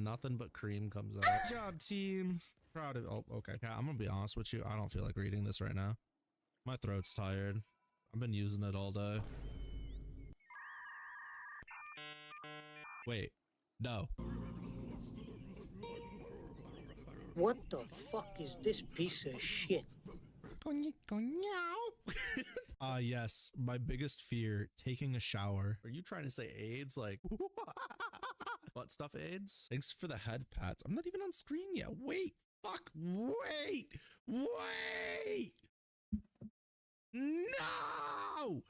nothing but cream comes out. Good job, team. Proud of. Oh, okay. Yeah, I'm gonna be honest with you. I don't feel like reading this right now. My throat's tired. I've been using it all day. Wait, no. What the fuck is this piece of shit? Yes, my biggest fear, taking a shower. Are you trying to say AIDS? Like, butt stuff AIDS? Thanks for the head pats. I'm not even on screen yet. Wait, fuck, wait. No!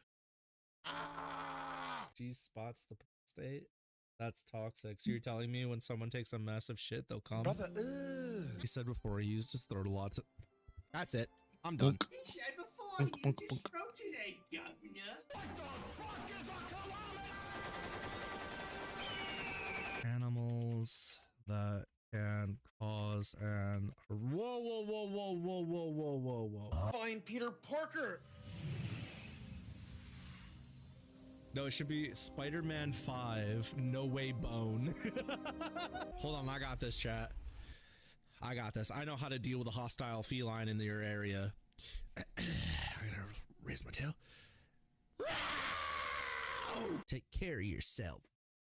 G spots the state. That's toxic. So you're telling me when someone takes a massive shit, they'll come? Brother, he said before he used his throat a lot. That's it. I'm done. He said before you just wrote it, eh, governor? What the fuck is a kilometer? Animals that can cause an... Whoa. Find Peter Parker. No, it should be Spider-Man 5, No Way Bone. Hold on, I got this, chat. I got this. I know how to deal with a hostile feline in your area. I gotta raise my tail. Take care of yourself,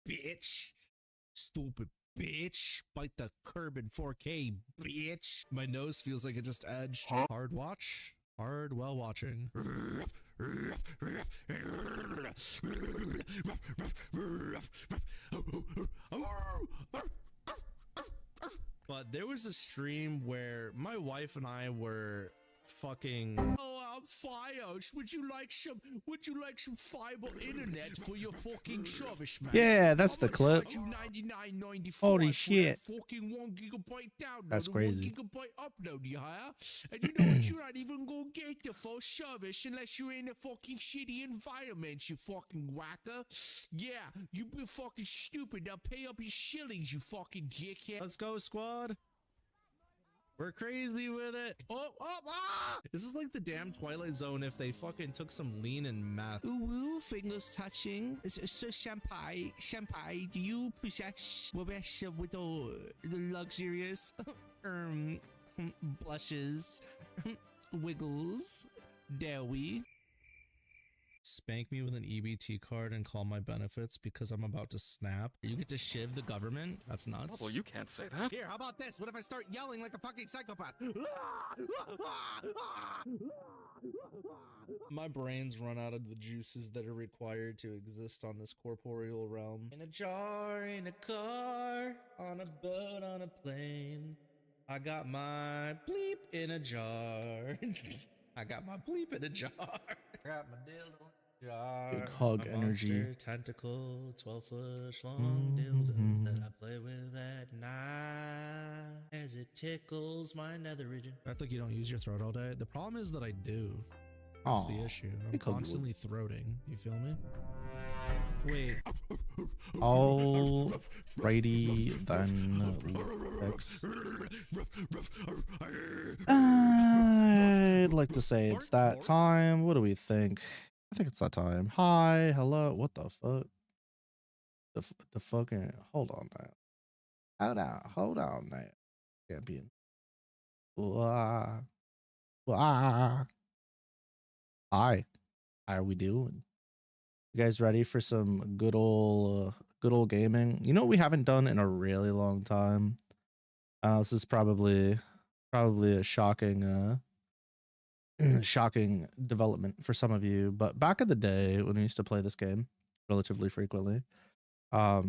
bitch. Stupid bitch. Bite the curb in 4K, bitch. My nose feels like it just edged. Hard watch. Hard while watching. But there was a stream where my wife and I were fucking. Oh, I'm Fios. Would you like some fiber internet for your fucking service, man? Yeah, that's the clip. Holy shit. Fucking 1 gigabyte download. That's crazy. 1 gigabyte upload, you hire? And you know what? You're not even gonna get the full service unless you're in a fucking shitty environment, you fucking whacker. Yeah, you been fucking stupid. Now pay up your shillings, you fucking dickhead. Let's go, squad. We're crazy with it. This is like the damn Twilight Zone if they fucking took some lean and meth. Ooh, fingers touching. So, Senpai, do you possess with the luxurious blushes, wiggles, dare we? Spank me with an EBT card and call my benefits because I'm about to snap. You get to shiv the government? That's nuts. Well, you can't say that. Here, how about this? What if I start yelling like a fucking psychopath? My brain's run out of the juices that are required to exist on this corporeal realm. In a jar, in a car, on a boat, on a plane. I got my bleep in a jar. I got my bleep in a jar. Got my dildo jar. Big hug energy. Tentacle, 12-foot long dildo that I play with at night as it tickles my nether region. I think you don't use your throat all day. The problem is that I do. That's the issue. I'm constantly throating. You feel me? Wait. Alrighty then. I'd like to say it's that time. What do we think? I think it's that time. Hi, hello. What the fuck? The fucking. Hold on now. Hold on now. Champion. Hi. How are we doing? You guys ready for some good old gaming? You know what we haven't done in a really long time? This is probably a shocking shocking development for some of you, but back in the day when we used to play this game relatively frequently, yeah,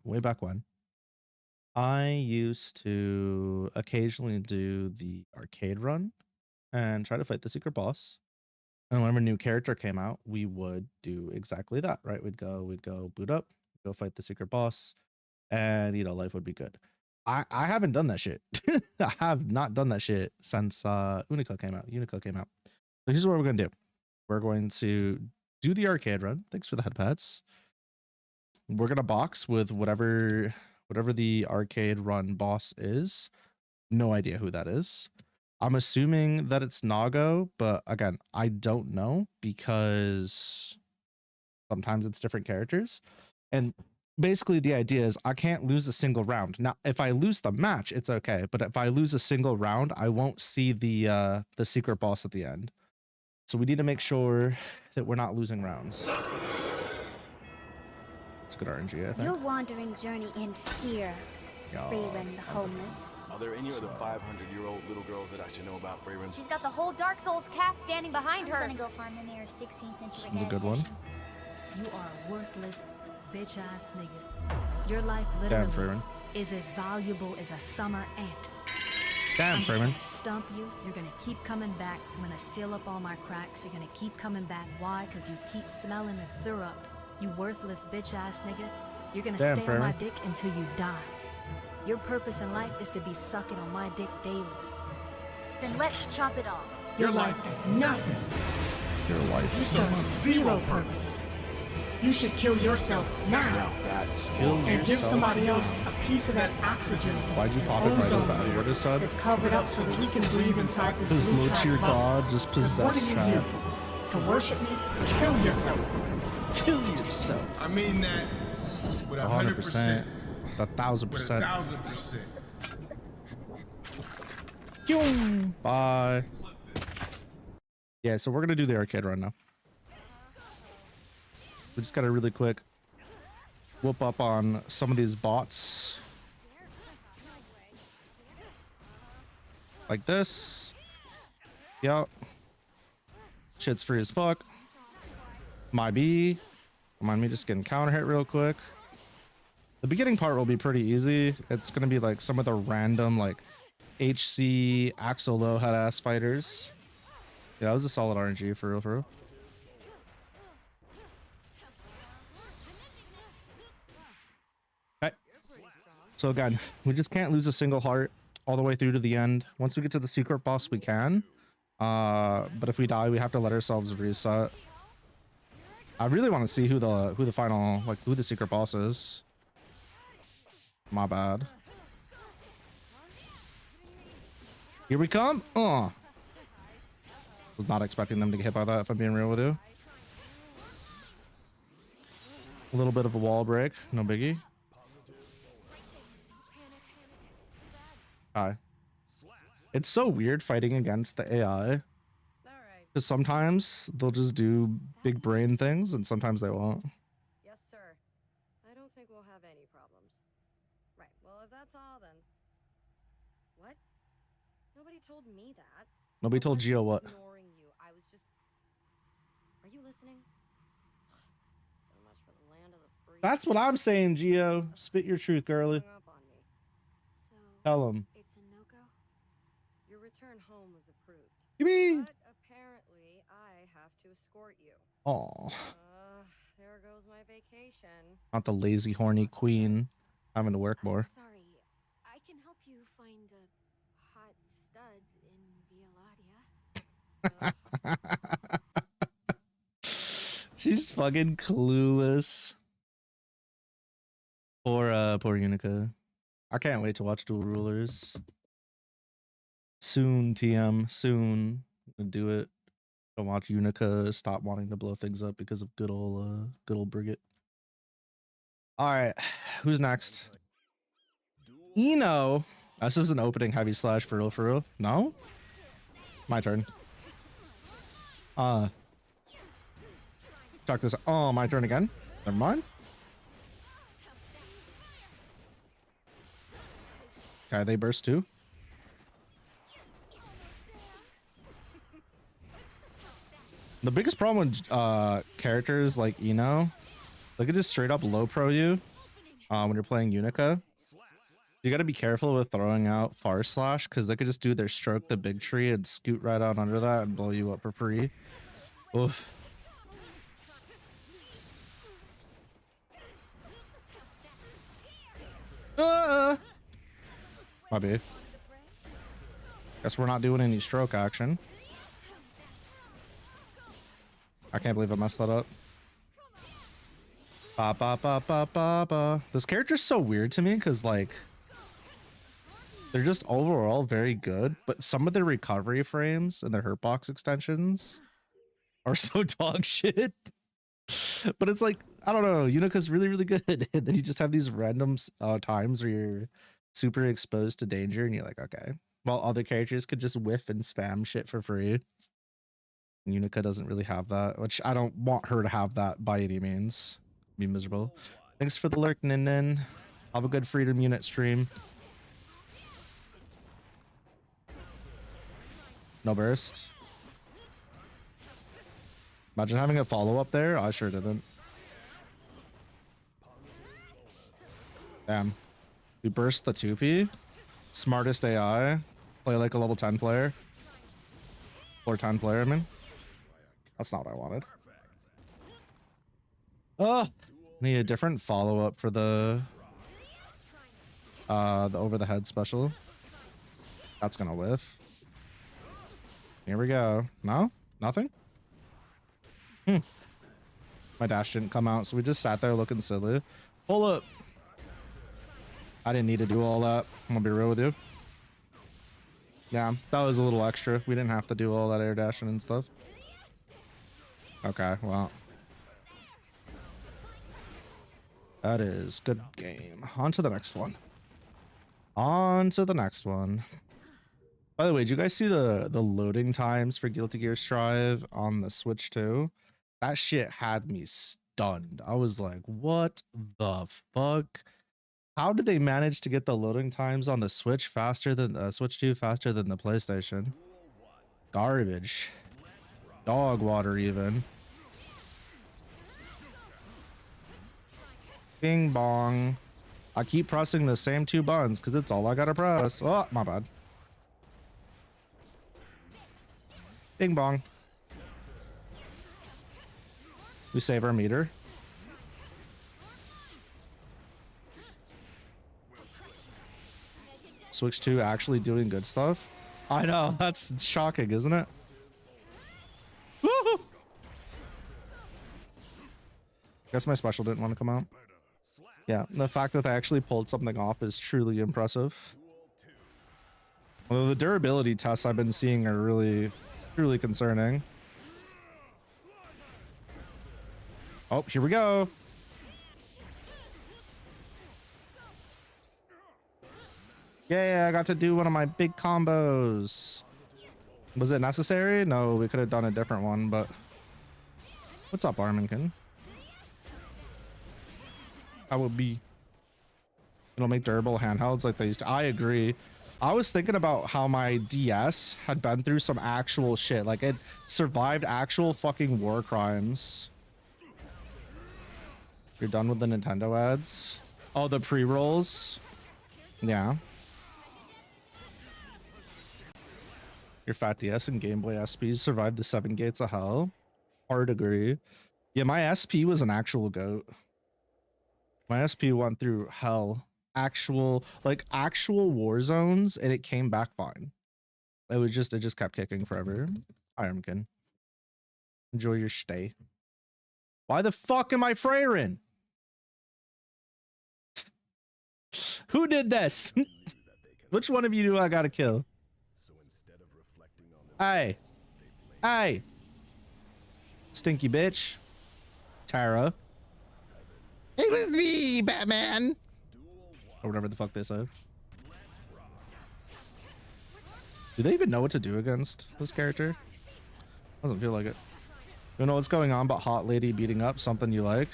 way back when, I used to occasionally do the arcade run and try to fight the secret boss. And whenever a new character came out, we would do exactly that, right? We'd go boot up, go fight the secret boss, and life would be good. I haven't done that shit. I have not done that shit since Unico came out. So here's what we're gonna do. We're going to do the arcade run. Thanks for the head pats. We're gonna box with whatever the arcade run boss is. No idea who that is. I'm assuming that it's Nago, but again, I don't know because sometimes it's different characters. And basically the idea is I can't lose a single round. Now, if I lose the match, it's okay. But if I lose a single round, I won't see the secret boss at the end. So we need to make sure that we're not losing rounds. It's good RNG, I think. Your wandering journey ends here, Freyren the Homeless. Are there any other 500-year-old little girls that I should know about, Freyren? She's got the whole Dark Souls cast standing behind her. I'm gonna go find the nearest 16th century This one's a good one. gas You are a worthless, bitch-ass nigga. Your life Damn, literally Freyren. is as valuable as a summer ant. Damn, I'm just Freyren. gonna stump you. You're gonna keep coming back. I'm gonna seal up all my cracks. You're gonna keep coming back. Why? Because you keep smelling the syrup. You worthless bitch-ass nigga. You're gonna Damn, stay on my Freyren. dick until you die. Your purpose in life is to be sucking on my dick daily. Then let's chop it off. Your life is nothing. Your life. You serve zero purpose. You should kill yourself now Now that's and give somebody else a piece of that oxygen. Why'd you pop it right as ozone that layer word is said? that's covered up so that we can breathe inside this This blue low track tier bubble. god just Then what possessed are you chat. here for? To worship me? Kill yourself. Kill yourself. I mean that with 100%. 1,000%. 1,000%. Yoom. Bye. Yeah, so we're gonna do the arcade run now. We just gotta really quick whoop up on some of these bots. Like this. Yep. Shit's free as fuck. My B. Remind me just getting counter hit real quick. The beginning part will be pretty easy. It's gonna be like some of the random like HC Axel low head ass fighters. Yeah, that was a solid RNG for real, for real. Okay. So again, we just can't lose a single heart all the way through to the end. Once we get to the secret boss, we can. But if we die, we have to let ourselves reset. I really want to see who the final, like who the secret boss is. My bad. Here we come. Was not expecting them to get hit by that, if I'm being real with you. A little bit of a wall break, no biggie. Hi. It's so weird fighting against the AI. Because sometimes they'll just do big brain things and sometimes they won't. Yes, sir. I don't think we'll have any problems. Right. Well, if that's all, then. What? Nobody told me that. Nobody told Gio what. Ignoring you. I was just. Are you listening? So much for the land of the free. That's what I'm saying, Gio. Spit your truth, girly. Hung up on me. So, Tell him. it's a no-go? Your return home was approved. You mean? But apparently, I have to escort you. Oh, There goes my vacation. not the lazy, horny queen having to work I'm more. sorry. I can help you find a hot stud in Violadia. She's fucking clueless. Poor Unica. I can't wait to watch Dual Rulers. Soon, TM. Soon. Gonna do it. Gonna watch Unica stop wanting to blow things up because of good old Brigitte. All right, who's next? Eno. This is an opening heavy slash for real, for real. No? My turn. Check this. Oh, my turn again. Never mind. Okay, they burst too. The biggest problem with characters like Eno, they could just straight up low pro you when you're playing Unica. You got to be careful with throwing out Far Slash because they could just do their stroke the big tree and scoot right on under that and blow you up for free. Oof. My bad. Guess we're not doing any stroke action. I can't believe I messed that up. Ba ba ba ba ba ba. This character's so weird to me because like they're just overall very good, but some of their recovery frames and their hurt box extensions are so dog shit. But it's like, I don't know, Unica's really, really good. And then you just have these random times where you're super exposed to danger and you're like, okay. While other characters could just whiff and spam shit for free. Unica doesn't really have that, which I don't want her to have that by any means. Be miserable. Thanks for the lurk, Nin. Have a good Freedom Unit stream. No burst. Imagine having a follow-up there. I sure didn't. Damn. We burst the 2P. Smartest AI. Play like a level 10 player. Or 10 player, I mean. That's not what I wanted. Oh! Need a different follow-up for the over-the-head special. That's gonna whiff. Here we go. No? Nothing? My dash didn't come out, so we just sat there looking silly. Pull up. I didn't need to do all that. I'm gonna be real with you. Yeah, that was a little extra. We didn't have to do all that air dashing and stuff. Okay, well. That is good game. On to the next one. On to the next one. By the way, did you guys see the loading times for Guilty Gear Strive on the Switch 2? That shit had me stunned. I was like, what the fuck? How did they manage to get the loading times on the Switch faster than Switch 2 faster than the PlayStation? Garbage. Dog water even. Bing bong. I keep pressing the same 2 buttons because it's all I gotta press. Oh, my bad. Bing bong. We save our meter. Switch 2 actually doing good stuff. I know, that's shocking, isn't it? Woohoo! Guess my special didn't want to come out. Yeah, the fact that they actually pulled something off is truly impressive. Although the durability tests I've been seeing are really, truly concerning. Oh, here we go. Yeah, I got to do one of my big combos. Was it necessary? No, we could have done a different one, but... What's up, Arminkin? That would be... It'll make durable handhelds like they used to. I agree. I was thinking about how my DS had been through some actual shit. Like, it survived actual fucking war crimes. You're done with the Nintendo ads? Oh, the pre-rolls? Yeah. Your fat DS and Game Boy SPs survived the 7 gates of hell? Hard agree. Yeah, my SP was an actual goat. My SP went through hell. Actual war zones, and it came back fine. It just kept kicking forever. Ironkin. Enjoy your stay. Why the fuck am I fraring? Who did this? Which one of you do I gotta kill? Hey. Hey. Stinky bitch. Tara. It was me, Batman. Or whatever the fuck they said. Do they even know what to do against this character? Doesn't feel like it. You know what's going on, but hot lady beating up something you like.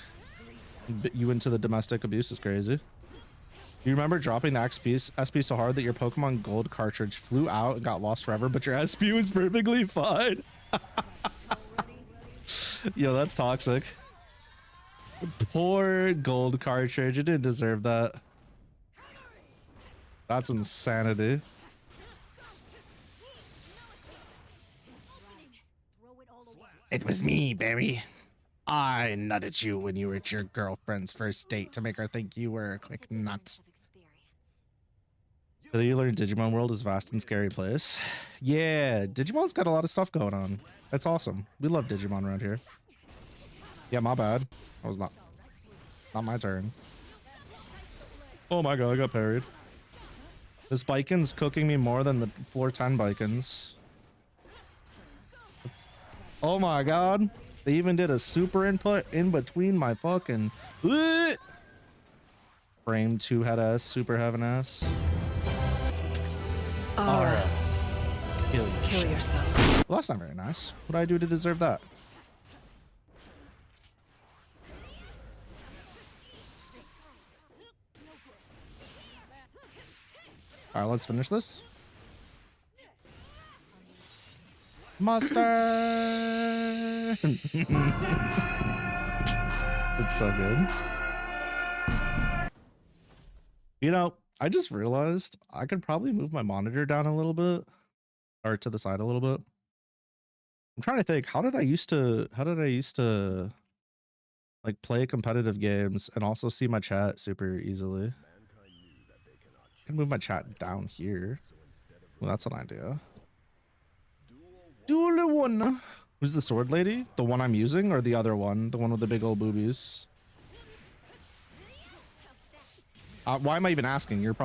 You into the domestic abuse is crazy. You remember dropping the SP so hard that your Pokemon Gold cartridge flew out and got lost forever, but your SP was perfectly fine. Yo, that's toxic. Poor Gold cartridge. It didn't deserve that. That's insanity. It was me, Barry. I nutted you when you were at your girlfriend's first date to make her think you were a quick nut. Did you learn Digimon World is a vast and scary place? Yeah, Digimon's got a lot of stuff going on. That's awesome. We love Digimon around here. Yeah, my bad. That was not my turn. Oh my god, I got parried. This Biken's cooking me more than the 410 Bikens. Oh my god. They even did a super input in between my fucking frame 2 had a super heaven ass. All right. Kill yourself. Well, that's not very nice. What do I do to deserve that? All right, let's finish this. Mustard. It's so good. You know, I just realized I could probably move my monitor down a little bit, or to the side a little bit. I'm trying to think, how did I used to like play competitive games and also see my chat super easily? I can move my chat down here. Well, that's an idea. Duel one. Who's the sword lady? The one I'm using or the other one? The one with the big old boobies? Why am I even asking? You're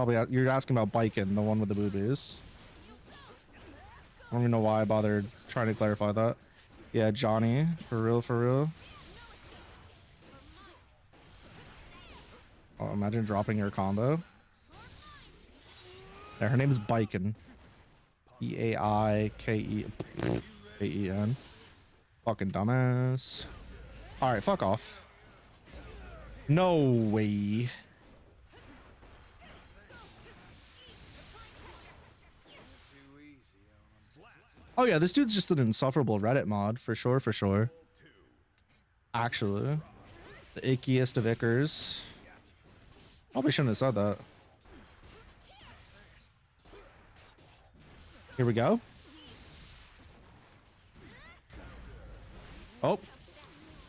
asking about Biken, the one with the boobies. I don't even know why I bothered trying to clarify that. Yeah, Johnny, for real, for real. Oh, imagine dropping your combo. Yeah, her name is Biken. B-A-I-K-E-K-E-N. Fucking dumbass. All right, fuck off. No way. Oh yeah, this dude's just an insufferable Reddit mod for sure, for sure. Actually, the ickiest of ickers. Probably shouldn't have said that. Here we go. Oh,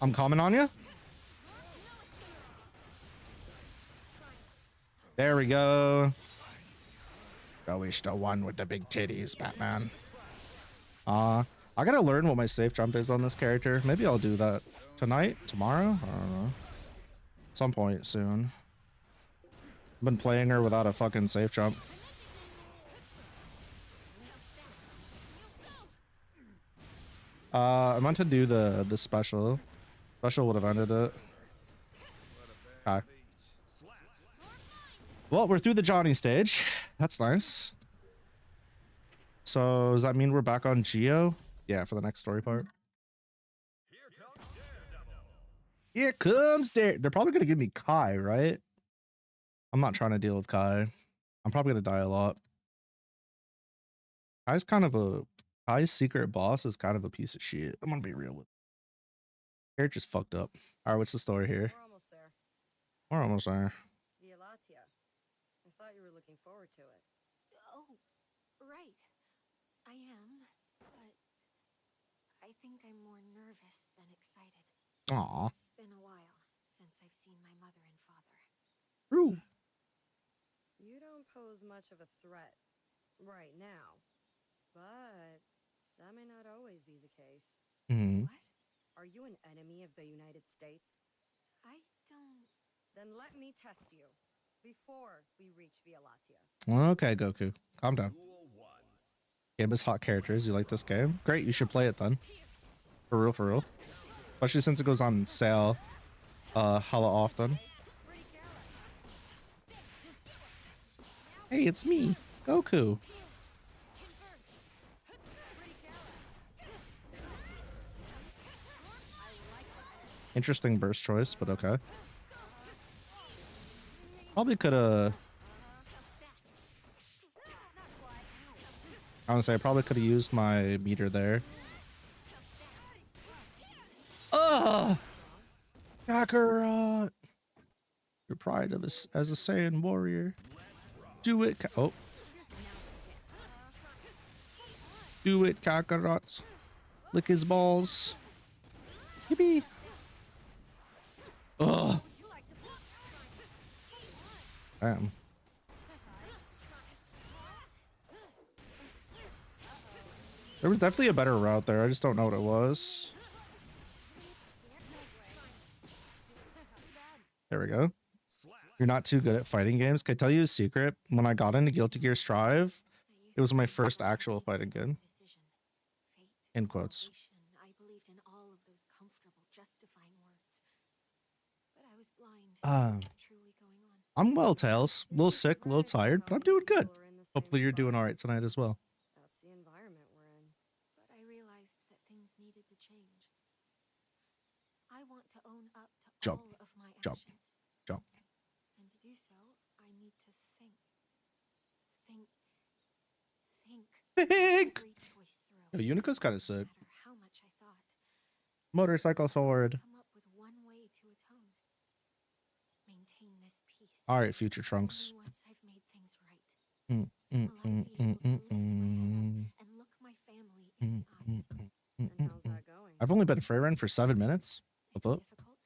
I'm coming on you. There we go. Go is the one with the big titties, Batman. I gotta learn what my safe jump is on this character. Maybe I'll do that tonight, tomorrow. I don't know. Some point soon. I've been playing her without a fucking safe jump. I meant to do the special. Special would have ended it. Okay. Well, we're through the Johnny stage. That's nice. So does that mean we're back on Geo? Yeah, for the next story part. Here comes Dare. They're probably gonna give me Kai, right? I'm not trying to deal with Kai. I'm probably gonna die a lot. Kai's secret boss is kind of a piece of shit. I'm gonna be real with you. Character's fucked up. All right, what's the story here? We're almost there. We're almost there. Violatia. I thought you were looking forward to it. Oh, right. I am, but I think I'm more nervous than excited. Aw. It's been a while since I've seen my mother and father. True. You don't pose much of a threat right now, but that may not always be the case. Mm-hmm. What? Are you an enemy of the United States? I don't... Then let me test you before we reach Violatia. Okay, Goku. Calm down. Game is hot characters. You like this game? Great, you should play it then. For real, for real. Especially since it goes on sale hella often. Hey, it's me, Goku. Interesting burst choice, but okay. Probably could have... Honestly, I probably could have used my meter there. Ugh! Kakarot! Your pride of as a Saiyan warrior. Do it, oh. Do it, Kakarot. Lick his balls. Yippee! Ugh! Damn. There was definitely a better route there. I just don't know what it was. There we go. You're not too good at fighting games. Can I tell you a secret? When I got into Guilty Gear Strive, it was my first actual fighting game. In quotes. I believed in all of those comfortable what was truly going on. I'm well, Tails. A little sick, a little tired, but I'm doing good. Hopefully you're doing all right tonight as well. That's the environment we're in. But I realized that things needed to change. I want to own up to Jump, all of my jump, actions. jump. And to do so, I need to think. Think. Every choice through. Yo, Unica's kind of sick. No matter how much I thought. Motorcycle sword. Come up with one way to atone. Maintain this peace. All right, future Trunks. Only once I've made things right. Will I be able to lift my head up and look my family in the eyes? And how's that going? I've only been Freyren for 7 minutes. It's What's up? difficult.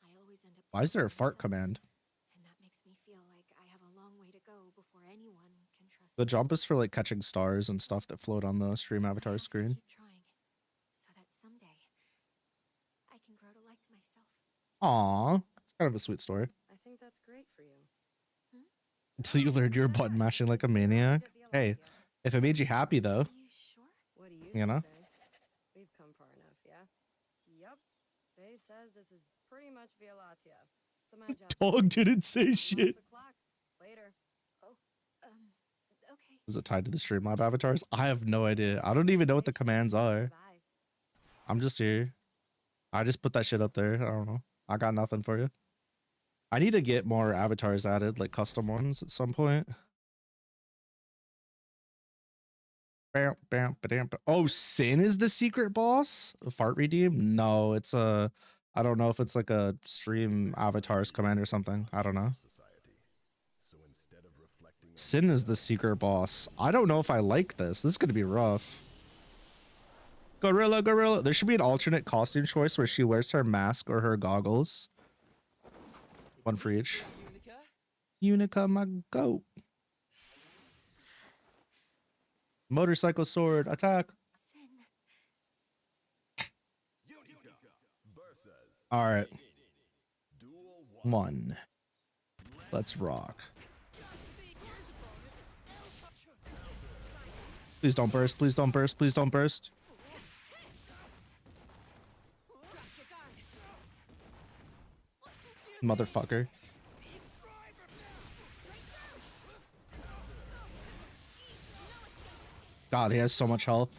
I always end up Why is there a blaming fart myself, command? and that makes me feel like I have a long way to go before anyone can trust The me. jump is for like catching stars and stuff that float on the stream I avatar have to screen. keep trying, so that someday I can grow to like myself. Aw, it's kind of a sweet story. I think that's great for you. Until you learned you were button mashing like a maniac. Hey, if it made you happy though, Are you sure? What do you You know? think, Faye? We've come far enough, yeah? Yep. Faye says this is pretty much Via Latia. So Madge out there. dog didn't say I'm off shit. the clock. Later. Okay. Is it tied to the Streamlab avatars? I have no idea. I don't even know what the commands are. Bye. I'm just here. I just put that shit up there. I don't know. I got nothing for you. I need to get more avatars added, like custom ones at some point. Bam, bam, ba-dam, ba- Oh, Sin is the secret boss? Fart redeem? No, it's a... I don't know if it's like a stream avatars command or something. I don't know. Sin is the secret boss. I don't know if I like this. This is going to be rough. Gorilla, gorilla. There should be an alternate costume choice where she wears her mask or her goggles. One for each. Unica, my goat. Motorcycle sword, attack. Sin. All right. 1. Let's rock. Please don't burst. Please don't burst. Please don't burst. Motherfucker. God, he has so much health.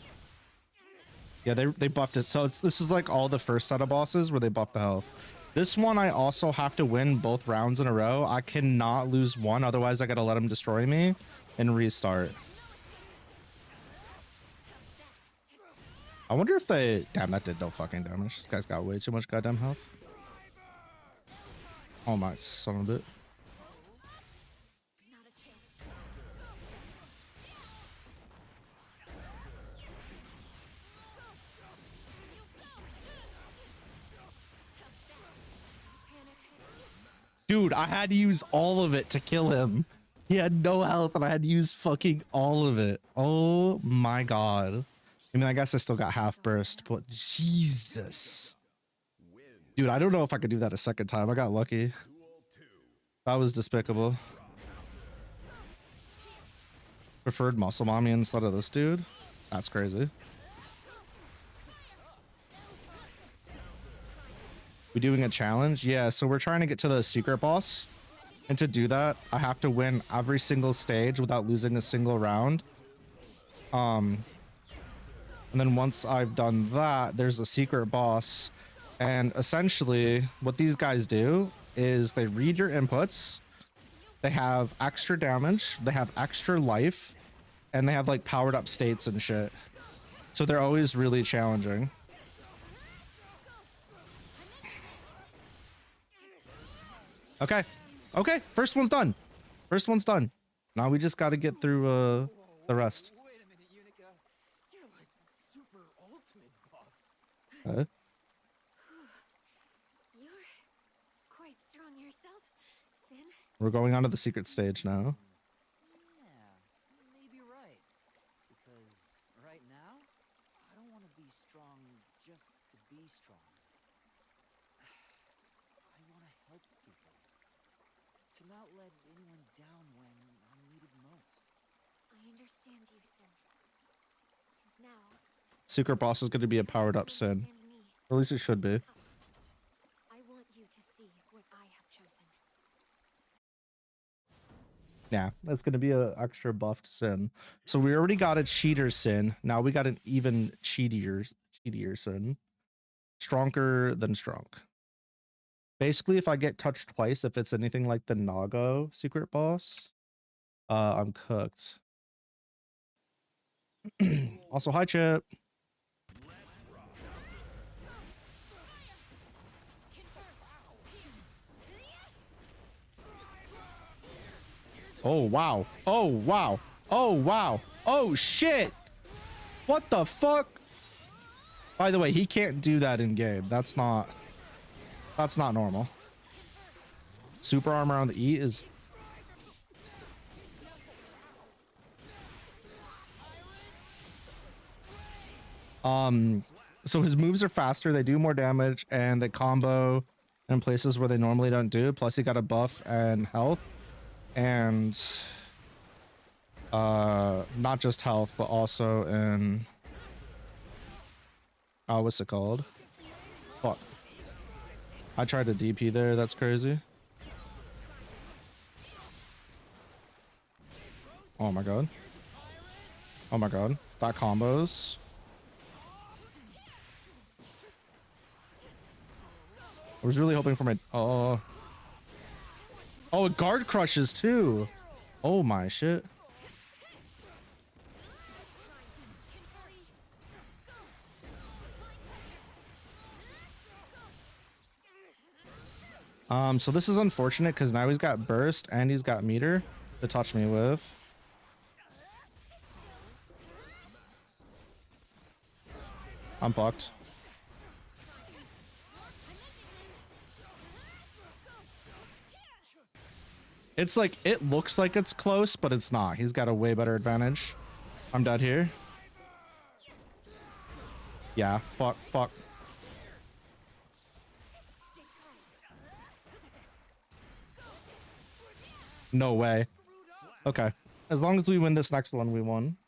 Yeah, they buffed it. So this is like all the first set of bosses where they buff the health. This one I also have to win both rounds in a row. I cannot lose one, otherwise I gotta let him destroy me and restart. I wonder if they... Damn, that did no fucking damage. This guy's got way too much goddamn health. Oh my son of a bit. Dude, I had to use all of it to kill him. He had no health and I had to use fucking all of it. Oh my god. I mean, I guess I still got half burst, but Jesus. Dude, I don't know if I could do that a second time. I got lucky. That was despicable. Preferred muscle mommy instead of this dude? That's crazy. We doing a challenge? Yeah, so we're trying to get to the secret boss. And to do that, I have to win every single stage without losing a single round. And then once I've done that, there's a secret boss. And essentially, what these guys do is they read your inputs. They have extra damage. They have extra life. And they have like powered up states and shit. So they're always really challenging. Okay. Okay. First one's done. First one's done. Now we just got to get through the rest. Wait a minute, Unica. You're like super ultimate buff. You're quite strong yourself, Sin. We're going on to the secret stage now. Yeah, maybe right. Because right now, I don't want to be strong just to be strong. I want to help people. To not let anyone down when I'm needed most. I understand you, Sin. And now, Secret boss is going to be a powered up Sin. understand me. Or at least it should be. I want you to see what I have Yeah, that's gonna be a extra buffed sin. So we already got a cheater sin. Now we got an even cheatier sin. Stronger than strong. Basically, if I get touched twice, if it's anything like the Nago secret boss, I'm cooked. Also, hi Chip. Oh wow. Oh wow. Oh wow. Oh shit. What the fuck? By the way, he can't do that in game. That's not normal. Super armor on the E is so his moves are faster, they do more damage, and they combo in places where they normally don't do. Plus he got a buff and health, and not just health, but also in what's it called? Fuck. I tried to DP there, that's crazy. Oh my god. Oh my god. That combos. I was really hoping for my oh, it guard crushes too. Oh my shit. So this is unfortunate because now he's got burst and he's got meter to touch me with. I'm fucked. It's like, it looks like it's close, but it's not. He's got a way better advantage. I'm dead here. Yeah, fuck. No way. Okay. As long as we win this next one, we won.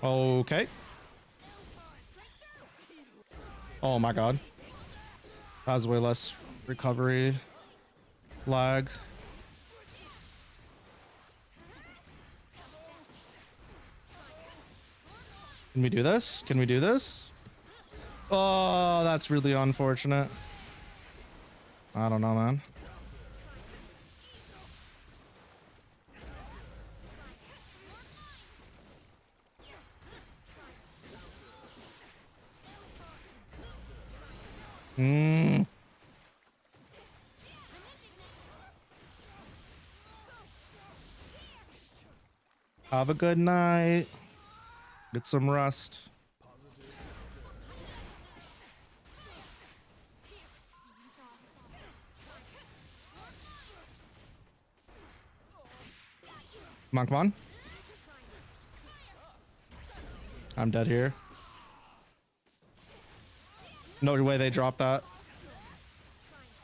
Okay. Oh my god. That was way less recovery lag. Can we do this? Can we do this? Oh, that's really unfortunate. I don't know, man. Have a good night. Get some rest. Come on. I'm dead here. No way they dropped that.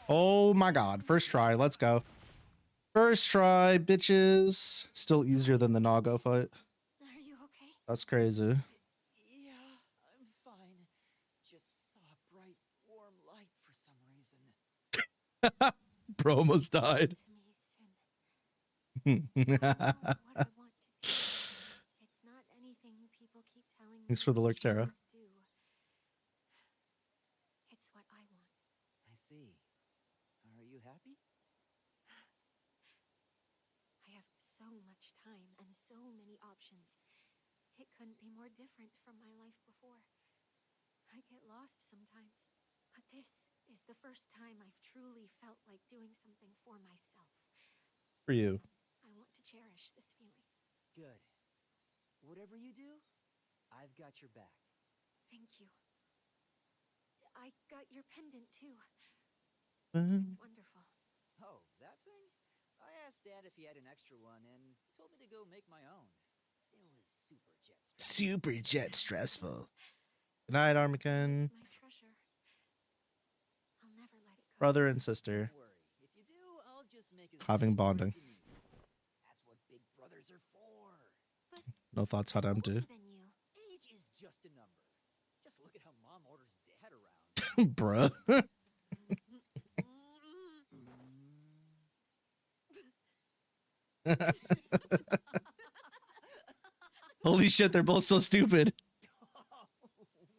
Oh my god. First try. Let's go. First try, bitches. Still easier than the Nago fight. Are you okay? That's crazy. Yeah, I'm fine. Just saw a bright, warm light for some reason. Bro almost died. To me, Sim. I know what I want to do. It's not anything people keep telling me. Thanks for the lurk, I Tara. should do. It's what I want. I see. Are you happy? I have so much time and so many options. It couldn't be more different from my life before. I get lost sometimes, but this is the first time I've truly felt like doing something for myself. For you. I want to cherish this feeling. Good. Whatever you do, I've got your back. Thank you. I got your pendant too. It's wonderful. Oh, that thing? I asked Dad if he had an extra one, and he told me to go make my own. It was super jet stressful. Good night, Armican. It's my treasure. I'll never let it go. Brother and sister. Don't worry. If you do, I'll just make as Having many bonding. parts you need. That's what big brother others are for. No thoughts how to empty. Older than you. Age is just a number. Just look at how Mom orders Dad around. Bruh. Holy shit, they're both so stupid.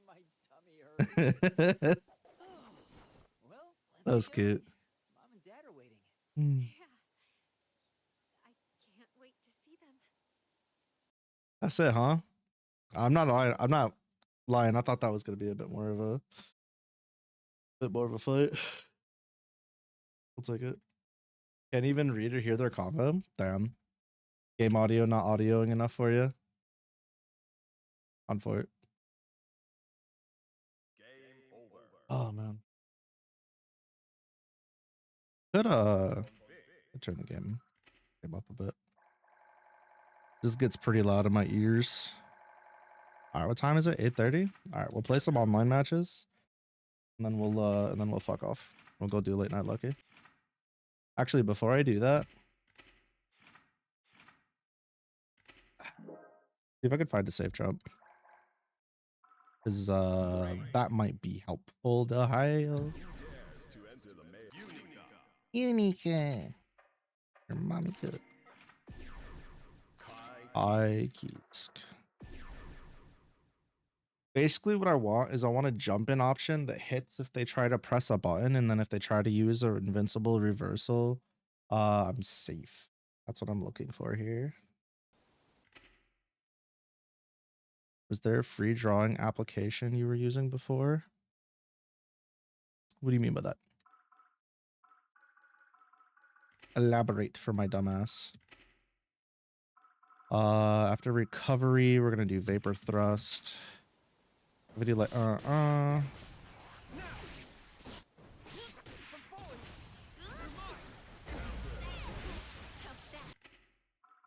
My tummy hurts. Well, That was cute. Mom and Dad are waiting. Yeah. I can't wait to see them. That's it, huh? I'm not lying. I thought that was gonna be a bit more of a fight. I'll take it. Can't even read or hear their combo. Damn. Game audio not audioing enough for you. On for it. Game over. Oh man. Could turn the game up a bit. This gets pretty loud in my ears. All right, what time is it? 8:30. All right, we'll play some online matches, and then we'll fuck off. We'll go do late night lucky. Actually, before I do that, see if I could find a safe jump, because that might be helpful to Ohio. Unica. Your mommy good. I Keysk. Basically what I want is I want a jump in option that hits if they try to press a button, and then if they try to use an invincible reversal, I'm safe. That's what I'm looking for here. Was there a free drawing application you were using before? What do you mean by that? Elaborate for my dumbass. After recovery, we're gonna do vapor thrust. Video like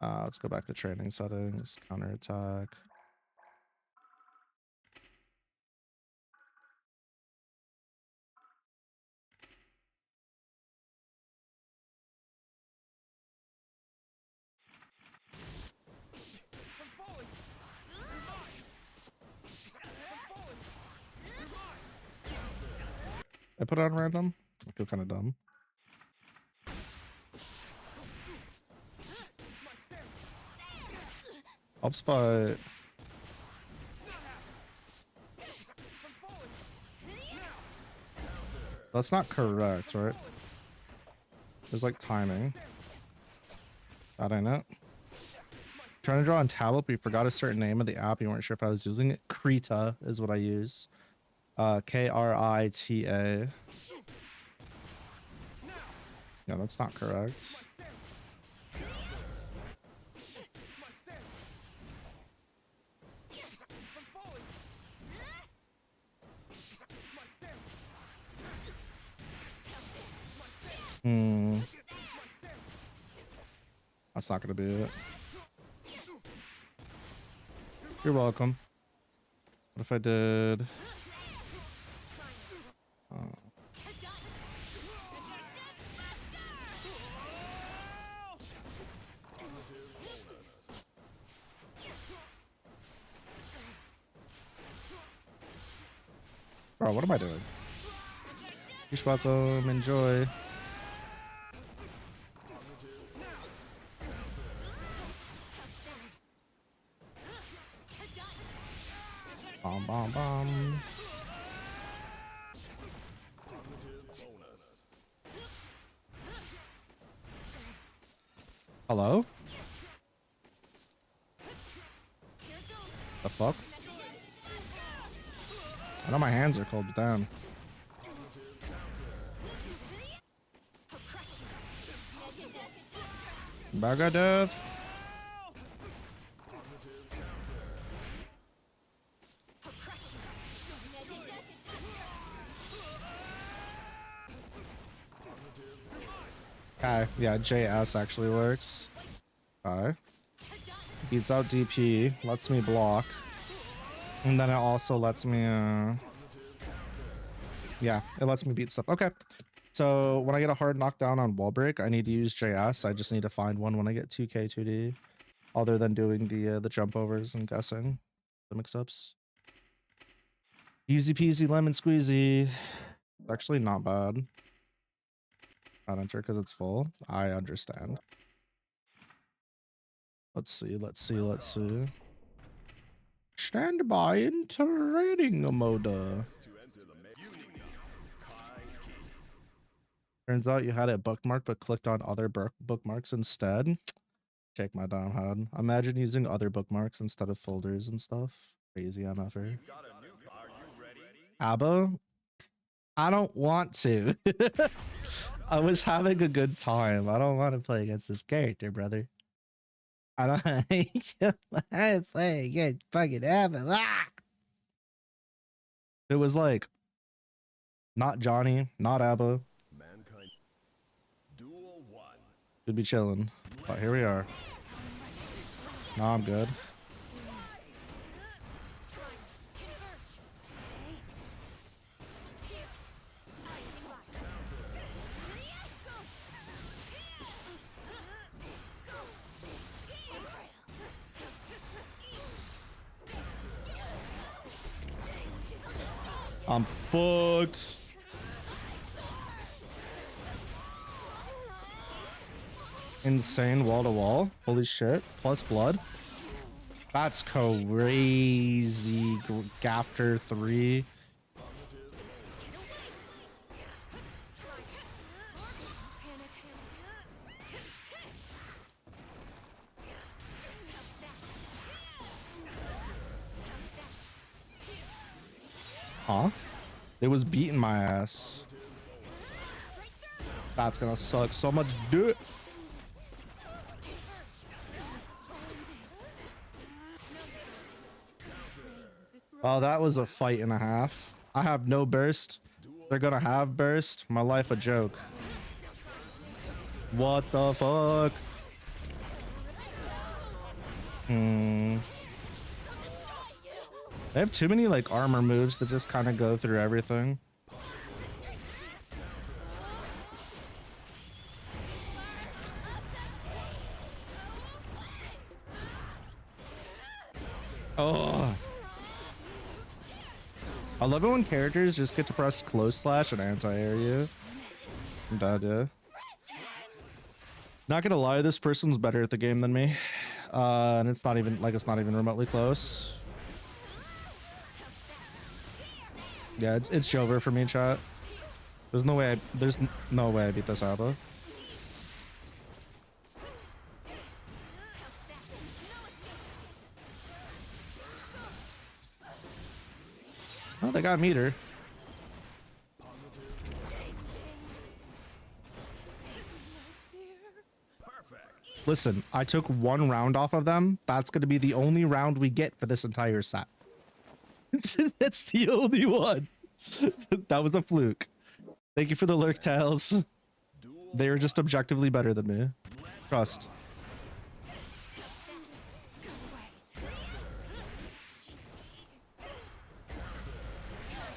let's go back to training settings, counterattack. I put it on random. I feel kind of dumb. Helps fight. That's not correct, right? There's like timing. That ain't it. Trying to draw on tablet, but you forgot a certain name of the app. You weren't sure if I was using it. Krita is what I use. Krita. Yeah, that's not correct. That's not gonna be it. You're welcome. What if I did? Bro, what am I doing? You're welcome. Enjoy. Bomb, bomb, bomb. Hello? The fuck? I know my hands are cold, but damn. Bag of death. Okay, yeah, JS actually works. Okay. Beats out DP, lets me block. And then it also lets me, yeah, it lets me beat stuff. Okay. So when I get a hard knockdown on wall break, I need to use JS. I just need to find one when I get 2K 2D. other than doing the jump overs and guessing the mix-ups. Easy peasy lemon squeezy. It's actually not bad. Not enter because it's full. I understand. Let's see, let's see, let's see. Stand by in training mode. Turns out you had it bookmarked but clicked on other bookmarks instead. Shake my damn head. Imagine using other bookmarks instead of folders and stuff. Crazy MFR. ABBA? I don't want to. I was having a good time. I don't want to play against this character, brother. I don't want to play against fucking ABBA. Ah! It was like, not Johnny, not ABBA. Could be chilling, but here we are. No, I'm good. I'm fucked. Insane wall to wall. Holy shit. Plus blood. That's crazy. Gafter 3. Huh? It was beating my ass. That's gonna suck so much dick. Oh, that was a fight and a half. I have no burst. They're gonna have burst. My life a joke. What the fuck? They have too many like armor moves that just kind of go through everything. Oh. I love it when characters just get to press close slash and anti-air you. I'm dead, yeah. Not gonna lie, this person's better at the game than me. And it's not even remotely close. Yeah, it's over for me, chat. There's no way I beat this ABBA. Oh, they got meter. Listen, I took one round off of them. That's going to be the only round we get for this entire set. That's the only one. That was a fluke. Thank you for the lurk tails. They were just objectively better than me. Trust.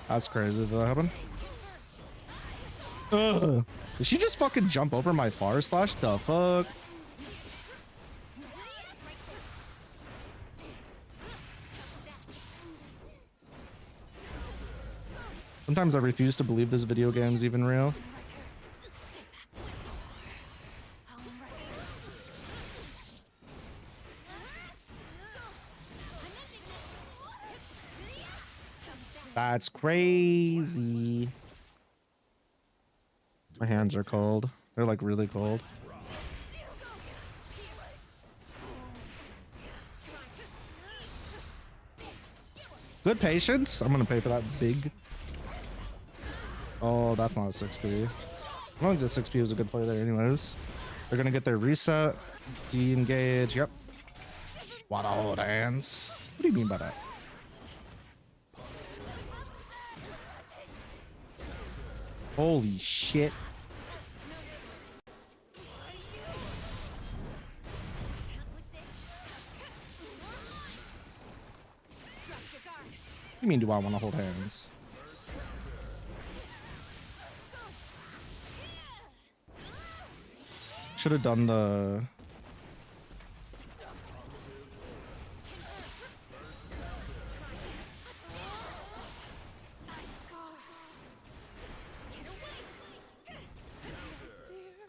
That's crazy. Did that happen? Ugh. Did she just fucking jump over my far slash? The fuck? Sometimes I refuse to believe this video game's even real. That's crazy. My hands are cold. They're like really cold. Good patience. I'm gonna pay for that big. Oh, that's not a 6P. I don't think the 6P was a good play there anyways. They're gonna get their reset. De-engage. Yep. Wanna hold hands? What do you mean by that? Holy shit. What do you mean, do I want to hold hands? Should have done the...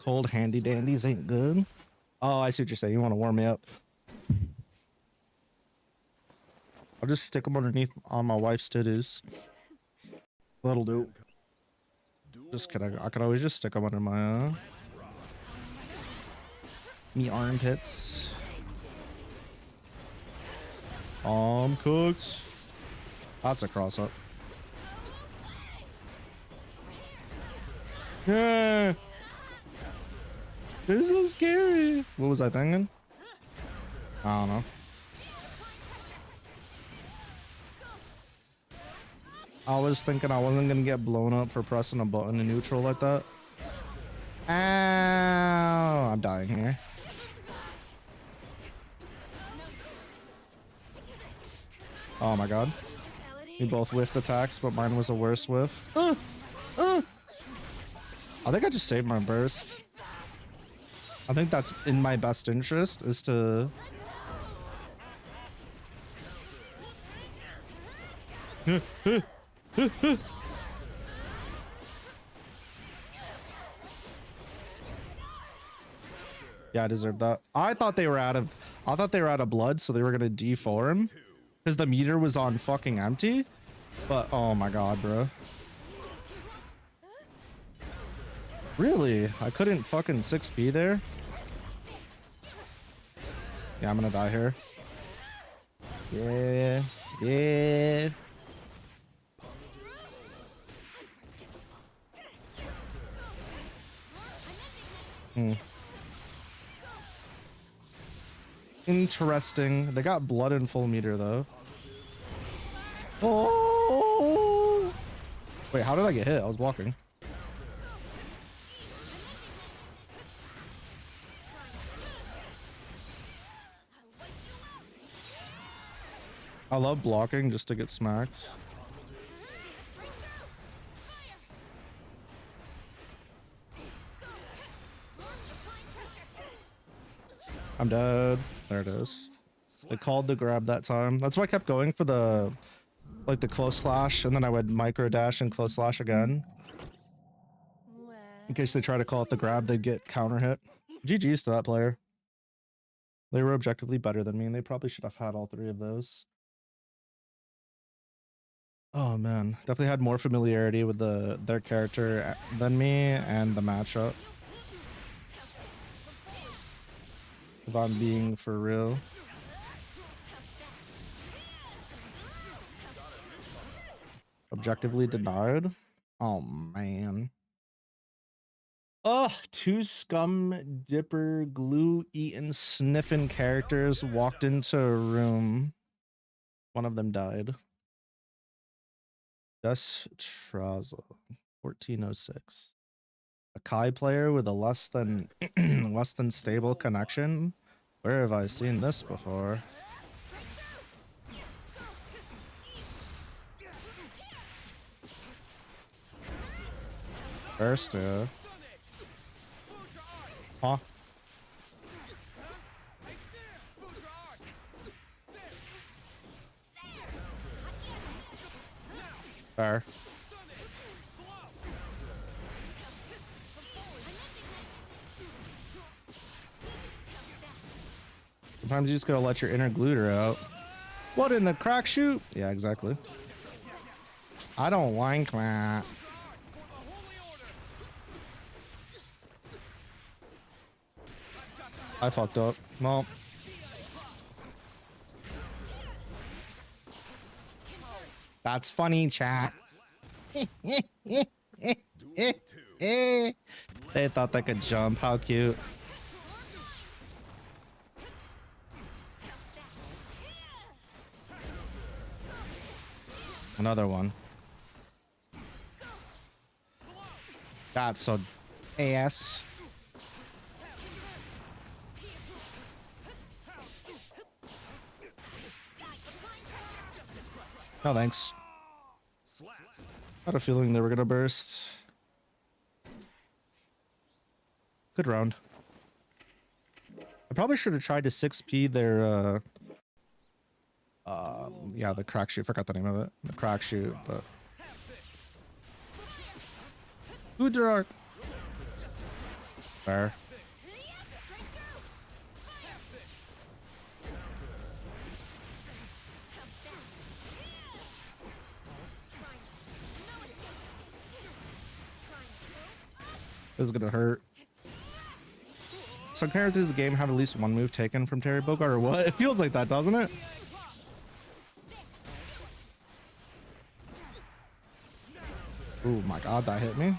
Cold handy dandies ain't good. Oh, I see what you're saying. You want to warm me up. I'll just stick them underneath on my wife's titties. That'll do. Just kidding. I could always just stick them under my me armpits. I'm cooked. That's a cross up. Yeah. This is so scary. What was I thinking? I don't know. I was thinking I wasn't gonna get blown up for pressing a button in neutral like that. Ow! I'm dying here. Oh my god. We both whiffed attacks, but mine was a worse whiff. I think I just saved my burst. I think that's in my best interest, is to... Yeah, I deserved that. I thought they were out of blood, so they were gonna deform because the meter was on fucking empty. But oh my god, bro. Really? I couldn't fucking 6p there? Yeah, I'm gonna die here. Yeah. Yeah. Interesting. They got blood in full meter though. Oh! Wait, how did I get hit? I was walking. I love blocking just to get smacked. I'm dead. There it is. They called the grab that time. That's why I kept going for the close slash, and then I would micro dash and close slash again. In case they try to call it the grab, they'd get counter hit. GG's to that player. They were objectively better than me, and they probably should have had all three of those. Oh man, definitely had more familiarity with their character than me and the matchup. If I'm being for real. Objectively denied? Oh man. Ugh, two scum dipper glue eating sniffing characters walked into a room. One of them died. Deskfaceart 1406. A Kai player with a less than stable connection. Where have I seen this before? First, huh? Fair. Sometimes you just gotta let your inner gluter out. What in the crack shoot? Yeah, exactly. I don't like that. I fucked up. Well. That's funny, chat. They thought they could jump. How cute. Another one. That's so ass. No thanks. I had a feeling they were gonna burst. Good round. I probably should have tried to 6p their yeah, the crack shoot. Forgot the name of it. The crack shoot, but Tarako. Fair. This is gonna hurt. Some characters in the game have at least one move taken from Terry Bogard or what? It feels like that, doesn't it? Oh my god, that hit me.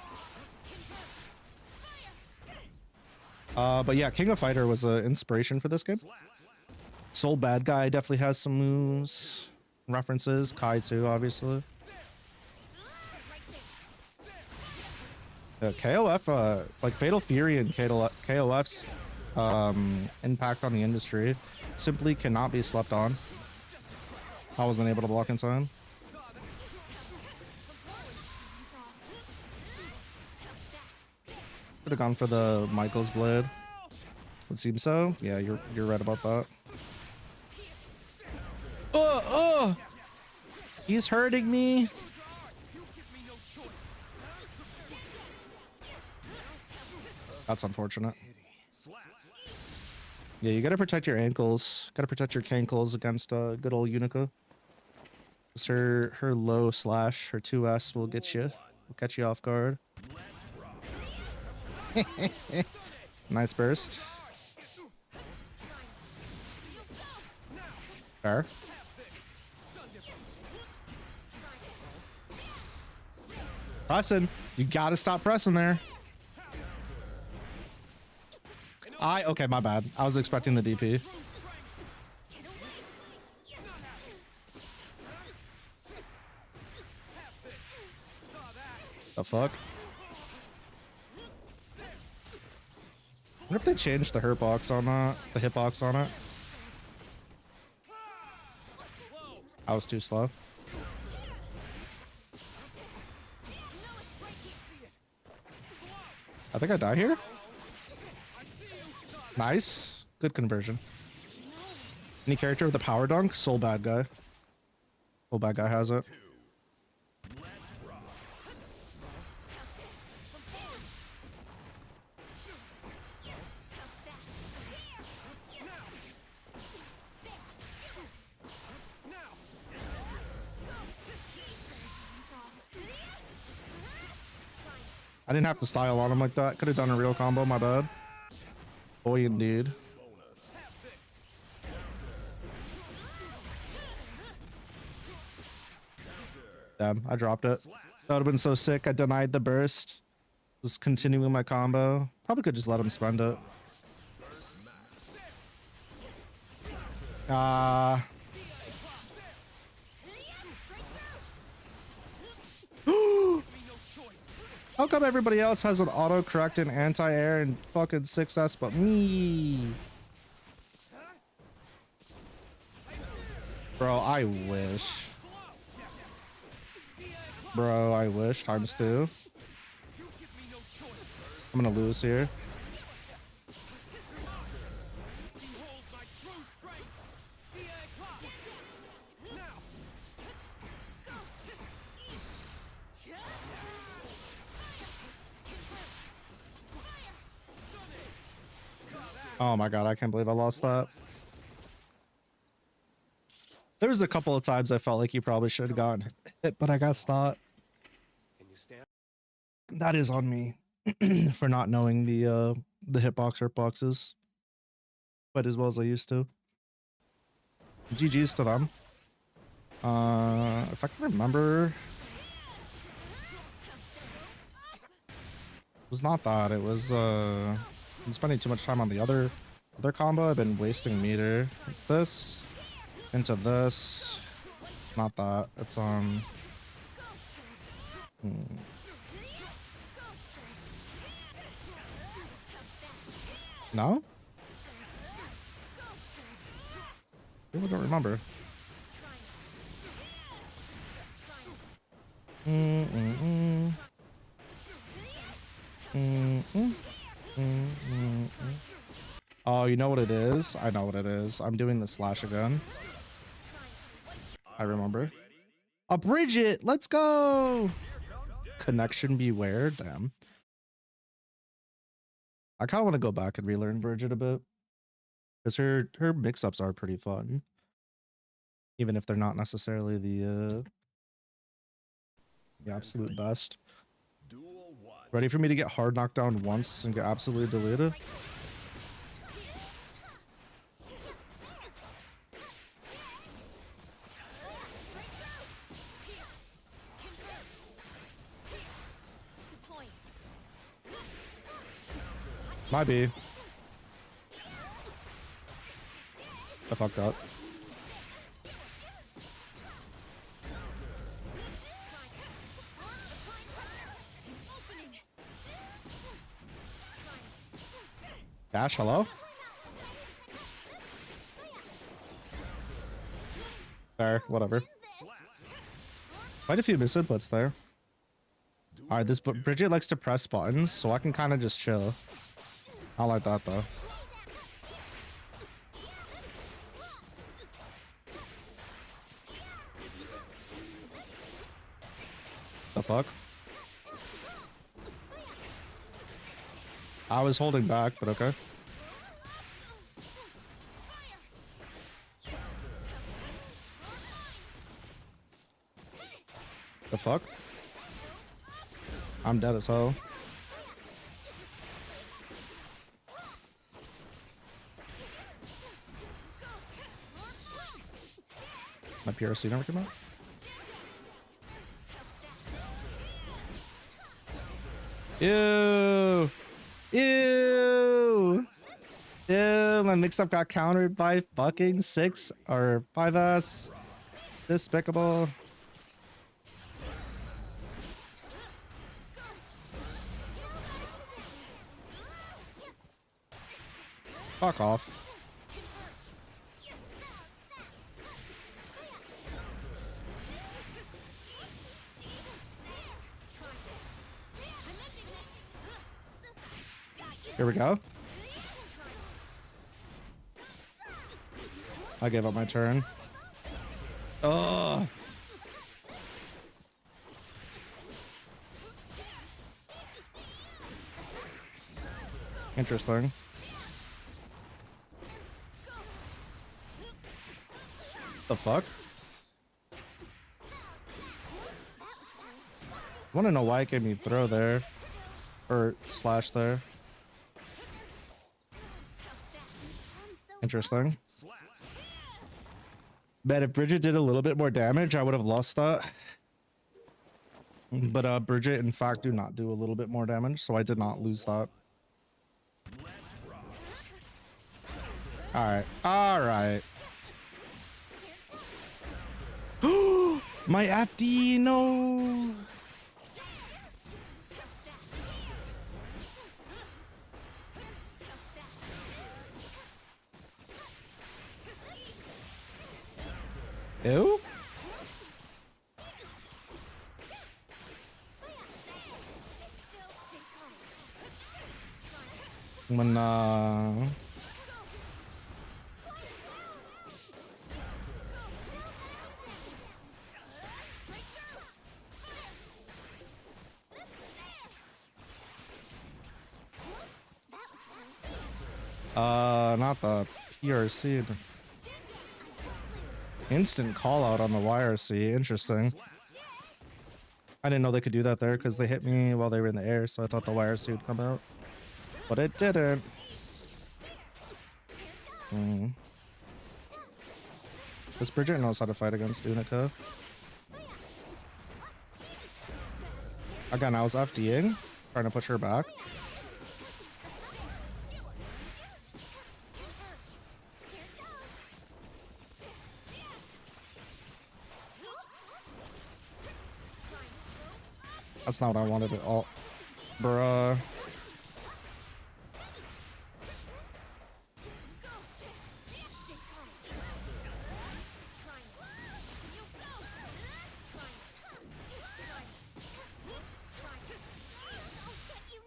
But yeah, King of Fighter was an inspiration for this game. Soul Bad Guy definitely has some moves, references. Kai too, obviously. KOF, like Fatal Fury and KOF's impact on the industry simply cannot be slept on. I wasn't able to block in time. Could have gone for the Michael's blade. Would seem so. Yeah, you're right about that. Oh! He's hurting me. That's unfortunate. Yeah, you gotta protect your ankles. Gotta protect your cankles against good old Unica. Her low slash, her 2S will get you. Will catch you off guard. Nice burst. Fair. Pressing. You gotta stop pressing there. Okay, my bad. I was expecting the DP. The fuck? I wonder if they changed the hurt box on that, the hitbox on it. I was too slow. I think I die here. Nice. Good conversion. Any character with a power dunk? Soul Bad Guy. Soul Bad Guy has it. I didn't have to style on him like that. Could have done a real combo, my bad. Boy, indeed. Damn, I dropped it. That would have been so sick. I denied the burst. Was continuing my combo. Probably could just let him spend it. How come everybody else has an auto-correct and anti-air and fucking 6S but me? Bro, I wish. Bro, I wish. Times 2. I'm gonna lose here. Oh my god, I can't believe I lost that. There was a couple of times I felt like he probably should have gotten hit, but I got stopped. That is on me for not knowing the hitbox or boxes quite as well as I used to. GG's to them. If I can remember, it was not that. It was I'm spending too much time on the other combo. I've been wasting meter. It's this into this. Not that. It's No? I don't remember. Oh, you know what it is? I know what it is. I'm doing the slash again. I remember. A Bridget! Let's go! Connection beware. Damn. I kind of want to go back and relearn Bridget a bit. Because her mix-ups are pretty fun. Even if they're not necessarily the absolute best. Ready for me to get hard knocked down once and get absolutely deleted? Might be. I fucked up. Dash, hello? There, whatever. Quite a few misinputs there. Alright, this Bridget likes to press buttons, so I can kind of just chill. I like that though. The fuck? I was holding back, but okay. The fuck? I'm dead as hell. My PRC never came out? Ew! Ew! Ew! My mix-up got countered by fucking 6 or 5S. Despicable. Fuck off. Here we go. I gave up my turn. Oh. Interesting. The fuck? I want to know why it gave me throw there. Or slash there. Interesting. Bet if Bridget did a little bit more damage, I would have lost that. But Bridget, in fact, do not do a little bit more damage, so I did not lose that. Alright. Alright. My FD, no! Ew? When not the PRC. Instant call out on the YRC. Interesting. I didn't know they could do that there because they hit me while they were in the air, so I thought the YRC would come out. But it didn't. This Bridget knows how to fight against Unica. Again, I was FDing, trying to push her back. That's not what I wanted at all. Bruh.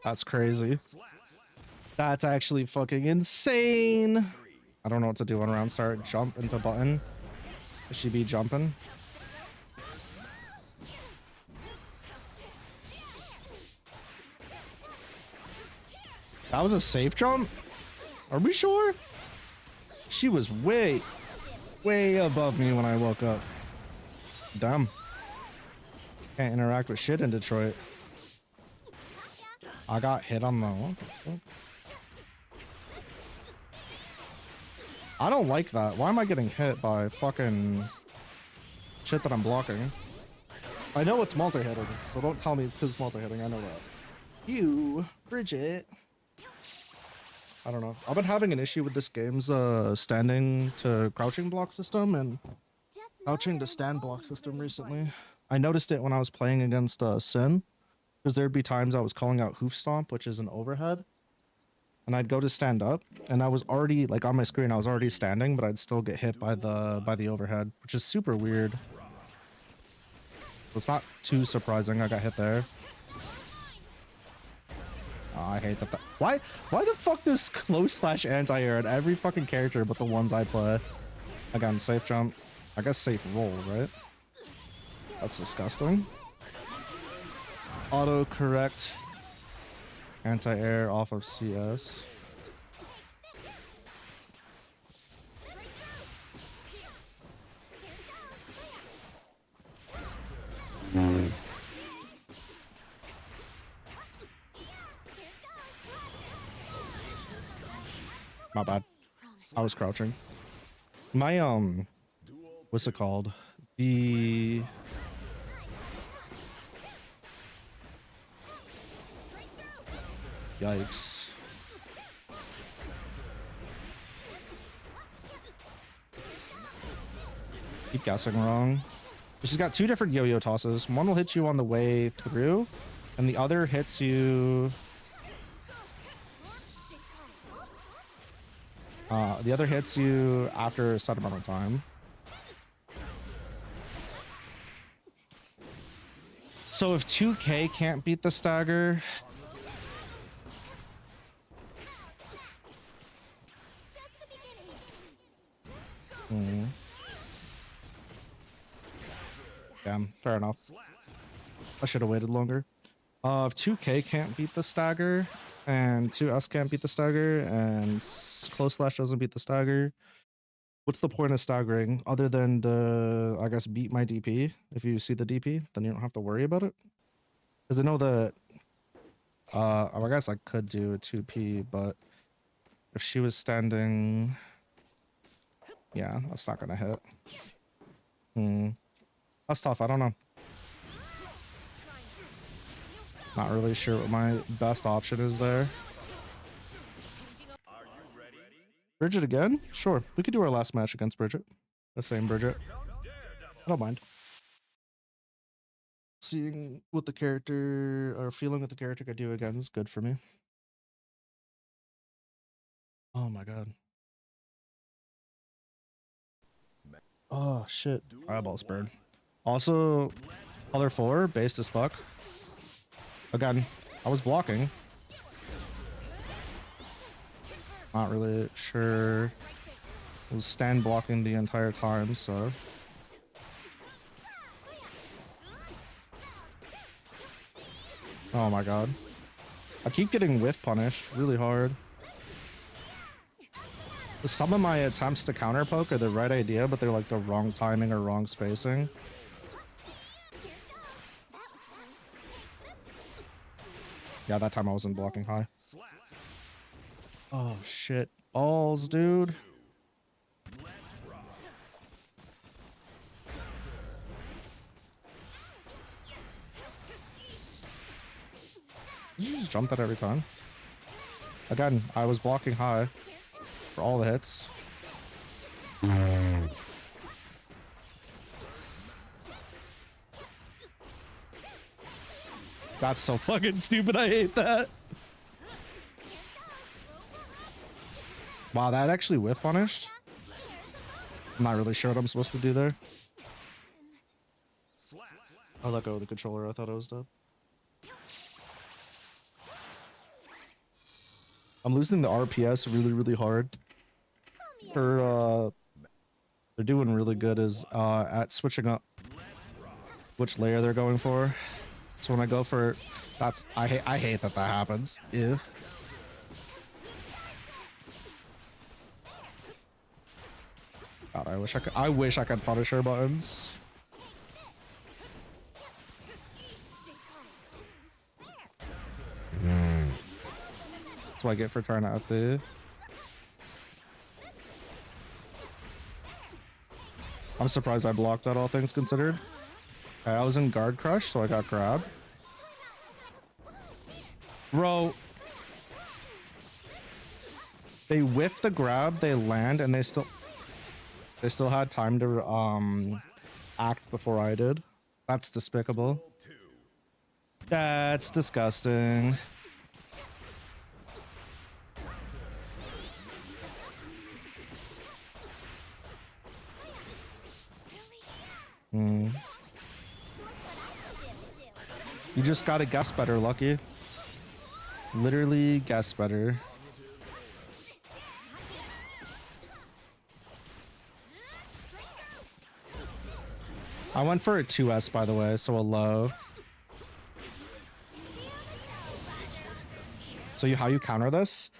That's crazy. That's actually fucking insane. I don't know what to do on round start. Jump into button. Should she be jumping? That was a safe jump? Are we sure? She was way above me when I woke up. Damn. Can't interact with shit in Detroit. I got hit on the... What the fuck? I don't like that. Why am I getting hit by fucking shit that I'm blocking? I know it's multi-hitting, so don't tell me because it's multi-hitting. I know that. You, Bridget. I don't know. I've been having an issue with this game's standing to crouching block system and crouching to stand block system recently. I noticed it when I was playing against Sin, because there'd be times I was calling out hoof stomp, which is an overhead, and I'd go to stand up, and I was already like on my screen. I was already standing, but I'd still get hit by the overhead, which is super weird. It's not too surprising I got hit there. Oh, I hate that. Why the fuck does close / anti-air at every fucking character but the ones I play? Again, safe jump. I guess safe roll, right? That's disgusting. Auto correct. Anti-air off of CS. My bad. I was crouching. My what's it called? The yikes. Keep guessing wrong. She's got two different yo-yo tosses. One will hit you on the way through, and the other hits you. The other hits you after a set amount of time. So if 2K can't beat the stagger, damn, fair enough. I should have waited longer. If 2K can't beat the stagger, and 2S can't beat the stagger, and close slash doesn't beat the stagger, what's the point of staggering other than to, I guess, beat my DP? If you see the DP, then you don't have to worry about it. Because I know that, I guess I could do a 2P, but if she was standing, yeah, that's not gonna hit. That's tough. I don't know. Not really sure what my best option is there. Bridget again? Sure. We could do our last match against Bridget. The same Bridget. I don't mind. Seeing what the character, or feeling what the character could do again is good for me. Oh my god. Oh shit. Eyeballs burned. Also, color 4, based as fuck. Again, I was blocking. Not really sure. I was stand blocking the entire time, so. Oh my god. I keep getting whiff punished really hard. Some of my attempts to counter poke are the right idea, but they're like the wrong timing or wrong spacing. Yeah, that time I wasn't blocking high. Oh shit. Balls, dude. You just jump that every time. Again, I was blocking high for all the hits. That's so fucking stupid. I hate that. Wow, that actually whiff punished. I'm not really sure what I'm supposed to do there. I'll let go of the controller. I thought I was dead. I'm losing the RPS really, really hard. They're doing really good is at switching up which layer they're going for. So when I go for that's I hate that happens. Yeah. God, I wish I could punish her buttons. That's what I get for trying to out there. I'm surprised I blocked that, all things considered. Okay, I was in guard crush, so I got grabbed. Bro. They whiff the grab, they land, and they still had time to act before I did. That's despicable. That's disgusting. You just gotta guess better, Lucky. Literally guess better. I went for a 2S, by the way, so a low. So how you counter this?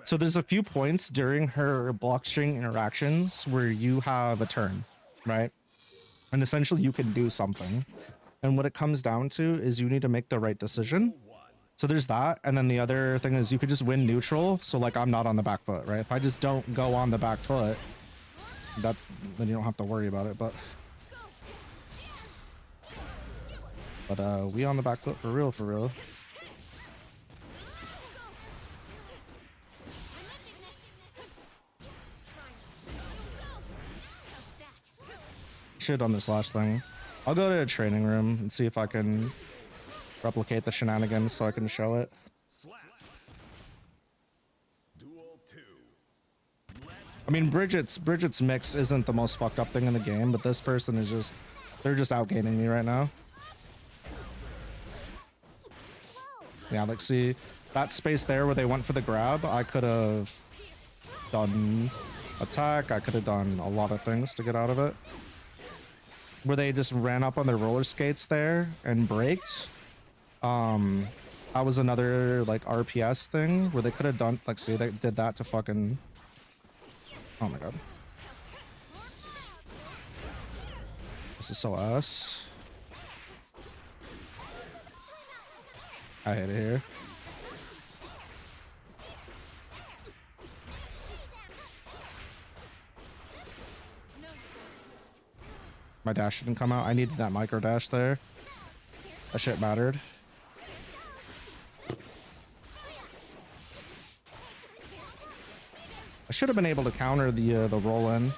So there's a few points during her block string interactions where you have a turn, right? And essentially you can do something. And what it comes down to is you need to make the right decision. So there's that. And then the other thing is you could just win neutral. So like I'm not on the back foot, right? If I just don't go on the back foot, then you don't have to worry about it. But we on the back foot for real, for real. Should have done this last thing. I'll go to a training room and see if I can replicate the shenanigans so I can show it. I mean, Bridget's mix isn't the most fucked up thing in the game, but this person is just, they're just outgaining me right now. Yeah, like see that space there where they went for the grab, I could have done attack, I could have done a lot of things to get out of it. Where they just ran up on their roller skates there and braked. That was another like RPS thing where they could have done, like, see, they did that to fucking, oh my god. This is so ass. I hate it here. My dash didn't come out. I needed that micro dash there. That shit mattered. I should have been able to counter the roll in.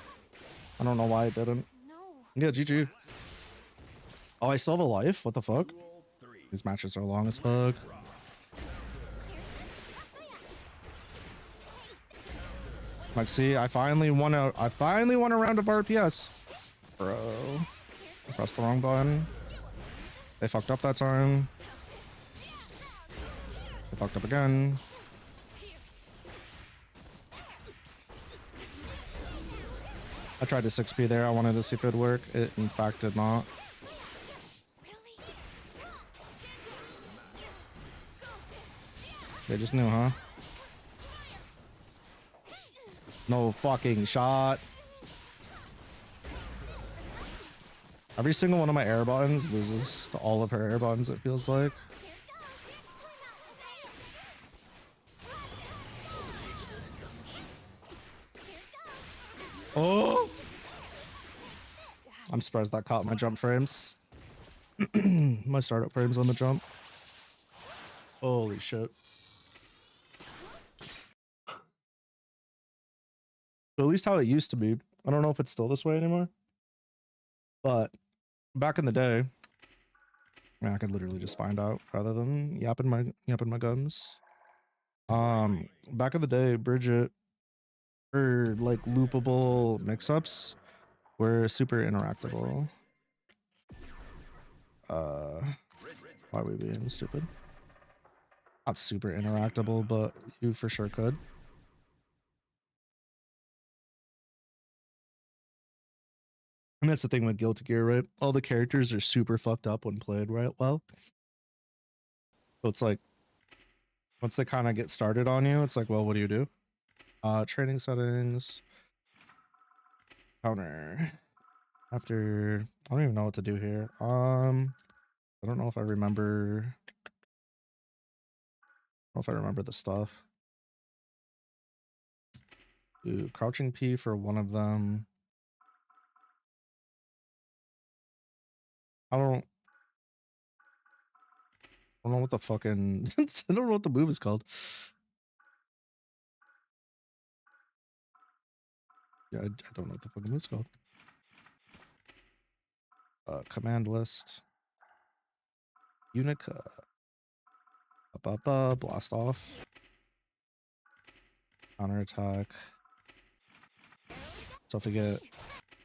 I don't know why I didn't. Yeah, GG. Oh, I still have a life? What the fuck? These matches are long as fuck. Like, see, I finally won a round of RPS. Bro. I pressed the wrong button. They fucked up that time. They fucked up again. I tried to 6P there. I wanted to see if it would work. It, in fact, did not. They just knew, huh? No fucking shot. Every single one of my air buttons loses to all of her air buttons, it feels like. Oh! I'm surprised that caught my jump frames. My startup frames on the jump. Holy shit. At least how it used to be. I don't know if it's still this way anymore. But back in the day, I mean, I could literally just find out rather than yapping my gums. Back in the day, Bridget, her like loopable mix-ups were super interactable. Why are we being stupid? Not super interactable, but you for sure could. And that's the thing with Guilty Gear, right? All the characters are super fucked up when played right well. So it's like, once they kind of get started on you, it's like, well, what do you do? Training settings. Counter. After, I don't even know what to do here. I don't know if I remember. I don't know if I remember the stuff. Do crouching P for one of them. I don't know what the fucking I don't know what the move is called. Yeah, I don't know what the fucking move is called. Command list. Unica. Blast off. Counter attack. So if I get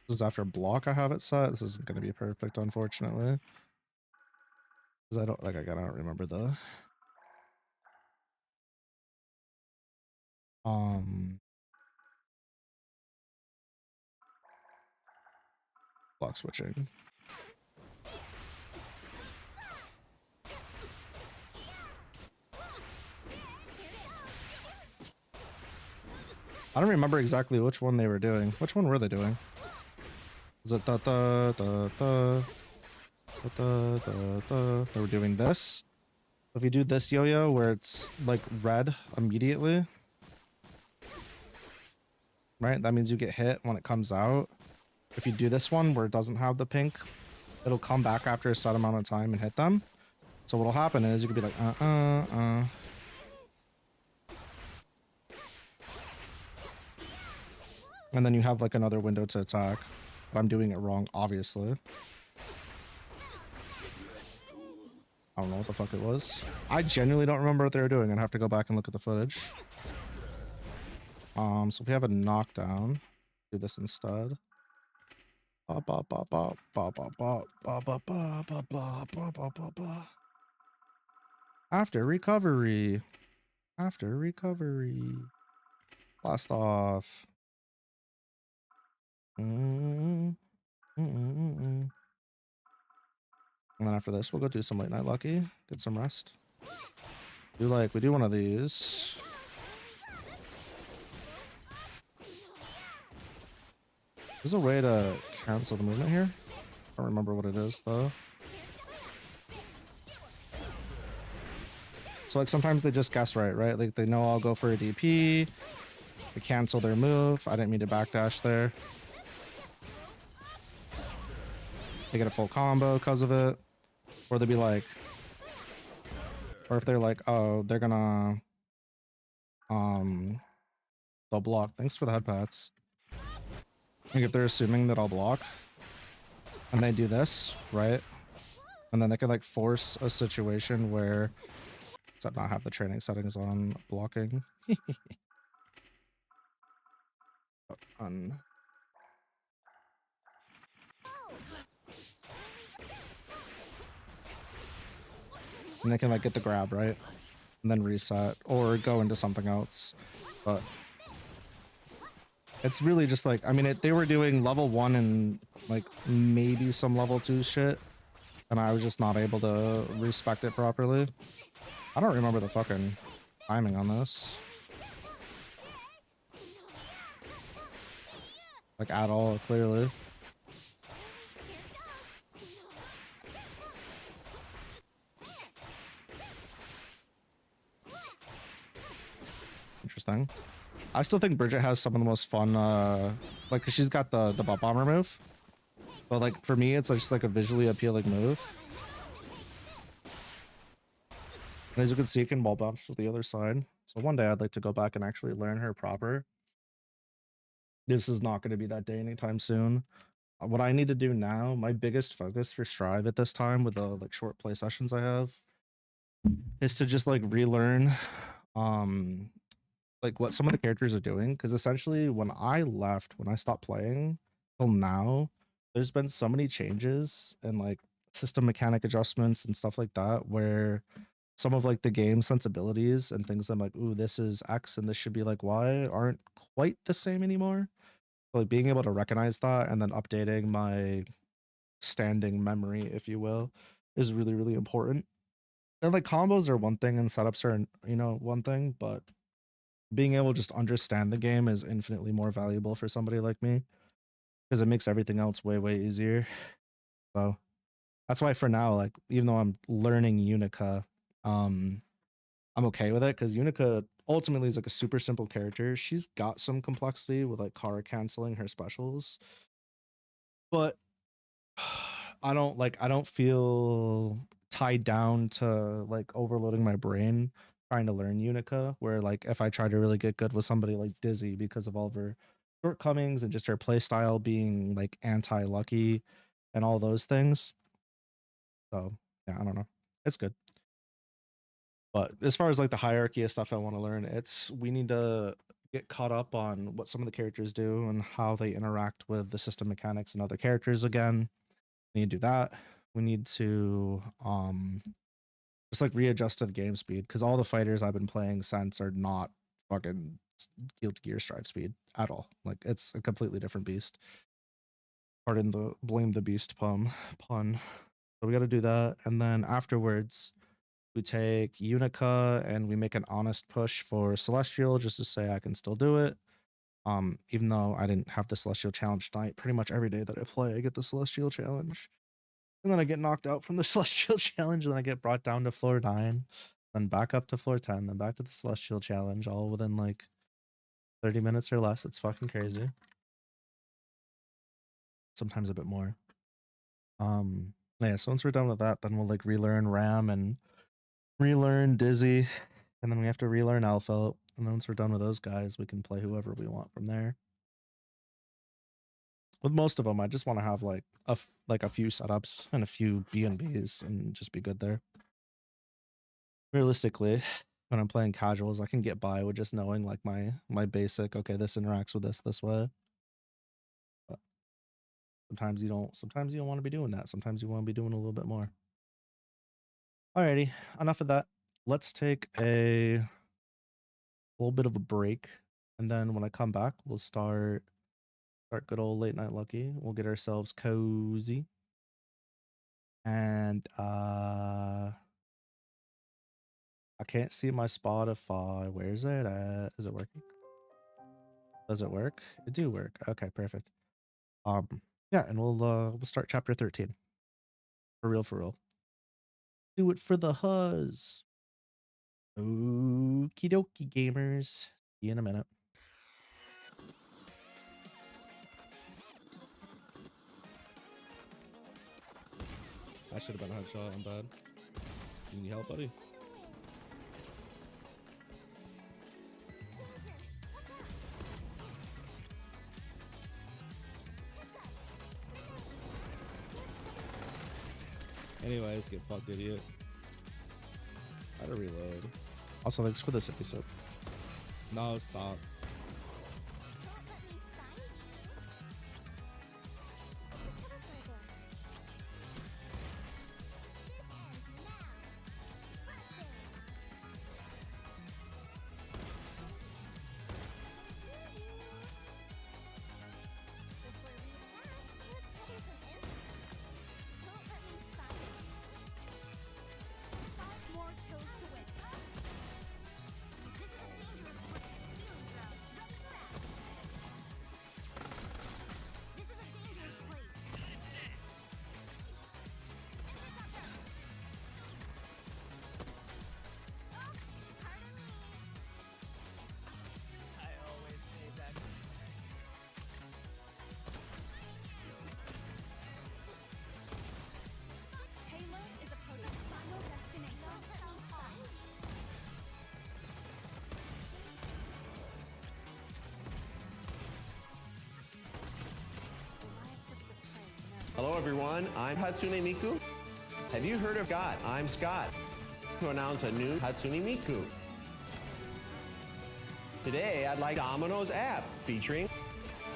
this is after block I have it set. This isn't gonna be perfect, unfortunately. Because I don't like I don't remember the block switching. I don't remember exactly which one they were doing. Which one were they doing? Was it da da da da da da da da? They were doing this. If you do this yo-yo where it's like red immediately, right? That means you get hit when it comes out. If you do this one where it doesn't have the pink, it'll come back after a set amount of time and hit them. So what'll happen is you could be like, and then you have like another window to attack. But I'm doing it wrong, obviously. I don't know what the fuck it was. I genuinely don't remember what they were doing. I'd have to go back and look at the footage. So if we have a knockdown, do this instead. After recovery. After recovery. Blast off. And then after this, we'll go do some late night lucky. Get some rest. We do one of these. There's a way to cancel the movement here. I don't remember what it is though. So like sometimes they just guess right? Like they know I'll go for a DP. They cancel their move. I didn't mean to backdash there. They get a full combo because of it. Or they'd be like, or if they're like, oh, they're gonna they'll block. Thanks for the head pats. Like if they're assuming that I'll block and they do this, right? And then they can like force a situation where except not have the training settings on blocking. And they can like get the grab, right? And then reset or go into something else. But it's really just like, I mean, they were doing level 1 and like maybe some level 2 shit. And I was just not able to respect it properly. I don't remember the fucking timing on this. Like at all, clearly. Interesting. I still think Bridget has some of the most fun, like, cause she's got the butt bomber move. But like for me, it's just like a visually appealing move. And as you can see, it can wall bounce to the other side. So one day I'd like to go back and actually learn her proper. This is not going to be that day anytime soon. What I need to do now, my biggest focus for Strive at this time with the like short play sessions I have, is to just like relearn like what some of the characters are doing. Because essentially when I stopped playing till now, there's been so many changes and like system mechanic adjustments and stuff like that where some of like the game sensibilities and things I'm like, ooh, this is X and this should be like Y aren't quite the same anymore. Like being able to recognize that and then updating my standing memory, if you will, is really, really important. And like combos are one thing and setups are, you know, one thing, but being able to just understand the game is infinitely more valuable for somebody like me. because it makes everything else way, way easier. So that's why for now, like, even though I'm learning Unica, I'm okay with it because Unica ultimately is like a super simple character. She's got some complexity with like Kara canceling her specials, but I don't feel tied down to like overloading my brain trying to learn Unica, where like if I try to really get good with somebody like Dizzy because of all of her shortcomings and just her play style being like anti-lucky and all those things. So yeah, I don't know. It's good. But as far as like the hierarchy of stuff I want to learn, we need to get caught up on what some of the characters do and how they interact with the system mechanics and other characters again. We need to do that. We need to just like readjust to the game speed because all the fighters I've been playing since are not fucking Guilty Gear Strive speed at all. Like it's a completely different beast. Pardon the blame the beast pun. So we got to do that, and then afterwards we take Unica and we make an honest push for Celestial just to say I can still do it. Even though I didn't have the Celestial challenge tonight, pretty much every day that I play, I get the Celestial challenge. And then I get knocked out from the Celestial challenge, and then I get brought down to floor 9, then back up to floor 10, then back to the Celestial challenge, all within like 30 minutes or less. It's fucking crazy. Sometimes a bit more. Yeah, so once we're done with that, then we'll like relearn Ram and relearn Dizzy, and then we have to relearn Alpha, and then once we're done with those guys, we can play whoever we want from there. With most of them, I just want to have like a few setups and a few B&Bs and just be good there. Realistically, when I'm playing casuals, I can get by with just knowing like my basic, okay, this interacts with this way. But sometimes you don't want to be doing that. Sometimes you want to be doing a little bit more. Alrighty, enough of that. Let's take a little bit of a break, and then when I come back, we'll start good old late night lucky. We'll get ourselves cozy, and I can't see my Spotify. Where's it at? Is it working? Does it work? It do work. Okay, perfect. Yeah, and we'll start chapter 13. For real. Do it for the huzz. Okie dokie, gamers. See you in a minute. I should have been a headshot. I'm bad. You need help, buddy? Anyways, get fucked, idiot. How to reload. Also, thanks for this episode. No, stop. Hello everyone, I'm Hatsune Miku. Have you heard of Scott? I'm Scott, to announce a new Hatsune Miku. Today I'd like Domino's app featuring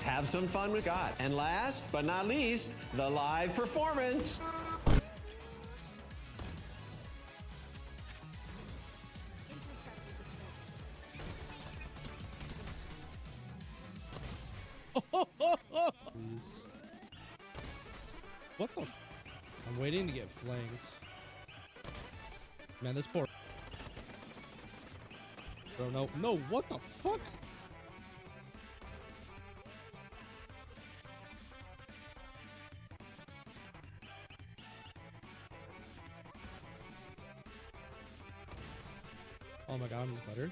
Have Some Fun with Scott. And last but not least, the live performance. Please. What the f? I'm waiting to get flanked. Man, this poor. Bro, no, what the fuck? Oh my god, I'm just better.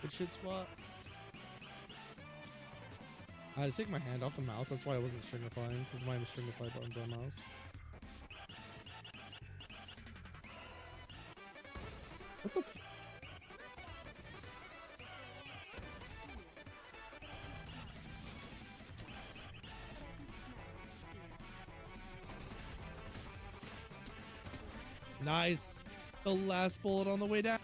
Good shit, squat. I had to take my hand off the mouse. That's why I wasn't stringifying, because my stringify button's on mouse. What the f— Nice. The last bullet on the way down.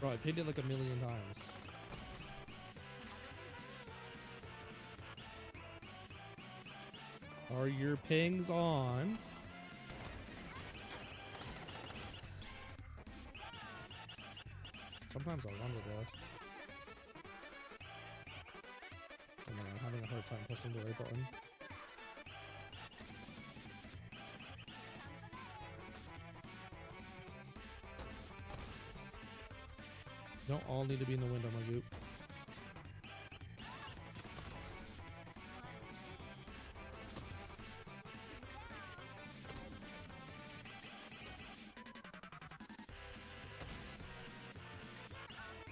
Bro, I paid it like 1,000,000 times. Are your pings on? Sometimes I wonder, bro. Oh man, I'm having a hard time pressing the right button. Don't all need to be in the window, my goop.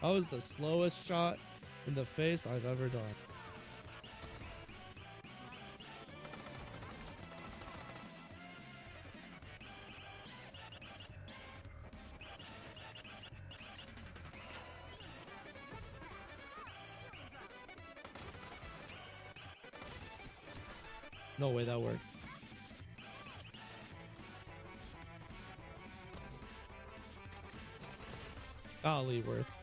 That was the slowest shot in the face I've ever done. No way that worked. Golly, Worth.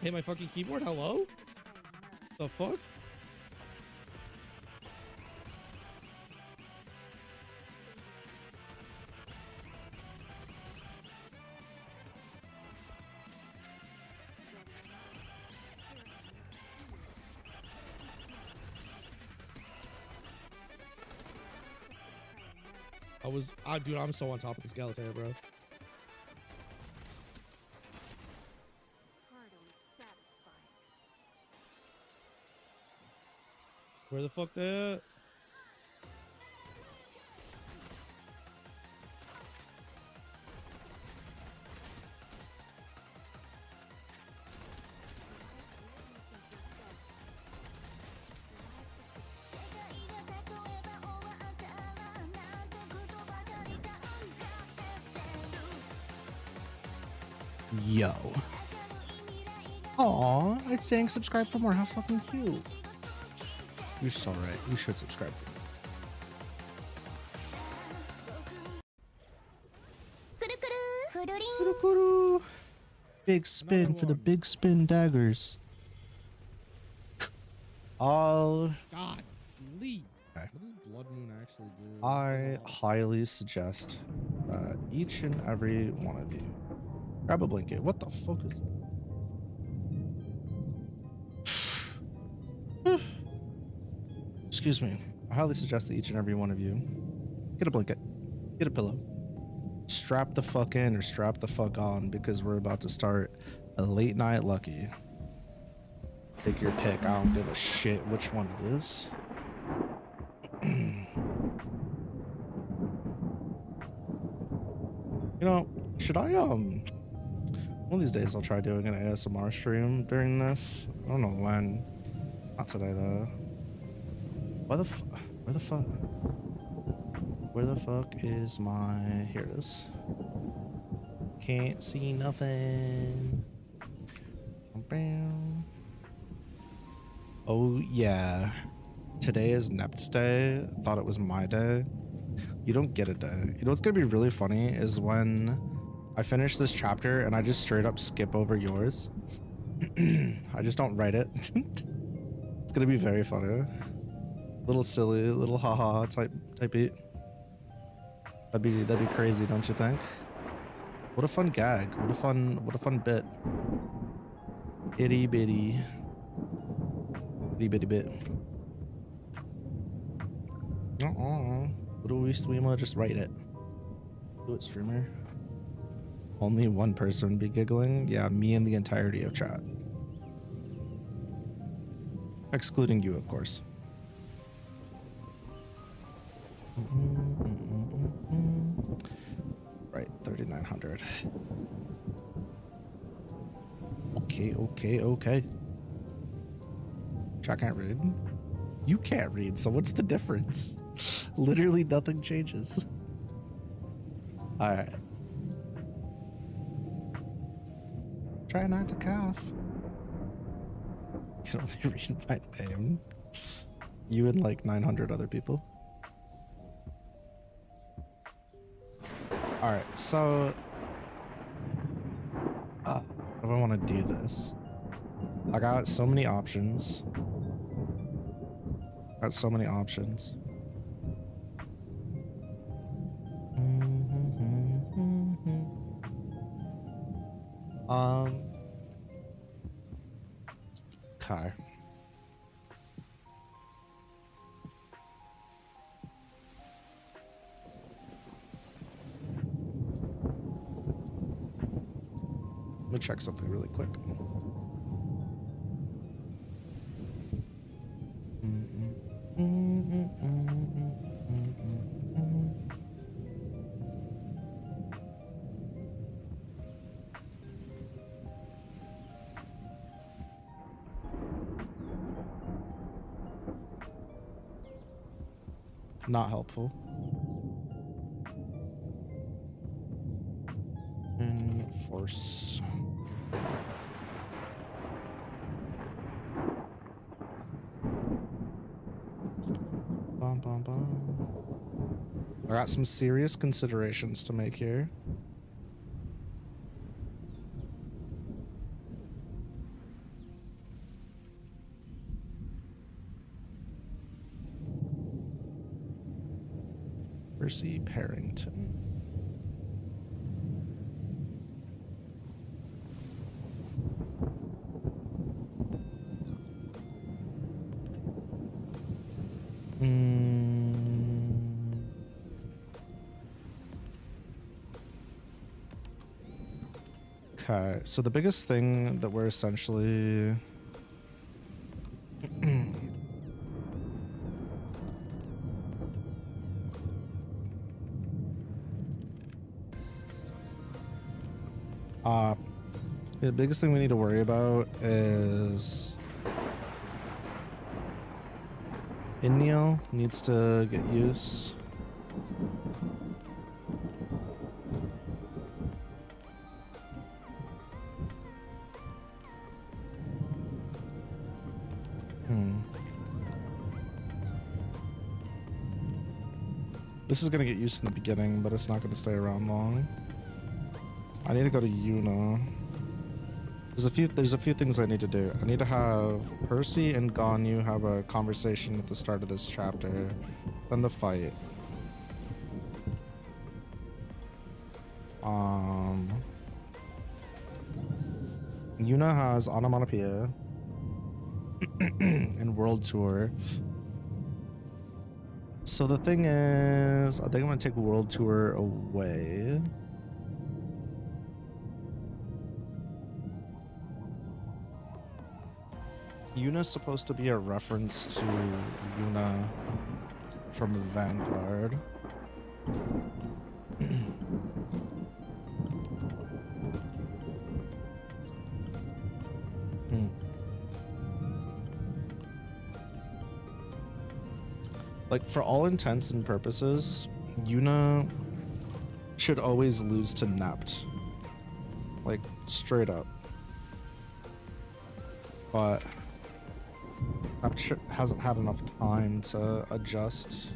Hey, my fucking keyboard, hello? The fuck? Dude, I'm so on top of this Galatair, bro. Where the fuck that? Yo. Aw, it's saying subscribe for more. How fucking cute. You're so right. You should subscribe for more. Big spin for the big spin daggers. I'll... God, Lee. Okay. What does Blood Moon actually do? I highly suggest that each and every one of you grab a blanket. What the fuck is... Excuse me. I highly suggest that each and every one of you get a blanket, get a pillow, strap the fuck in or strap the fuck on, because we're about to start a late night lucky. Take your pick. I don't give a shit which one it is. You know, should I one of these days I'll try doing an ASMR stream during this. I don't know when. Not today though. Where the fuck is my... Here it is. Can't see nothing. Oh yeah. Today is Nep's day. Thought it was my day. You don't get a day. You know what's gonna be really funny is when I finish this chapter and I just straight up skip over yours. I just don't write it. It's gonna be very funny. Little silly, little haha type beat. That'd be crazy, don't you think? What a fun gag. What a fun bit. Itty bitty. Itty bitty bit. What do we streamer? Just write it. Do it, streamer. Only one person be giggling? Yeah, me and the entirety of chat. Excluding you, of course. Right, 3,900. Okay. Chat can't read. You can't read, so what's the difference? Literally nothing changes. Alright. Try not to cough. You can only read my name. You and like 900 other people. Alright, so how do I want to do this? I got so many options. Okay. Let me check something really quick. Not helpful. Force. I got some serious considerations to make here. Percy Parrington. Okay, so the biggest thing that we're essentially the biggest thing we need to worry about is Innial needs to get use. This is gonna get used in the beginning, but it's not gonna stay around long. I need to go to Yuna. There's a few things I need to do. I need to have Percy and Ganyu have a conversation at the start of this chapter, then the fight. Yuna has Onomatopoeia and World Tour. So the thing is, I think I'm gonna take World Tour away. Yuna's supposed to be a reference to Yuna from Vanguard. Like, for all intents and purposes, Yuna should always lose to Nept. Like, straight up. But Nept hasn't had enough time to adjust.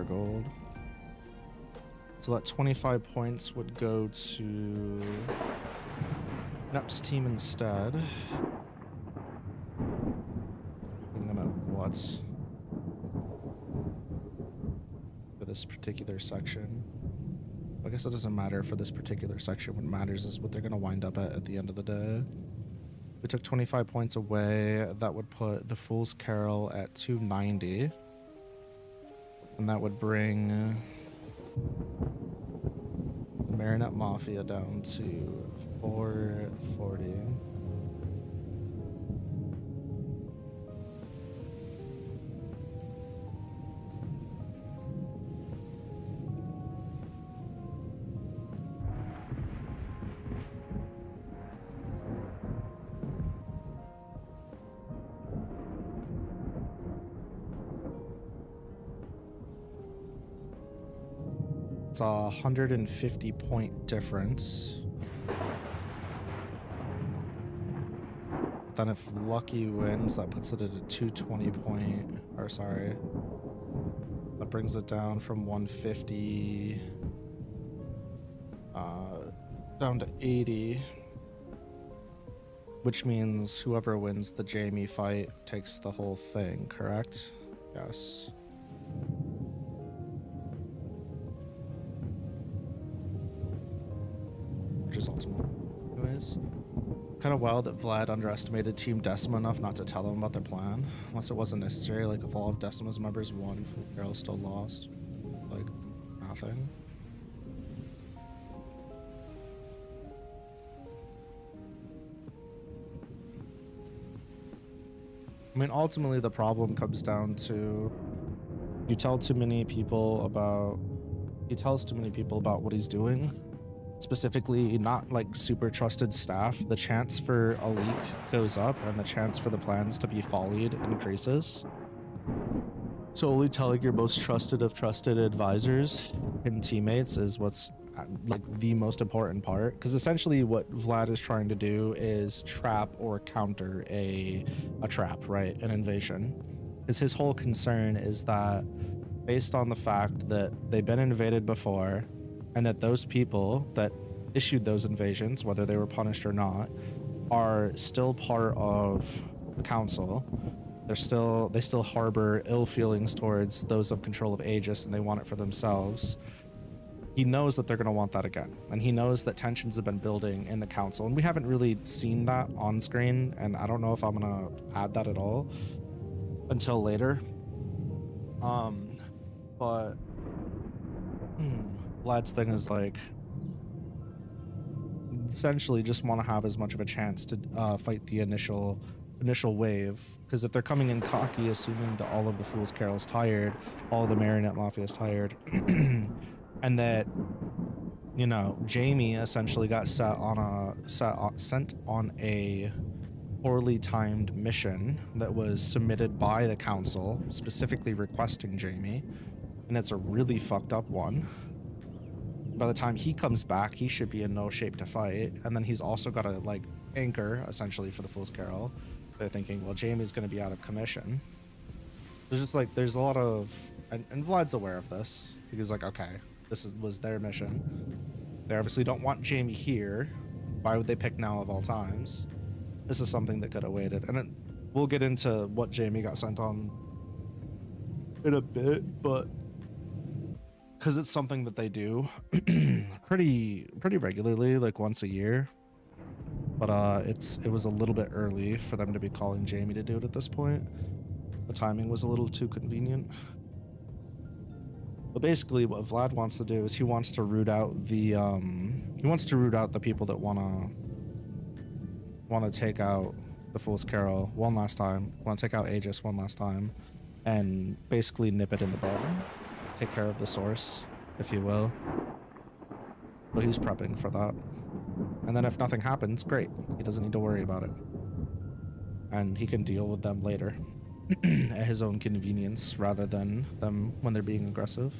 4 gold. So that 25 points would go to Nep's team instead. I'm gonna what? For this particular section. I guess it doesn't matter for this particular section. What matters is what they're gonna wind up at the end of the day. We took 25 points away. That would put the Fool's Carol at 290. And that would bring the Marionette Mafia down to 440. It's a 150 point difference. Then if Lucky wins, that puts it at a 220 point, or sorry, that brings it down from 150 down to 80, which means whoever wins the Jamie fight takes the whole thing, correct? Yes. Which is ultimate. Anyways, kind of wild that Vlad underestimated Team Decima enough not to tell them about their plan, unless it wasn't necessary. Like if all of Decima's members won, Fool Carol still lost. Like nothing. I mean, ultimately the problem comes down to he tells too many people about what he's doing. Specifically, not like super trusted staff. The chance for a leak goes up and the chance for the plans to be follied increases. So only telling your most trusted of trusted advisors and teammates is what's like the most important part, because essentially what Vlad is trying to do is trap or counter a trap, right? An invasion. Because his whole concern is that based on the fact that they've been invaded before and that those people that issued those invasions, whether they were punished or not, are still part of the council. They still harbor ill feelings towards those of control of Aegis, and they want it for themselves. He knows that they're going to want that again, and he knows that tensions have been building in the council, and we haven't really seen that on screen, and I don't know if I'm going to add that at all until later. But Vlad's thing is like essentially just want to have as much of a chance to fight the initial wave, because if they're coming in cocky, assuming that all of the Fool's Carol's tired, all the Marionette Mafia is tired, and that, you know, Jamie essentially got sent on a poorly timed mission that was submitted by the council, specifically requesting Jamie, and it's a really fucked up one. By the time he comes back, he should be in no shape to fight, and then he's also got to like anchor essentially for the Fool's Carol. They're thinking, well, Jamie's going to be out of commission. There's just like, there's a lot of, and Vlad's aware of this, because like, okay, this was their mission. They obviously don't want Jamie here. Why would they pick now of all times? This is something that could have waited, and we'll get into what Jamie got sent on in a bit, but because it's something that they do pretty regularly, like once a year. But it was a little bit early for them to be calling Jamie to do it at this point. The timing was a little too convenient. But basically what Vlad wants to do is he wants to root out the people that wanna take out the Fool's Carol one last time, want to take out Aegis one last time, and basically nip it in the bud. Take care of the source, if you will. But he's prepping for that. And then if nothing happens, great. He doesn't need to worry about it. And he can deal with them later at his own convenience rather than them when they're being aggressive.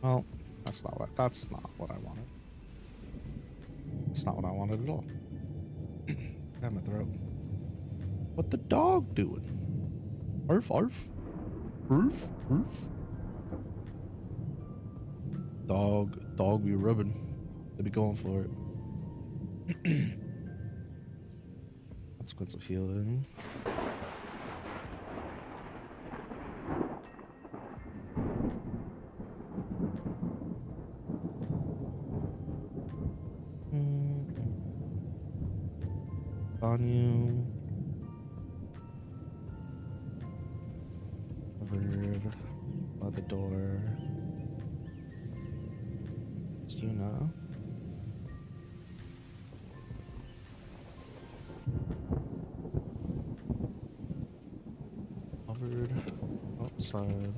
Well, that's not what I wanted. It's not what I wanted at all. Got my throat. What the dog doing? Arf, arf. Arf, arf. Dog be rubbing. They be going for it. Consequence of healing. On you. Covered by the door. It's you now. Covered outside.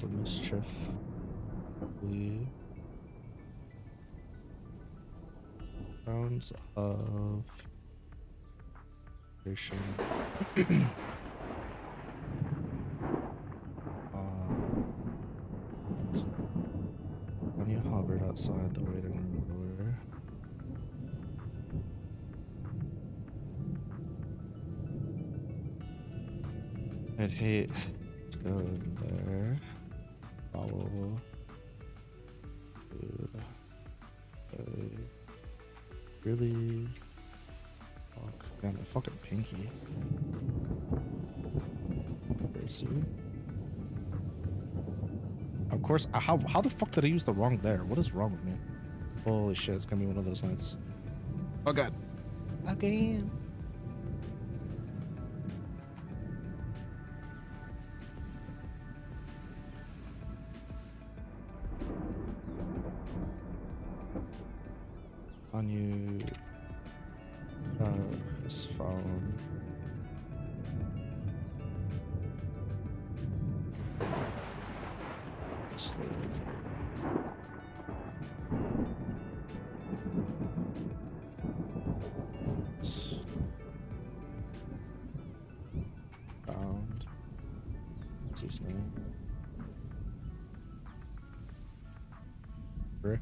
Of mischief. Probably. Rounds of creation. When you hovered outside the waiting room door. I'd hate to go in there. Follow. Really? Fuck. Damn, my fucking pinky. Mercy. Of course, how the fuck did I use the wrong there? What is wrong with me? Holy shit, it's gonna be one of those nights. Oh god. Again. On you his phone. Slowly. Found. What's his name? Rick.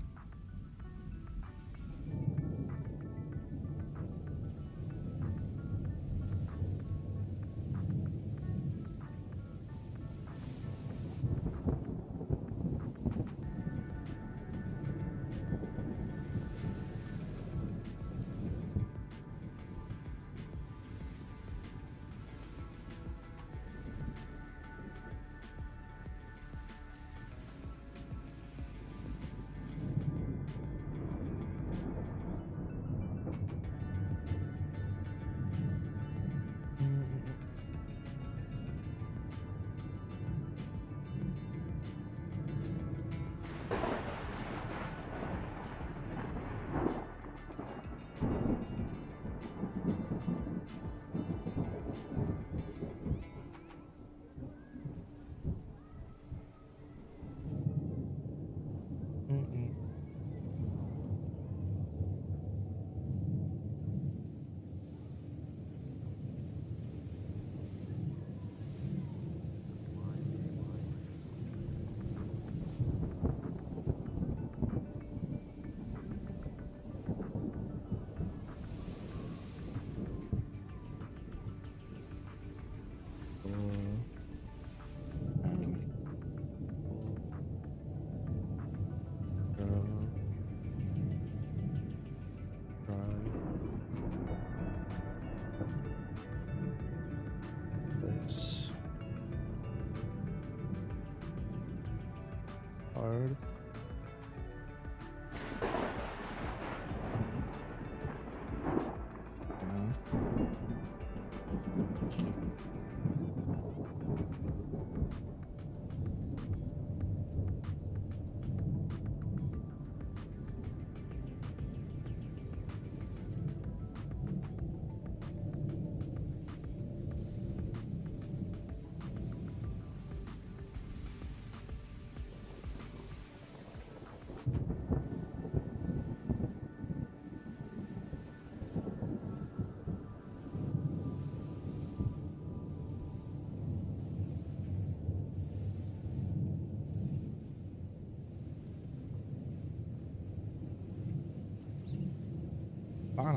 Hard.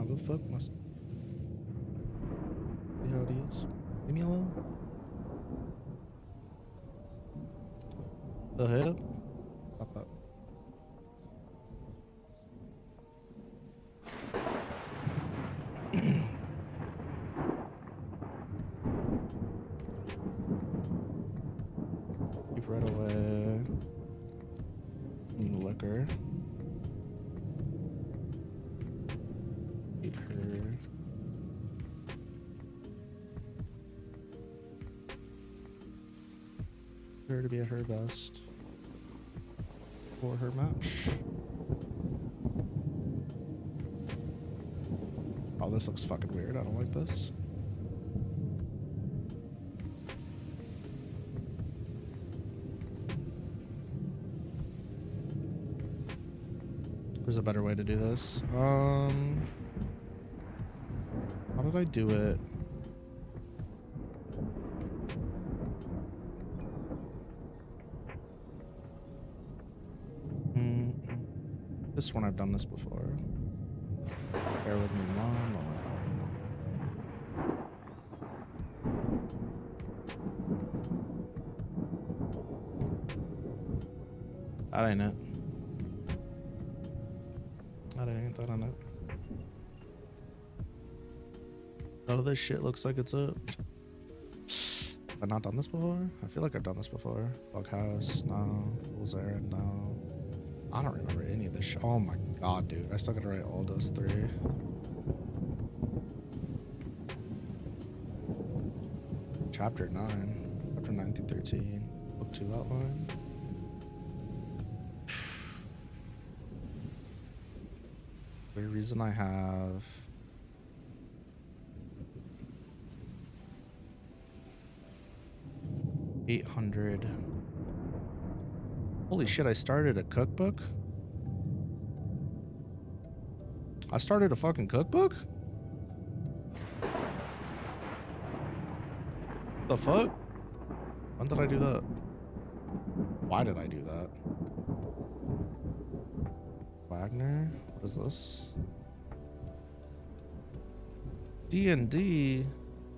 I'll go fuck myself. See how it is. Leave me alone. The hell? Stop that. Keep right away. Liquor. Eat her. Her to be at her best for her match. Oh, this looks fucking weird. I don't like this. There's a better way to do this. How did I do it? This one I've done this before. Bear with me one moment. That ain't it. That ain't that on it. None of this shit looks like it's up. Have I not done this before? I feel like I've done this before. Bughouse, no. Fool's Errand, no. I don't remember any of this shit. Oh my god, dude. I still gotta write all those 3. Chapter 9. Chapter 9 through 13. Book 2 outline. The reason I have... $800. Holy shit, I started a cookbook? I started a fucking cookbook? The fuck? When did I do that? Why did I do that? Wagner? What is this? D&D?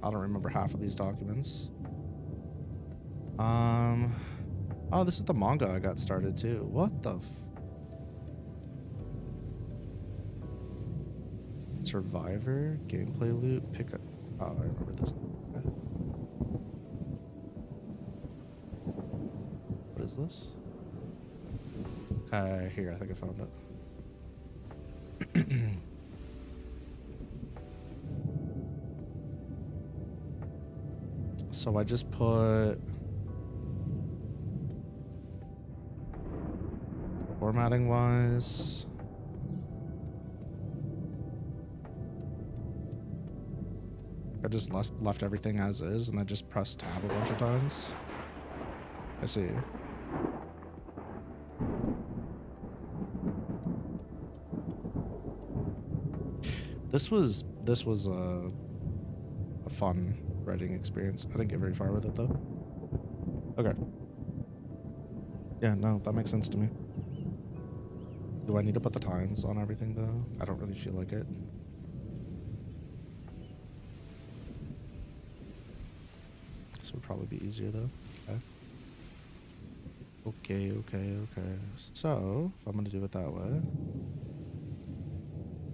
I don't remember half of these documents. Oh, this is the manga I got started too. What the Survivor? Gameplay loop? Pick up. Oh, I remember this. Okay. What is this? Okay, here, I think I found it. So I just put formatting wise. I just left everything as is and I just pressed tab a bunch of times. I see. This was a fun writing experience. I didn't get very far with it though. Okay. Yeah, no, that makes sense to me. Do I need to put the times on everything though? I don't really feel like it. This would probably be easier though. Okay. Okay. So, if I'm gonna do it that way.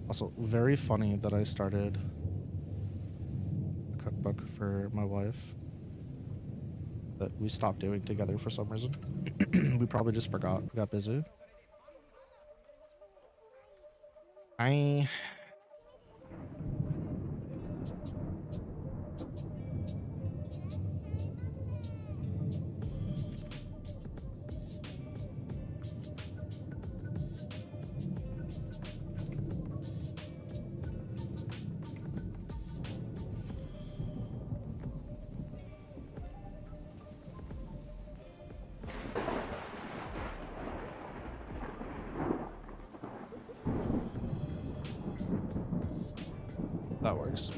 Also, very funny that I started a cookbook for my wife that we stopped doing together for some reason. We probably just forgot. We got busy. That works.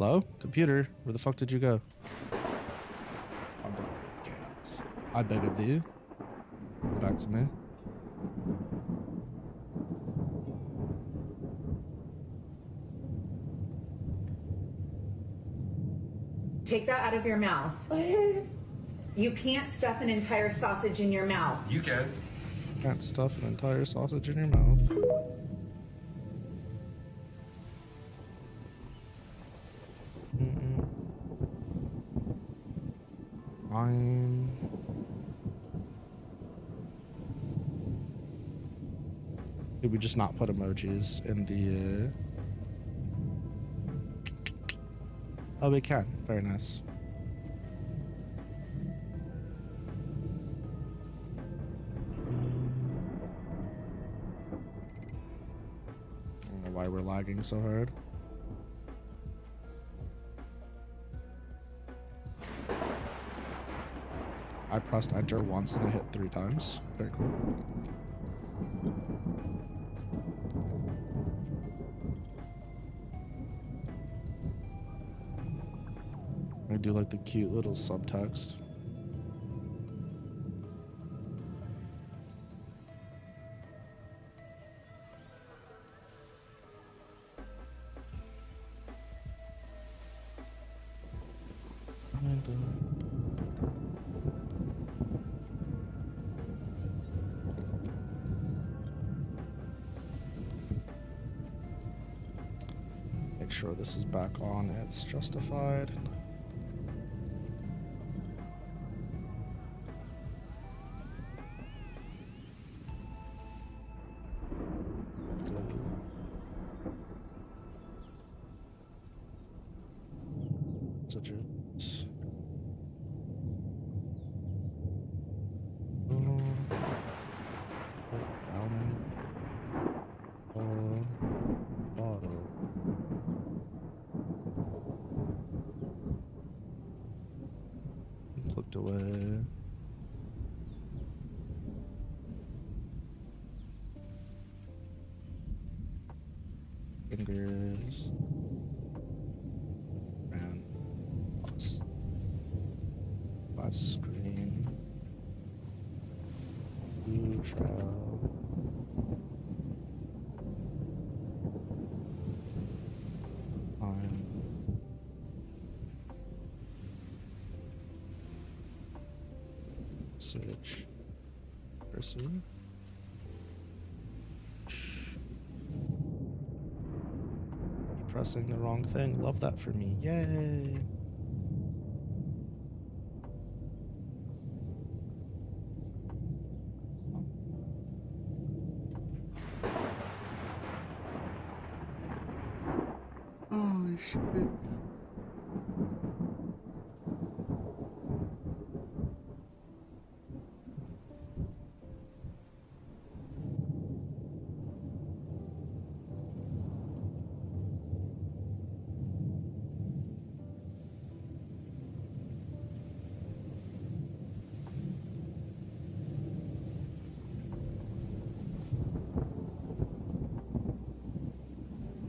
Hello? Computer, where the fuck did you go? My brother, cats. I beg of thee. Come back to me. Take that out of your mouth. You can't stuff an entire sausage in your mouth. You can. Can't stuff an entire sausage in your mouth. Fine. Did we just not put emojis in the... Oh, we can. Very nice. I don't know why we're lagging so hard. I pressed enter once and I hit 3 times. Very cool. I do like the cute little subtext. Make sure this is back on. It's justified. Clicked away. Fingers. And last screen. Blue trail. Fine. Search. Person. Pressing the wrong thing. Love that for me. Yay. Holy shit.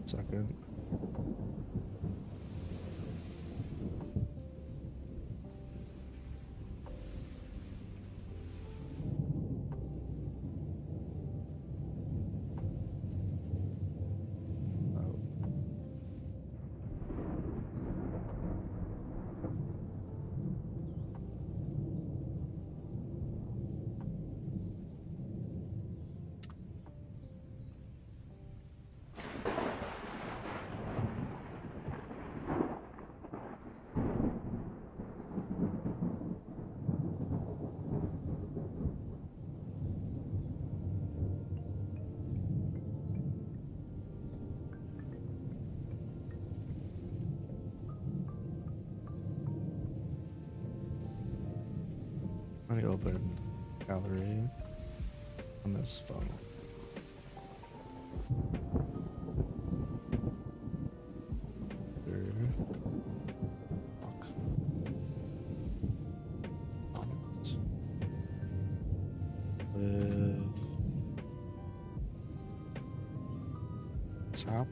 Second. Let me open gallery on this phone. With tap.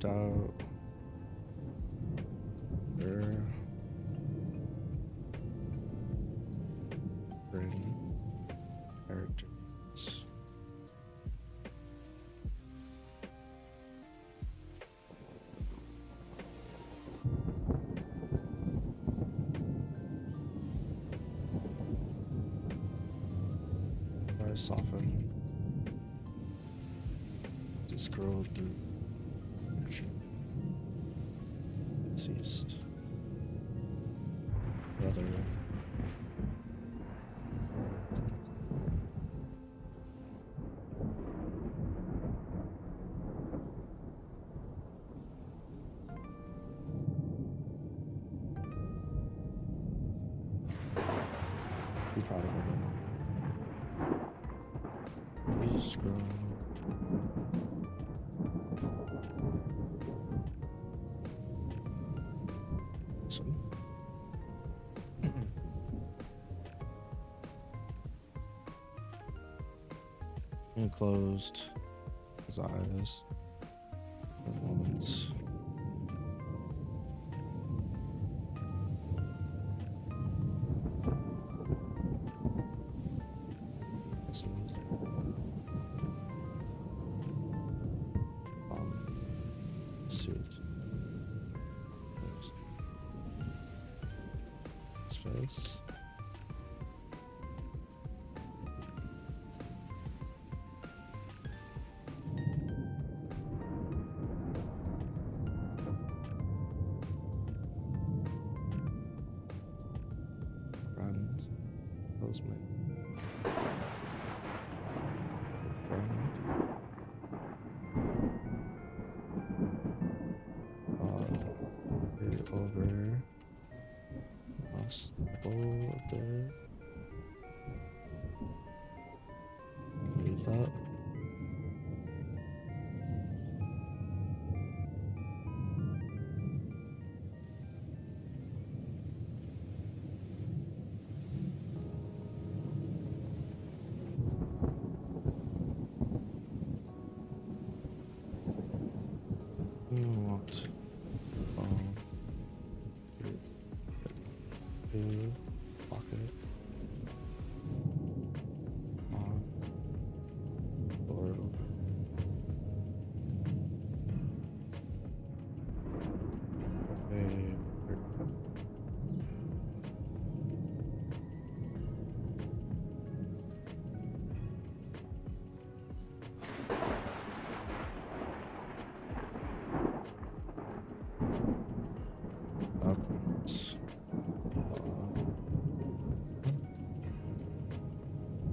checked out. There. Bring characters. I soften. Just scroll through. Deceased. Brother. Be proud of him. Please scroll. Awesome. And closed his eyes for a moment. Suit. His face. Friends. Postman. Friend. Over possible of the leave that. What? Pocket on door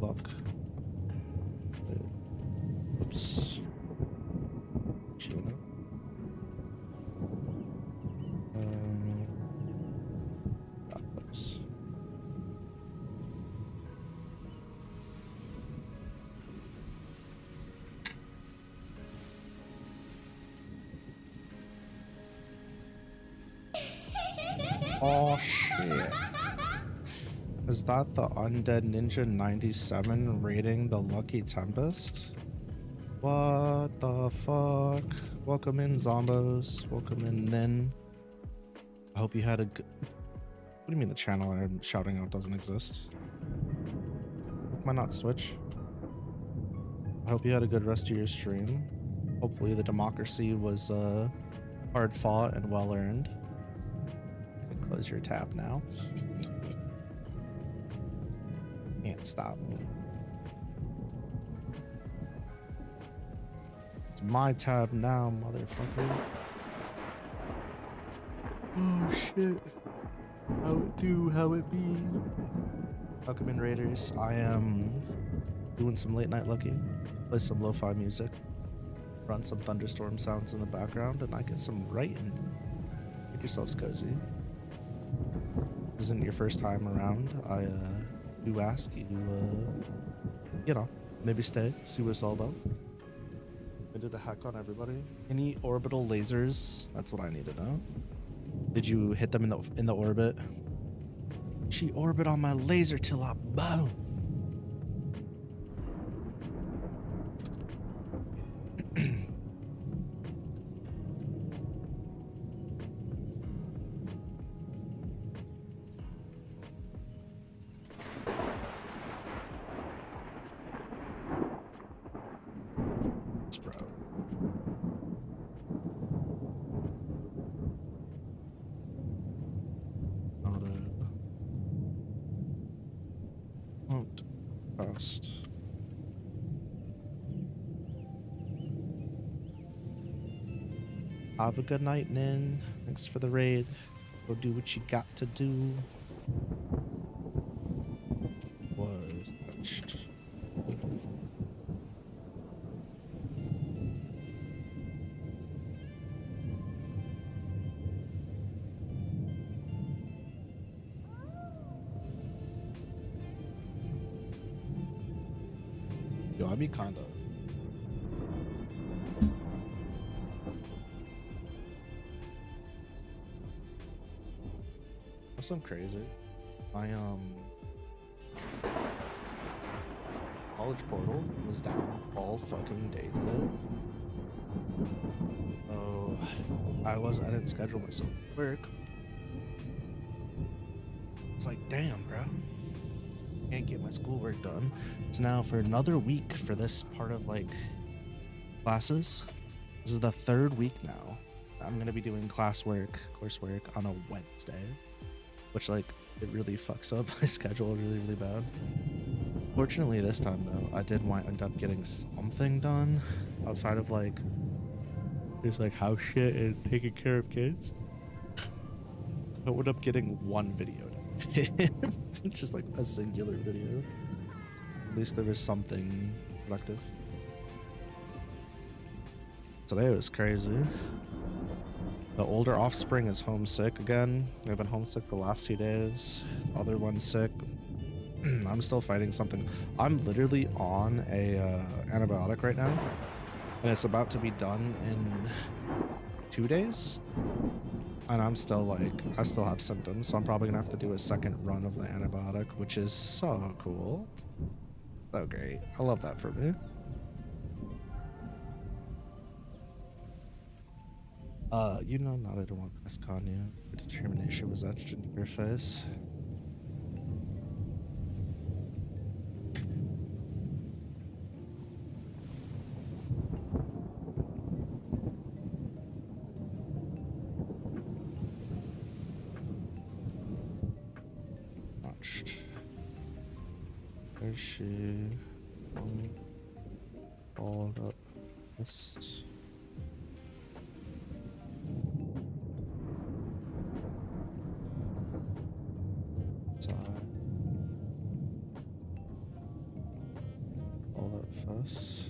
look. Oops. Gina. Looks. Oh shit. Is that the Undead Ninja 97 rating the Lucky Tempest? What the fuck? Welcome in, Zombos. Welcome in, Nin. I hope you had a good... What do you mean the channel I'm shouting out doesn't exist? Why not Switch? I hope you had a good rest of your stream. Hopefully the democracy was hard fought and well earned. You can close your tab now. Can't stop me. It's my tab now, motherfucker. Oh shit. How it do, how it be. Welcome in, Raiders. I am doing some late night Lucky. Play some lo-fi music. Run some thunderstorm sounds in the background, and I get some writing. Make yourselves cozy. This isn't your first time around. I do ask you, you know, maybe stay, see what it's all about. I did a hack on everybody. Any orbital lasers? That's what I need to know. Did you hit them in the orbit? She orbit on my laser till I boom. next? Have a good night, Nin. Thanks for the raid. Go do what you got to do. Was touched. Yo, I be kinda. That's some crazy. My college portal was down all fucking day today. Oh, I didn't schedule myself for work. It's like, damn, bro. Can't get my schoolwork done. So now for another week for this part of like classes. This is the third week now. I'm gonna be doing coursework on a Wednesday, which like it really fucks up my schedule really bad. Fortunately this time though, I did end up getting something done outside of like just like house shit and taking care of kids. I wound up getting one video done. Just like a singular video. At least there was something productive. Today was crazy. The older offspring is homesick again. They've been homesick the last 2 days. The other one's sick. I'm still fighting something. I'm literally on a antibiotic right now, and it's about to be done in 2 days. And I'm still like, I still have symptoms, so I'm probably gonna have to do a second run of the antibiotic, which is so cool. So great. I love that for me. You know, not I don't want to ask on you. Your determination was etched into your face. Where's she? Followed up. Just all that fuss.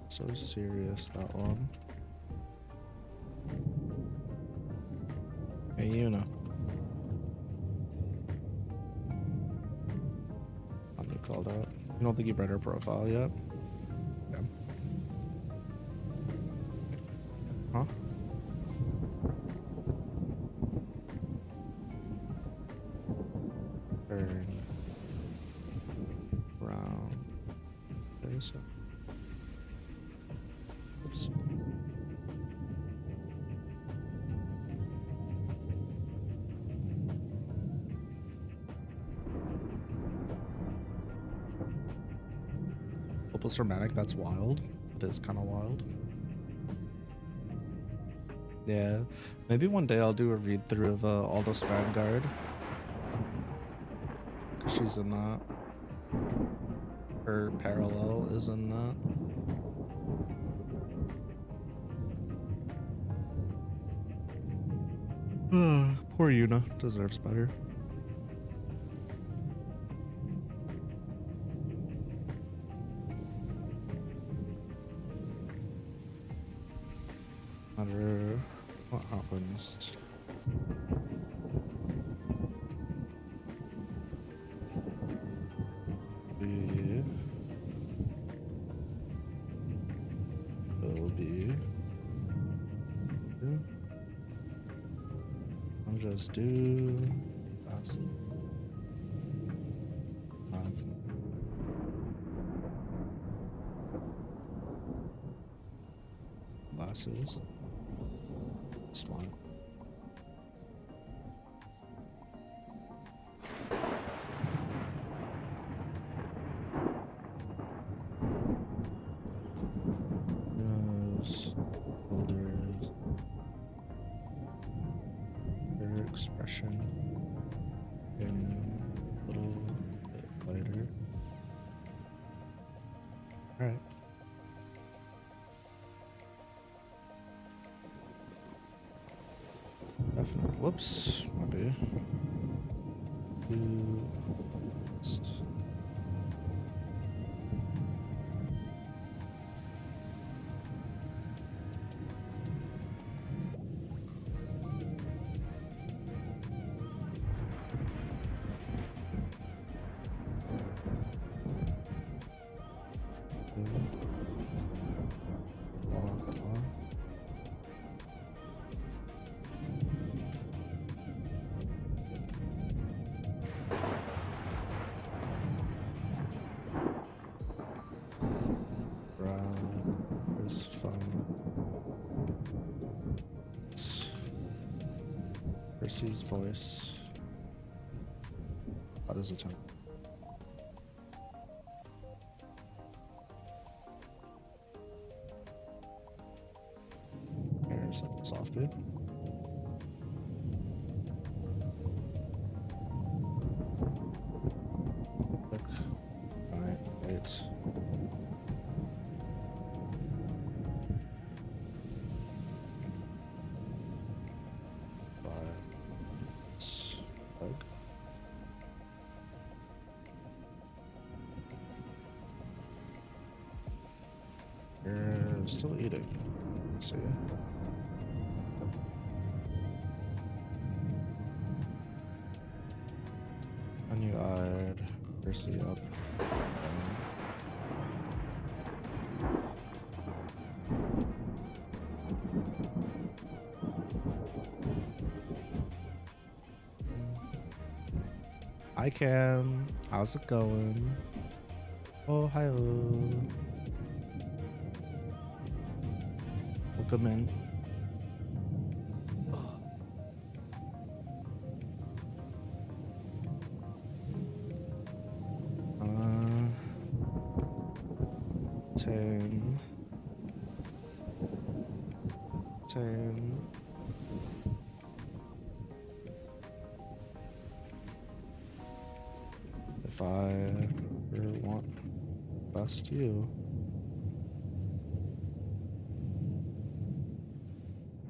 So serious, that one. Hey, you know. I'm you called out. You don't think you've read her profile yet? Yeah. Huh? Turn around. There's a... Oops. Hopeless Romantic, that's wild. It is kind of wild. Yeah, maybe one day I'll do a read through of Aldous Vanguard. Cause she's in that. Her parallel is in that. Poor Yuna deserves better. No matter what happens. We will be. I'll just do that. Glasses. Smart. expression in a little bit later. All right. Definitely. Whoops. Maybe. Is fun. Percy's voice. That is a time. Here's something softly. Look. Alright, wait. You're still eating. Let's see. And you eyed Percy up. Hi Cam, how's it going? Oh, hi-oh. Welcome in. Tame. If I really want best you.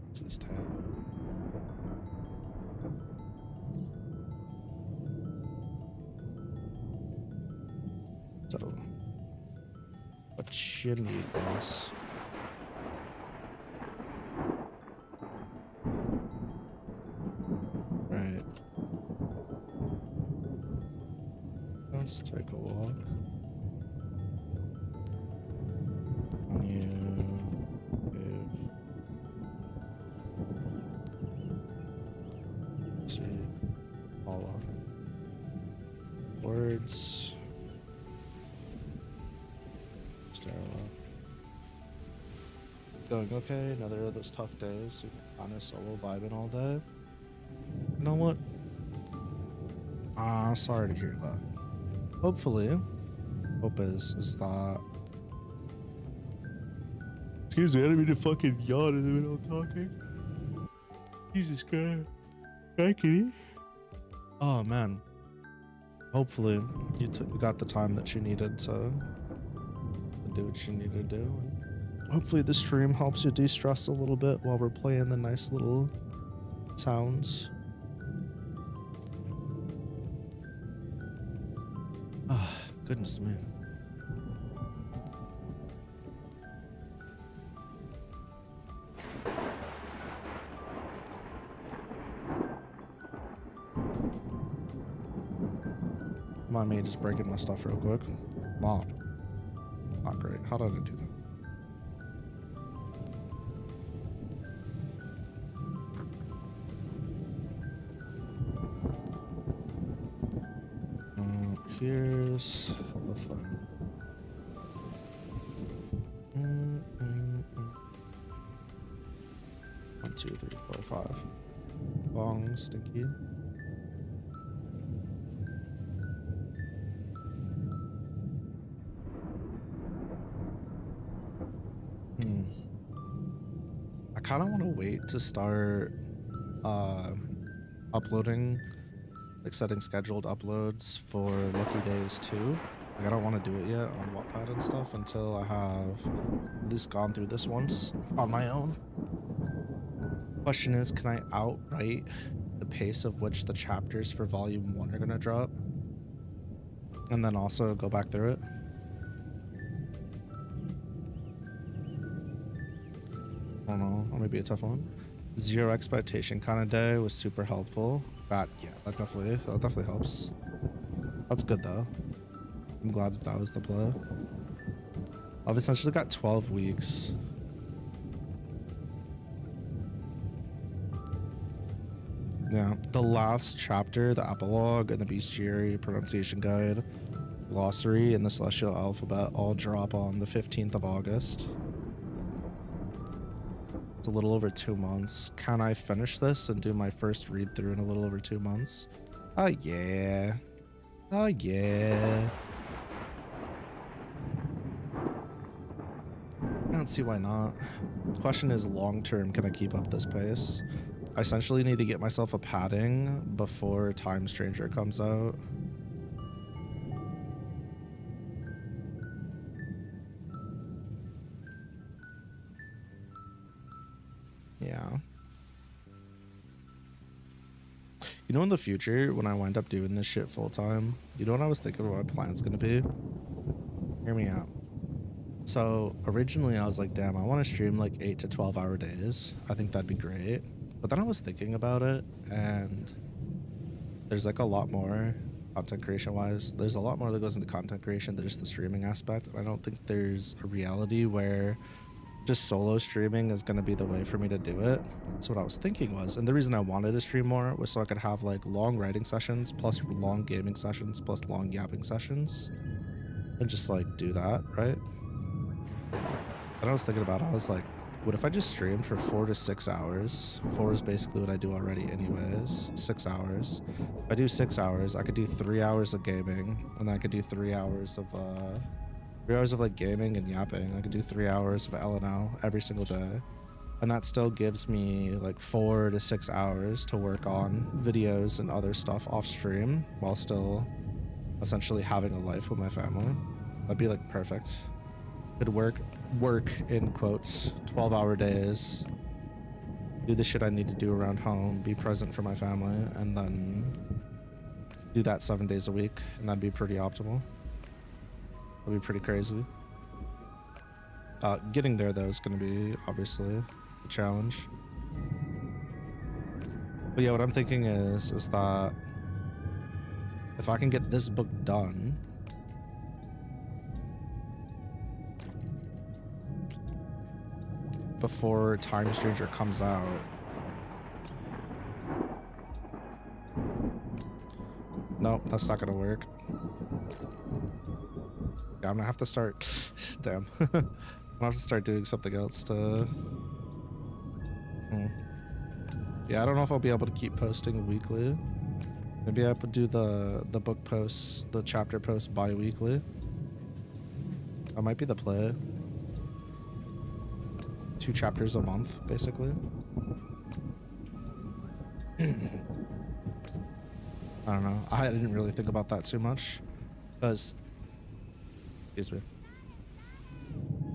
What's his tab? So, what you need, boss? Right. Let's take a walk. And you give. See, all on words. Sterile. Going okay. Another of those tough days. So kind of solo vibing all day. You know what? Sorry to hear that. Hopefully, hope is that. Excuse me, I didn't mean to fucking yawn in the middle of talking. Jesus Christ. Hi, kitty. Oh man. Hopefully, you got the time that you needed to do what you need to do. And hopefully, the stream helps you de-stress a little bit while we're playing the nice little sounds. Ah, goodness me. Mind me just breaking my stuff real quick. Wow. Not great. How did I do that? Here's the thing. 1, 2, 3, 4, 5. Long, stinky. I kind of want to wait to start uploading, like setting scheduled uploads for Lucky Days 2. Like I don't want to do it yet on Wattpad and stuff until I have at least gone through this once on my own. Question is, can I outright the pace of which the chapters for volume 1 are going to drop? And then also go back through it? I don't know, that might be a tough one. Zero expectation kind of day was super helpful. That definitely helps. That's good though. I'm glad that was the play. I've essentially got 12 weeks. Yeah, the last chapter, the epilogue, and the bestiary pronunciation guide, glossary, and the celestial alphabet all drop on the 15th of August. It's a little over 2 months. Can I finish this and do my first read through in a little over 2 months? Oh yeah. Oh yeah. I don't see why not. The question is, long term, can I keep up this pace? I essentially need to get myself a padding before Time Stranger comes out. Yeah. You know, in the future, when I wind up doing this shit full time, you know what I was thinking what my plan's gonna be? Hear me out. So originally I was like, damn, I want to stream like 8 to 12 hour days. I think that'd be great. But then I was thinking about it, and there's like a lot more content creation wise. There's a lot more that goes into content creation than just the streaming aspect. And I don't think there's a reality where just solo streaming is going to be the way for me to do it. So what I was thinking was, and the reason I wanted to stream more was so I could have like long writing sessions plus long gaming sessions plus long yapping sessions and just like do that, right? And I was thinking about it, I was like, what if I just streamed for 4 to 6 hours? 4 is basically what I do already anyways. 6 hours. If I do 6 hours, I could do 3 hours of gaming, and then I could do 3 hours of 3 hours of like gaming and yapping. I could do 3 hours of LNL every single day. And that still gives me like 4 to 6 hours to work on videos and other stuff off stream while still essentially having a life with my family. That'd be like perfect. Could work in quotes, 12-hour days, do the shit I need to do around home, be present for my family, and then do that 7 days a week, and that'd be pretty optimal. That'd be pretty crazy. Getting there though is going to be obviously a challenge. But yeah, what I'm thinking is that if I can get this book done before Time Stranger comes out, nope, that's not gonna work. Yeah, I'm gonna have to start damn. I'm gonna have to start doing something else to yeah, I don't know if I'll be able to keep posting weekly. Maybe I could do the book posts, the chapter posts bi-weekly. That might be the play. 2 chapters a month, basically. I don't know. I didn't really think about that too much, because, excuse me,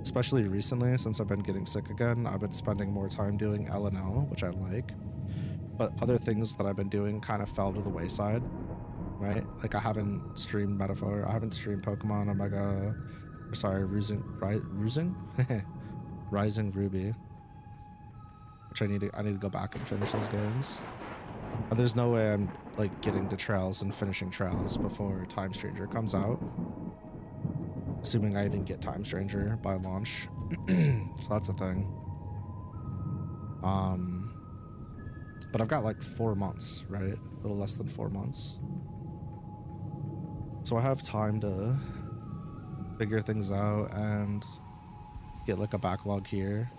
especially recently, since I've been getting sick again, I've been spending more time doing LNL, which I like, but other things that I've been doing kind of fell to the wayside, right? Like I haven't streamed Metaphor, I haven't streamed Pokemon Omega, sorry, Rising Ruby, which I need to go back and finish those games. And there's no way I'm like getting to Trials and finishing Trials before Time Stranger comes out, assuming I even get Time Stranger by launch. So that's a thing. But I've got like 4 months, right? A little less than 4 months, so I have time to figure things out and get like a backlog here.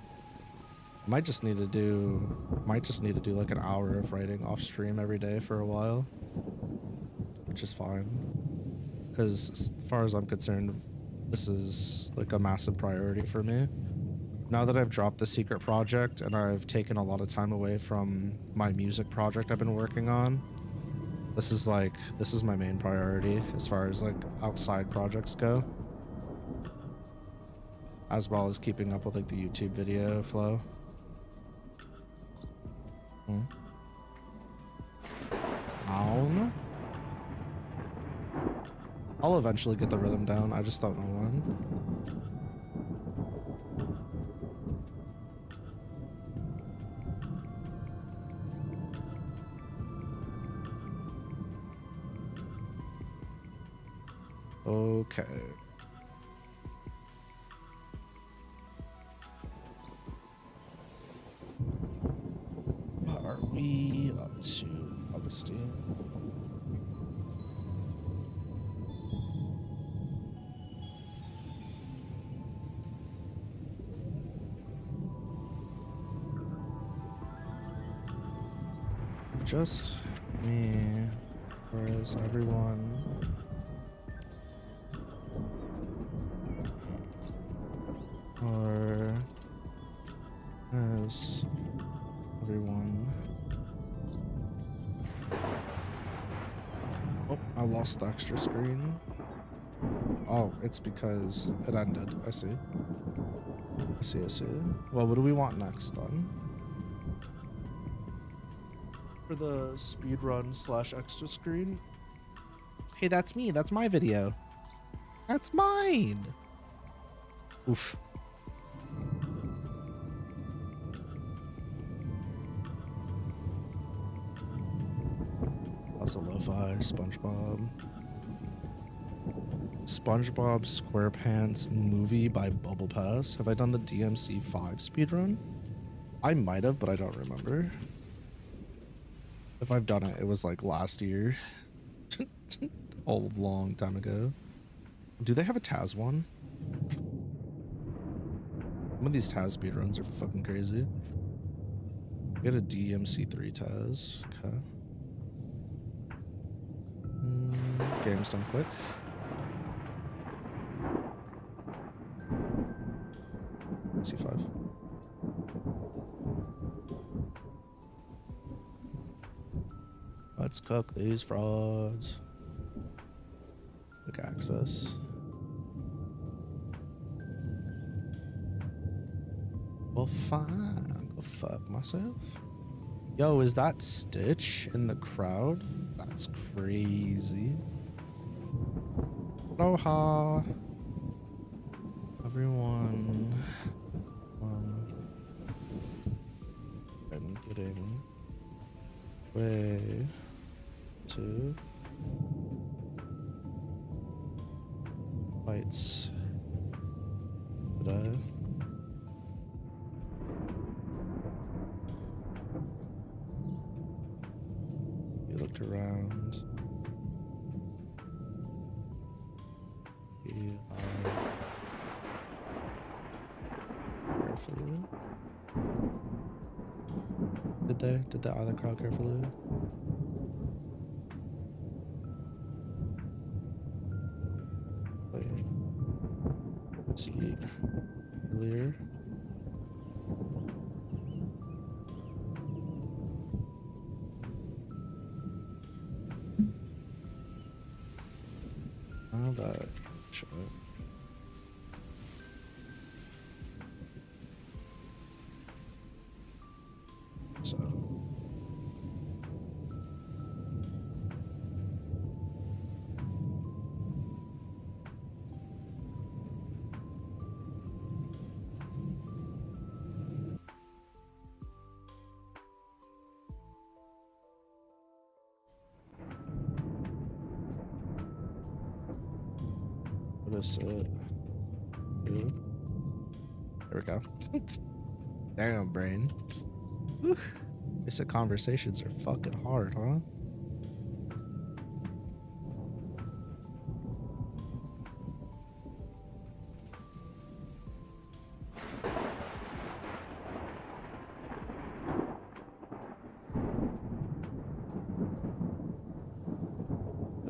Might just need to do like an hour of writing off stream every day for a while, which is fine, because as far as I'm concerned, this is like a massive priority for me. Now that I've dropped the secret project and I've taken a lot of time away from my music project I've been working on, this is my main priority as far as like outside projects go, as well as keeping up with like the YouTube video flow. I don't know. I'll eventually get the rhythm down. I just don't know when. Okay. What are we up to, Augustine? Just me, whereas everyone or as everyone. Oh, I lost the extra screen. Oh, it's because it ended. I see. I see. Well, what do we want next then? For the speedrun / extra screen. Hey, that's me. That's my video. That's mine. Oof. Also lo-fi, SpongeBob. SpongeBob SquarePants movie by Bubble Pass. Have I done the DMC 5 speedrun? I might have, but I don't remember. If I've done it, it was like last year. A long time ago. Do they have a Taz one? Some of these Taz speedruns are fucking crazy. Get a DMC3 Taz. Okay. Game's done quick. C5. Let's cook these frauds. Quick access. Well, fine. Go fuck myself. Yo, is that Stitch in the crowd? That's crazy. Aloha. Everyone. I'm getting way to fights today. You looked around. Carefully. Did they either crowd carefully? Wait. See earlier. Oh, that shit. So what is it? There we go. Damn, brain. Whew. They said conversations are fucking hard, huh?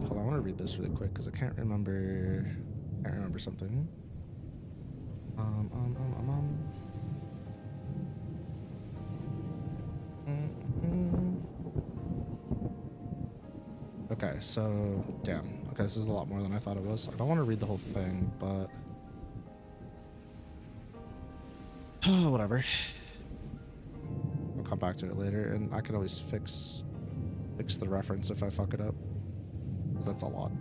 Hold on, I want to read this really quick because I can't remember something. Okay, so damn. Okay, this is a lot more than I thought it was. I don't want to read the whole thing, but whatever. I'll come back to it later, and I can always fix the reference if I fuck it up, because that's a lot.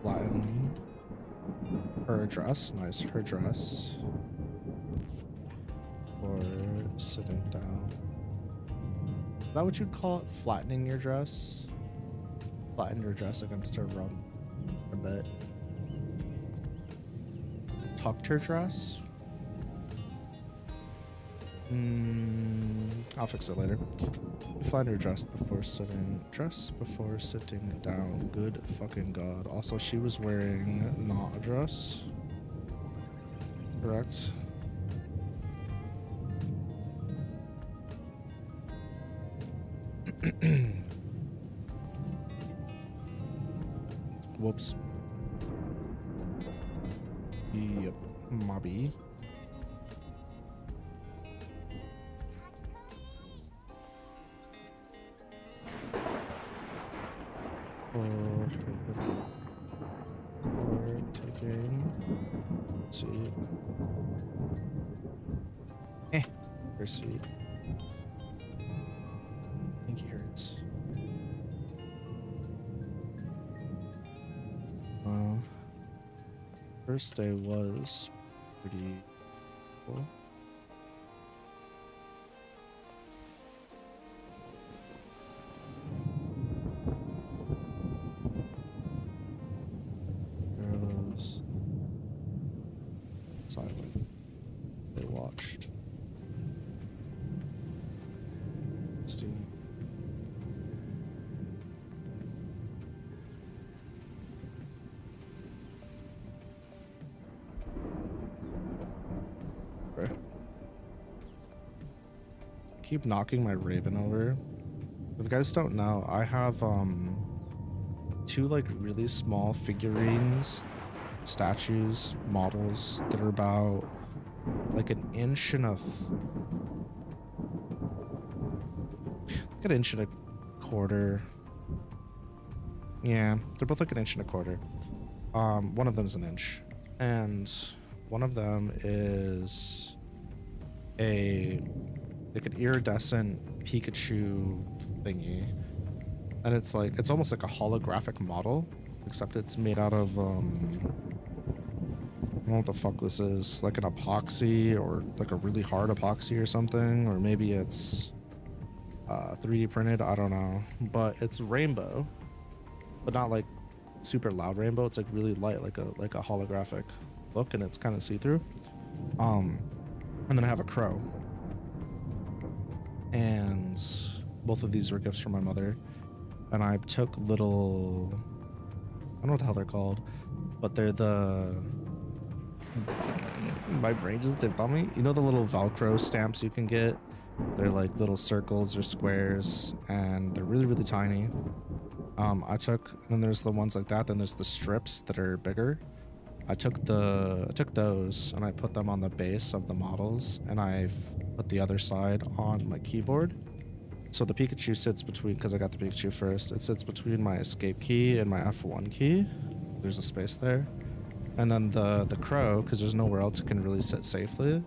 Latin. Her dress, nice. Her dress. Or sitting down. Is that what you'd call it? Flattening your dress? Flatten your dress against her rump a bit. Tucked her dress? I'll fix it later. Flatten your dress before sitting down. Good fucking god. Also, she was wearing not a dress. Correct. Whoops. Yep. Mobby. Or taking. Let's see. Her seat. Pinky hurts. First day was pretty cool. Girls silent. They watched. Steve. Keep knocking my raven over. If you guys don't know, I have two like really small figurines, statues, models that are about like an inch and a like an inch and a quarter. Yeah, they're both like an inch and a quarter. One of them is an inch, and one of them is like an iridescent Pikachu thingy, and it's almost like a holographic model, except it's made out of I don't know what the fuck this is, like an epoxy or like a really hard epoxy or something, or maybe it's 3D printed, I don't know, but it's rainbow, but not like super loud rainbow. It's like really light, like a holographic look, and it's kind of see-through. And then I have a crow. And both of these were gifts from my mother. And I took little, I don't know what the hell they're called, but they're the, my brain just dipped on me. You know the little Velcro stamps you can get? They're like little circles or squares, and they're really, really tiny. I took, and then there's the ones like that, then there's the strips that are bigger. I took those and I put them on the base of the models, and I put the other side on my keyboard. So the Pikachu sits between, because I got the Pikachu first, it sits between my escape key and my F1 key. There's a space there. And then the crow, because there's nowhere else it can really sit safely,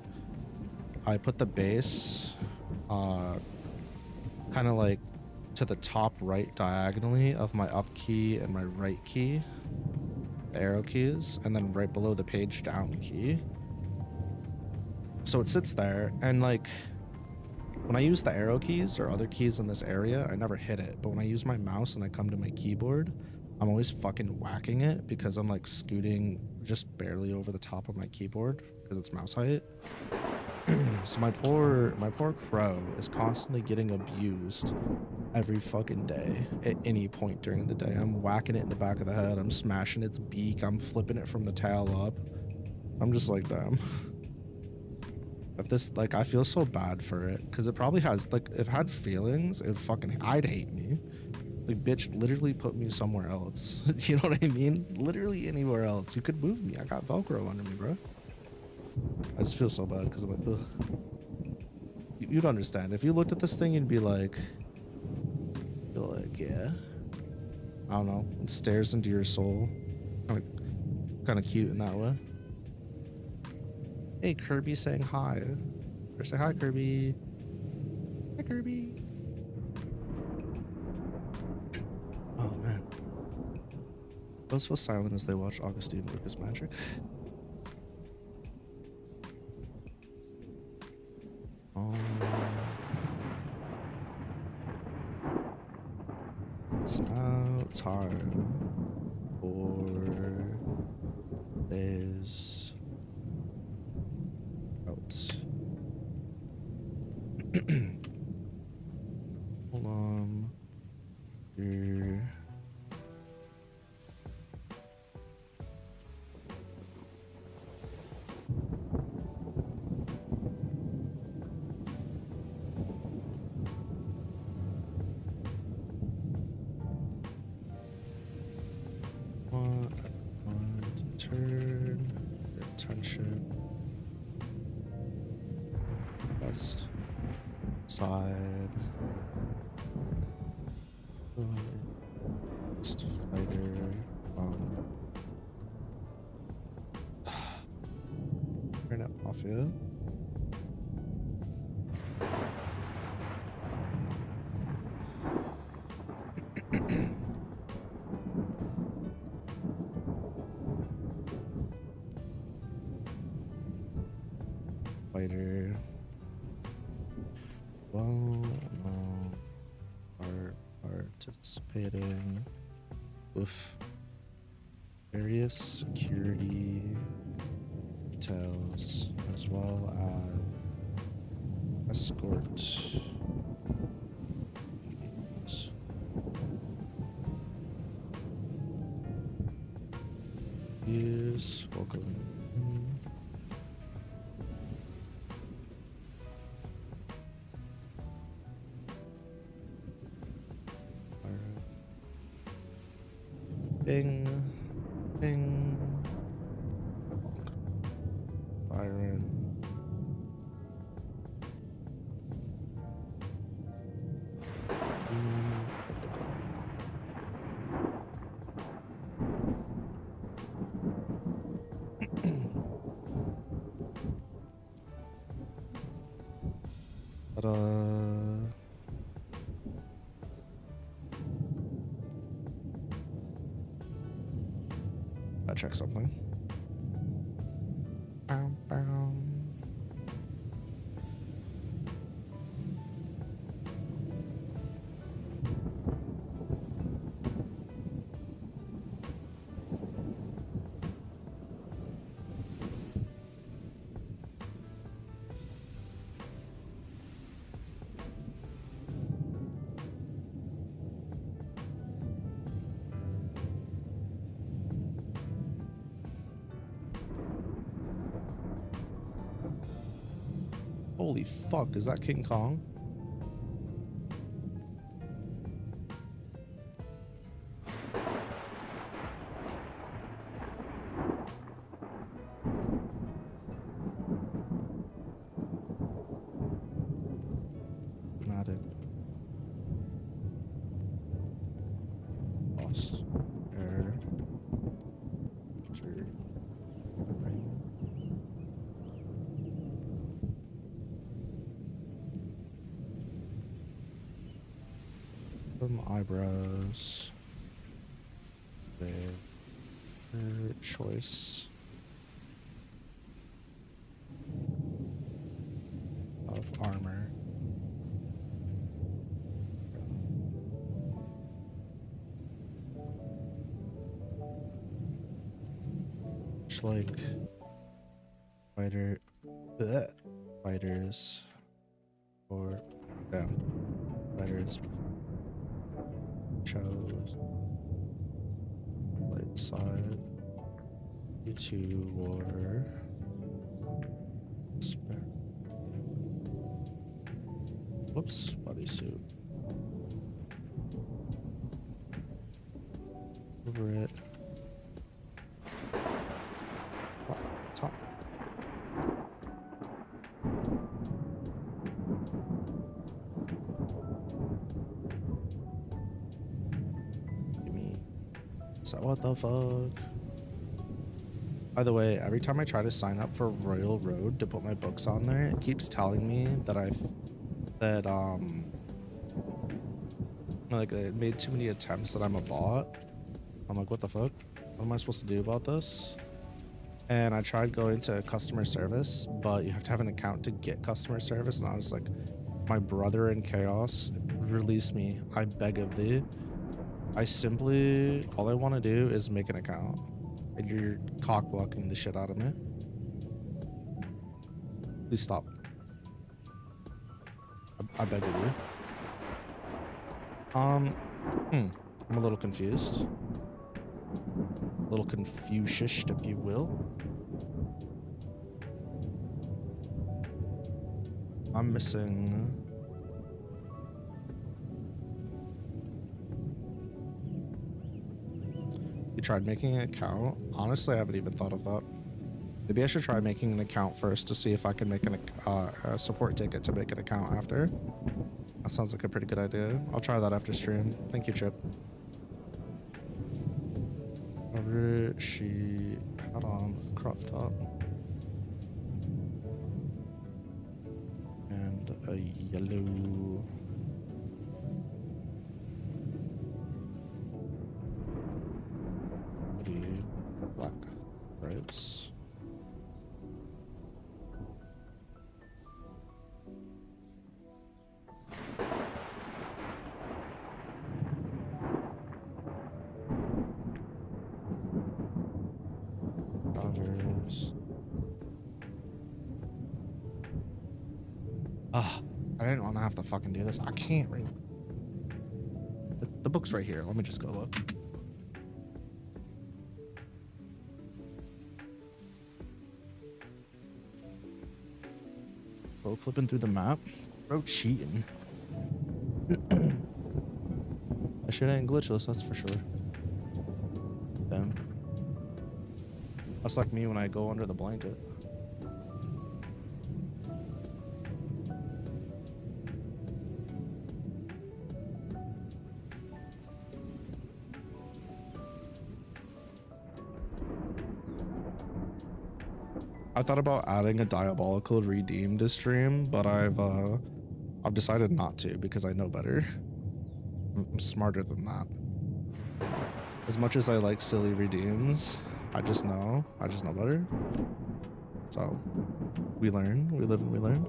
I put the base kind of like to the top right diagonally of my up key and my right key, the arrow keys, and then right below the page down key. So it sits there, and like when I use the arrow keys or other keys in this area, I never hit it. But when I use my mouse and I come to my keyboard, I'm always fucking whacking it because I'm like scooting just barely over the top of my keyboard because it's mouse height. So my poor crow is constantly getting abused every fucking day at any point during the day. I'm whacking it in the back of the head. I'm smashing its beak. I'm flipping it from the tail up. I'm just like, damn. If this, like, I feel so bad for it because it probably has, like, if it had feelings, it would fucking, I'd hate me. Like, bitch, literally put me somewhere else. You know what I mean? Literally anywhere else. You could move me. I got Velcro under me, bro. I just feel so bad because I'm like, ugh. You'd understand. If you looked at this thing, you'd be like, yeah. I don't know. It stares into your soul. Kind of cute in that way. Hey, Kirby saying hi. Or say hi, Kirby. Hi, Kirby. Oh, man. Those feel silent as they watch Augustine work his magic. It's now time for this out. Hold on. Here. Turn your attention west side. Next fighter. Turn it off here. Fighter. Well, participating with various security details as well as escort. Yes, welcome. Bing, bing, Byron. Check something. Holy fuck, is that King Kong? Dramatic. Lost. Air. Rain. Some eyebrows with her choice of armor. Just like fighters or fighters chose light side. You two war. Spare. Whoops, bodysuit. Over it. What? Top. Give me. So what the fuck? By the way, every time I try to sign up for Royal Road to put my books on there, it keeps telling me that like it made too many attempts that I'm a bot. I'm like, what the fuck? What am I supposed to do about this? And I tried going to customer service, but you have to have an account to get customer service. And I was like, my brother in chaos, release me. I beg of thee. All I want to do is make an account. And you're cock blocking the shit out of me. Please stop. I beg of you. I'm a little confused. A little confused, if you will. I'm missing. You tried making an account? Honestly, I haven't even thought of that. Maybe I should try making an account first to see if I can make a support ticket to make an account after. That sounds like a pretty good idea. I'll try that after stream. Thank you, Chip. She had on crop top and a yellow black stripes. I didn't want to have to fucking do this. I can't read. The book's right here. Let me just go look. Go flipping through the map. Bro, cheating. That shit ain't glitchless, that's for sure. Damn. That's like me when I go under the blanket. I thought about adding a diabolical redeem to stream, but I've decided not to because I know better. I'm smarter than that. As much as I like silly redeems, I just know better. So we learn, we live and we learn.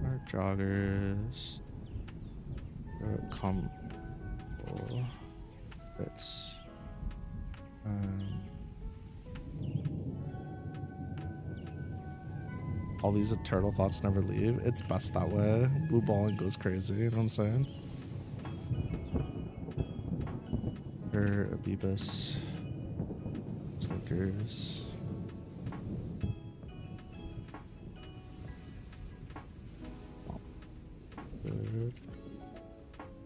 Our joggers. It's all these eternal thoughts never leave. It's best that way. Blue balling goes crazy, you know what I'm saying? Her Abibus Slickers. Good.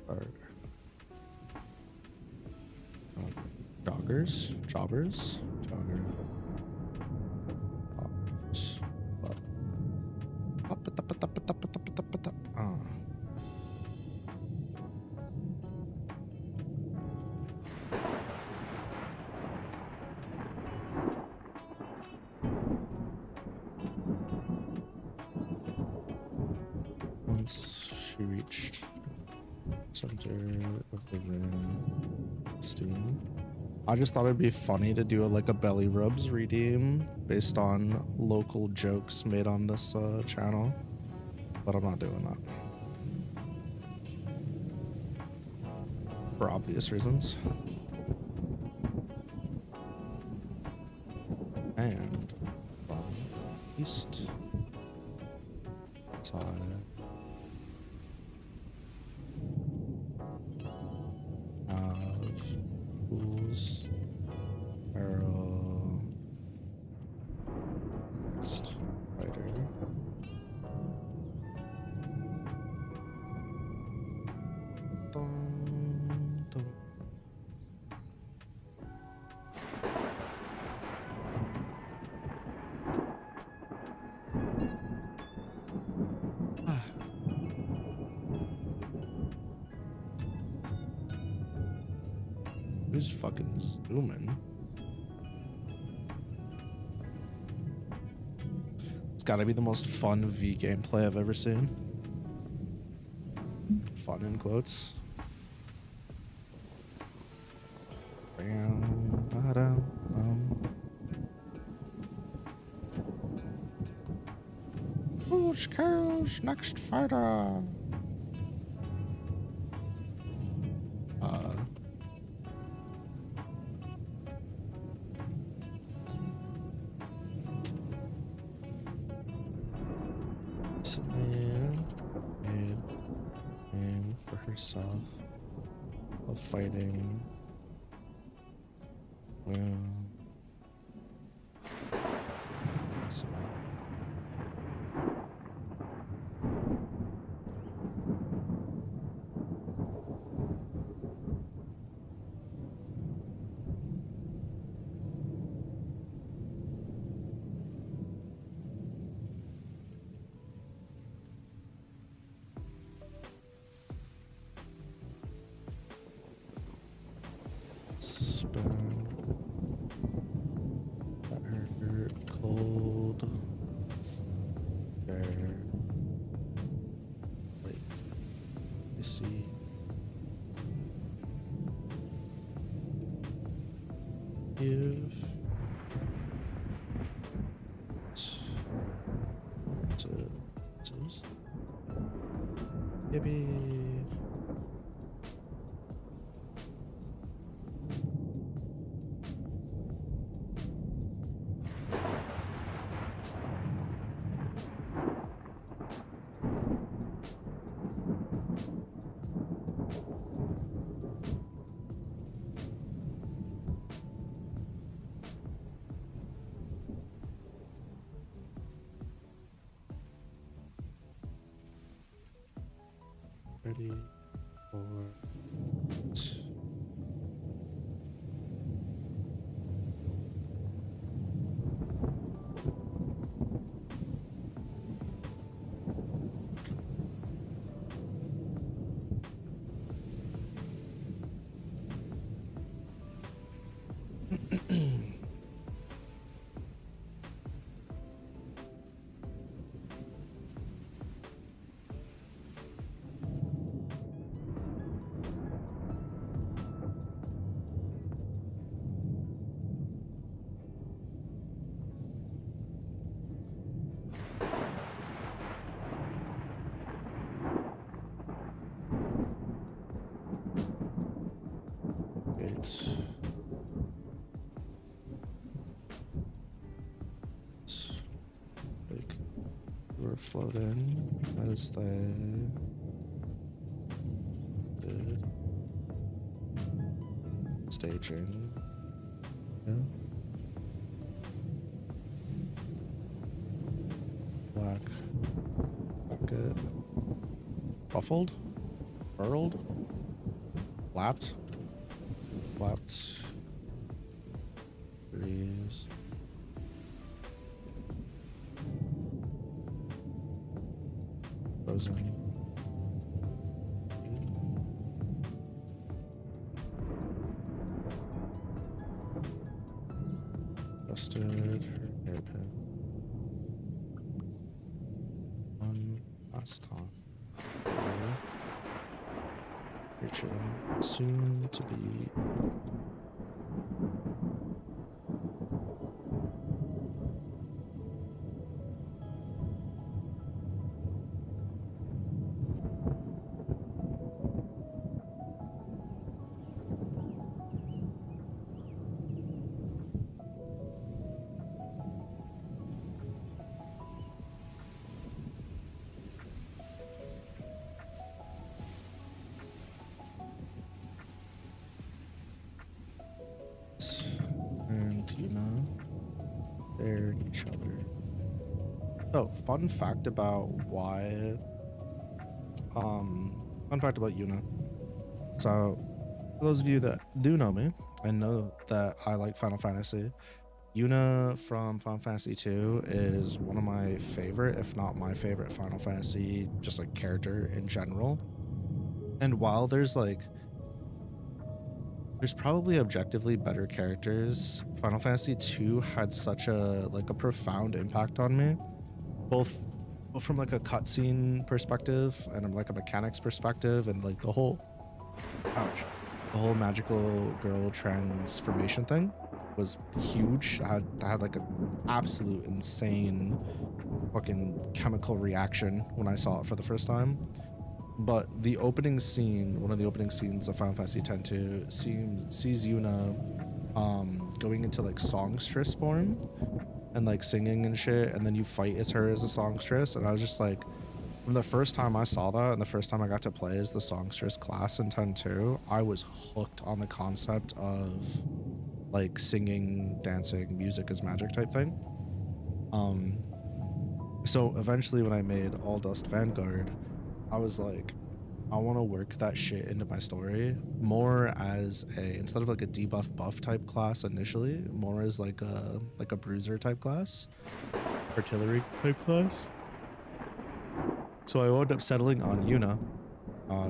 Alright. Joggers. Jogger. Once she reached center of the ring, 16. I just thought it'd be funny to do like a belly rubs redeem based on local jokes made on this channel, but I'm not doing that for obvious reasons. And from east side. Pools, arrow, next, fighter, dun, dun. Ah. Who's fucking zooming? It's gotta be the most fun V gameplay I've ever seen. Fun in quotes. Bam, ba-dum, Who's Carol's next fighter? For herself while fighting. Well, awesome. Spin. Let her cold. There. Wait. I see. If maybe. Ready for it. Float in as they did. Staging. Yeah. Black bucket. Ruffled? Furled? Flapped? Flapped. Breeze. Frozen. Busted her hairpin. One last time. Creature soon to be. And you know, they're each other. So, fun fact about why fun fact about Yuna. So, for those of you that do know me and know that I like Final Fantasy, Yuna from Final Fantasy 2 is one of my favorite, if not my favorite Final Fantasy, just like character in general. And while there's probably objectively better characters, Final Fantasy 2 had such a profound impact on me, both from like a cutscene perspective and like a mechanics perspective, and like the whole magical girl transformation thing was huge. I had like an absolute insane fucking chemical reaction when I saw it for the first time. But the opening scene, one of the opening scenes of Final Fantasy X-2 sees Yuna going into like songstress form and like singing and shit, and then you fight as her as a songstress. And I was just like, from the first time I saw that and the first time I got to play as the songstress class in 10-2, I was hooked on the concept of like singing, dancing, music is magic type thing. So eventually when I made All Dust Vanguard, I was like, I want to work that shit into my story more as instead of like a debuff buff type class initially, more as like a bruiser type class, artillery type class. So I wound up settling on Yuna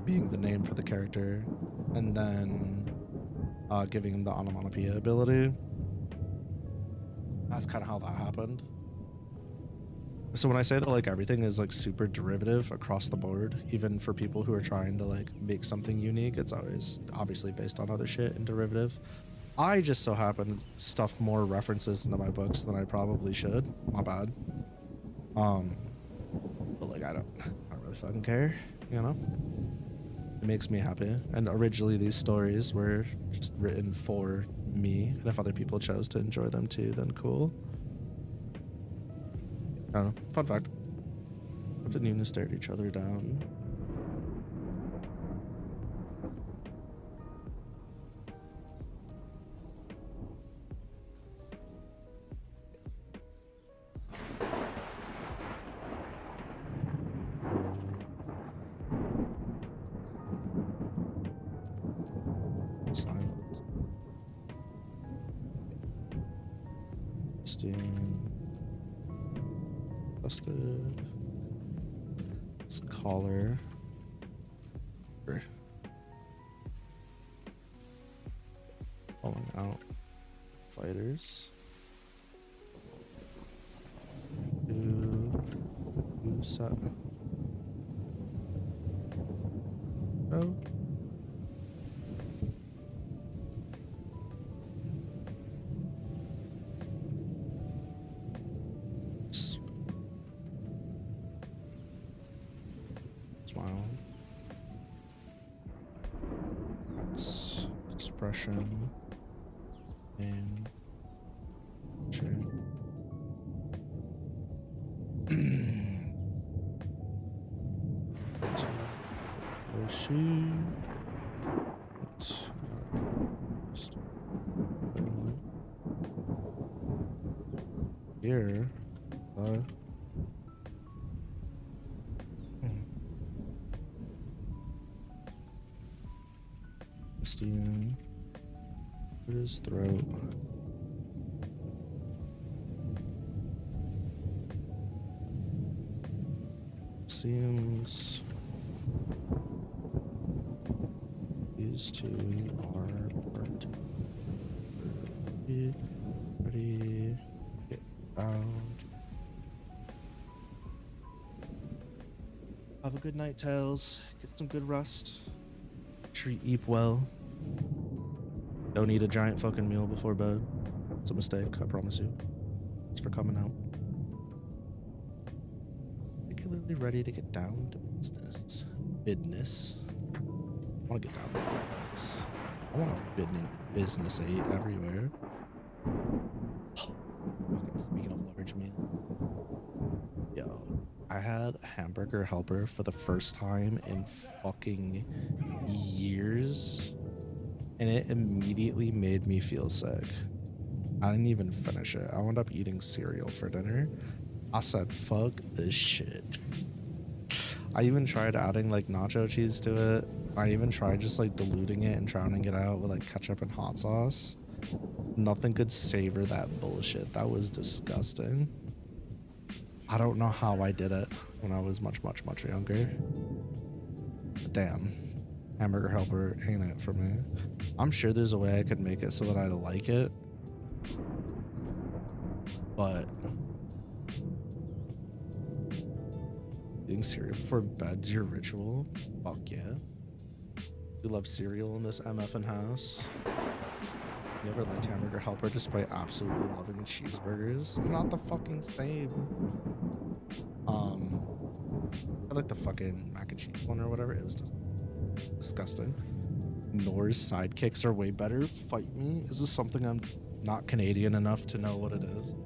being the name for the character, and then giving him the onomatopoeia ability. That's kind of how that happened. So when I say that like everything is like super derivative across the board, even for people who are trying to like make something unique, it's always obviously based on other shit and derivative. I just so happen to stuff more references into my books than I probably should. My bad. But like I don't really fucking care, you know? It makes me happy. And originally these stories were just written for me, and if other people chose to enjoy them too, then cool. I don't know. Fun fact. What did Yuna stare at each other down? Silence. Steam. Busted. Let's collar. Pulling out fighters. Two set. Oh. Smile. That's expression and chin. Here, Christine, put his throat. Seems these two are part. Ready, get out. Have a good night, Tails. Get some good rest. Sure you eat well. Don't eat a giant fucking meal before bed. It's a mistake, I promise you. Thanks for coming out. Particularly ready to get down to business. Business. I want to get down to business. I want a business aid everywhere. Okay, speaking of large meal. Yo, I had a hamburger helper for the first time in fucking years, and it immediately made me feel sick. I didn't even finish it. I wound up eating cereal for dinner. I said, fuck this shit. I even tried adding like nacho cheese to it. I even tried just like diluting it and drowning it out with like ketchup and hot sauce. Nothing could savor that bullshit. That was disgusting. I don't know how I did it when I was much younger. But damn, Hamburger Helper ain't it for me. I'm sure there's a way I could make it so that I like it. But eating cereal before bed's your ritual? Fuck yeah. You love cereal in this MFN house. You never liked Hamburger Helper despite absolutely loving cheeseburgers? They're not the fucking same. I like the fucking mac and cheese one or whatever. It was just disgusting. Nor's sidekicks are way better. Fight me. Is this something I'm not Canadian enough to know what it is?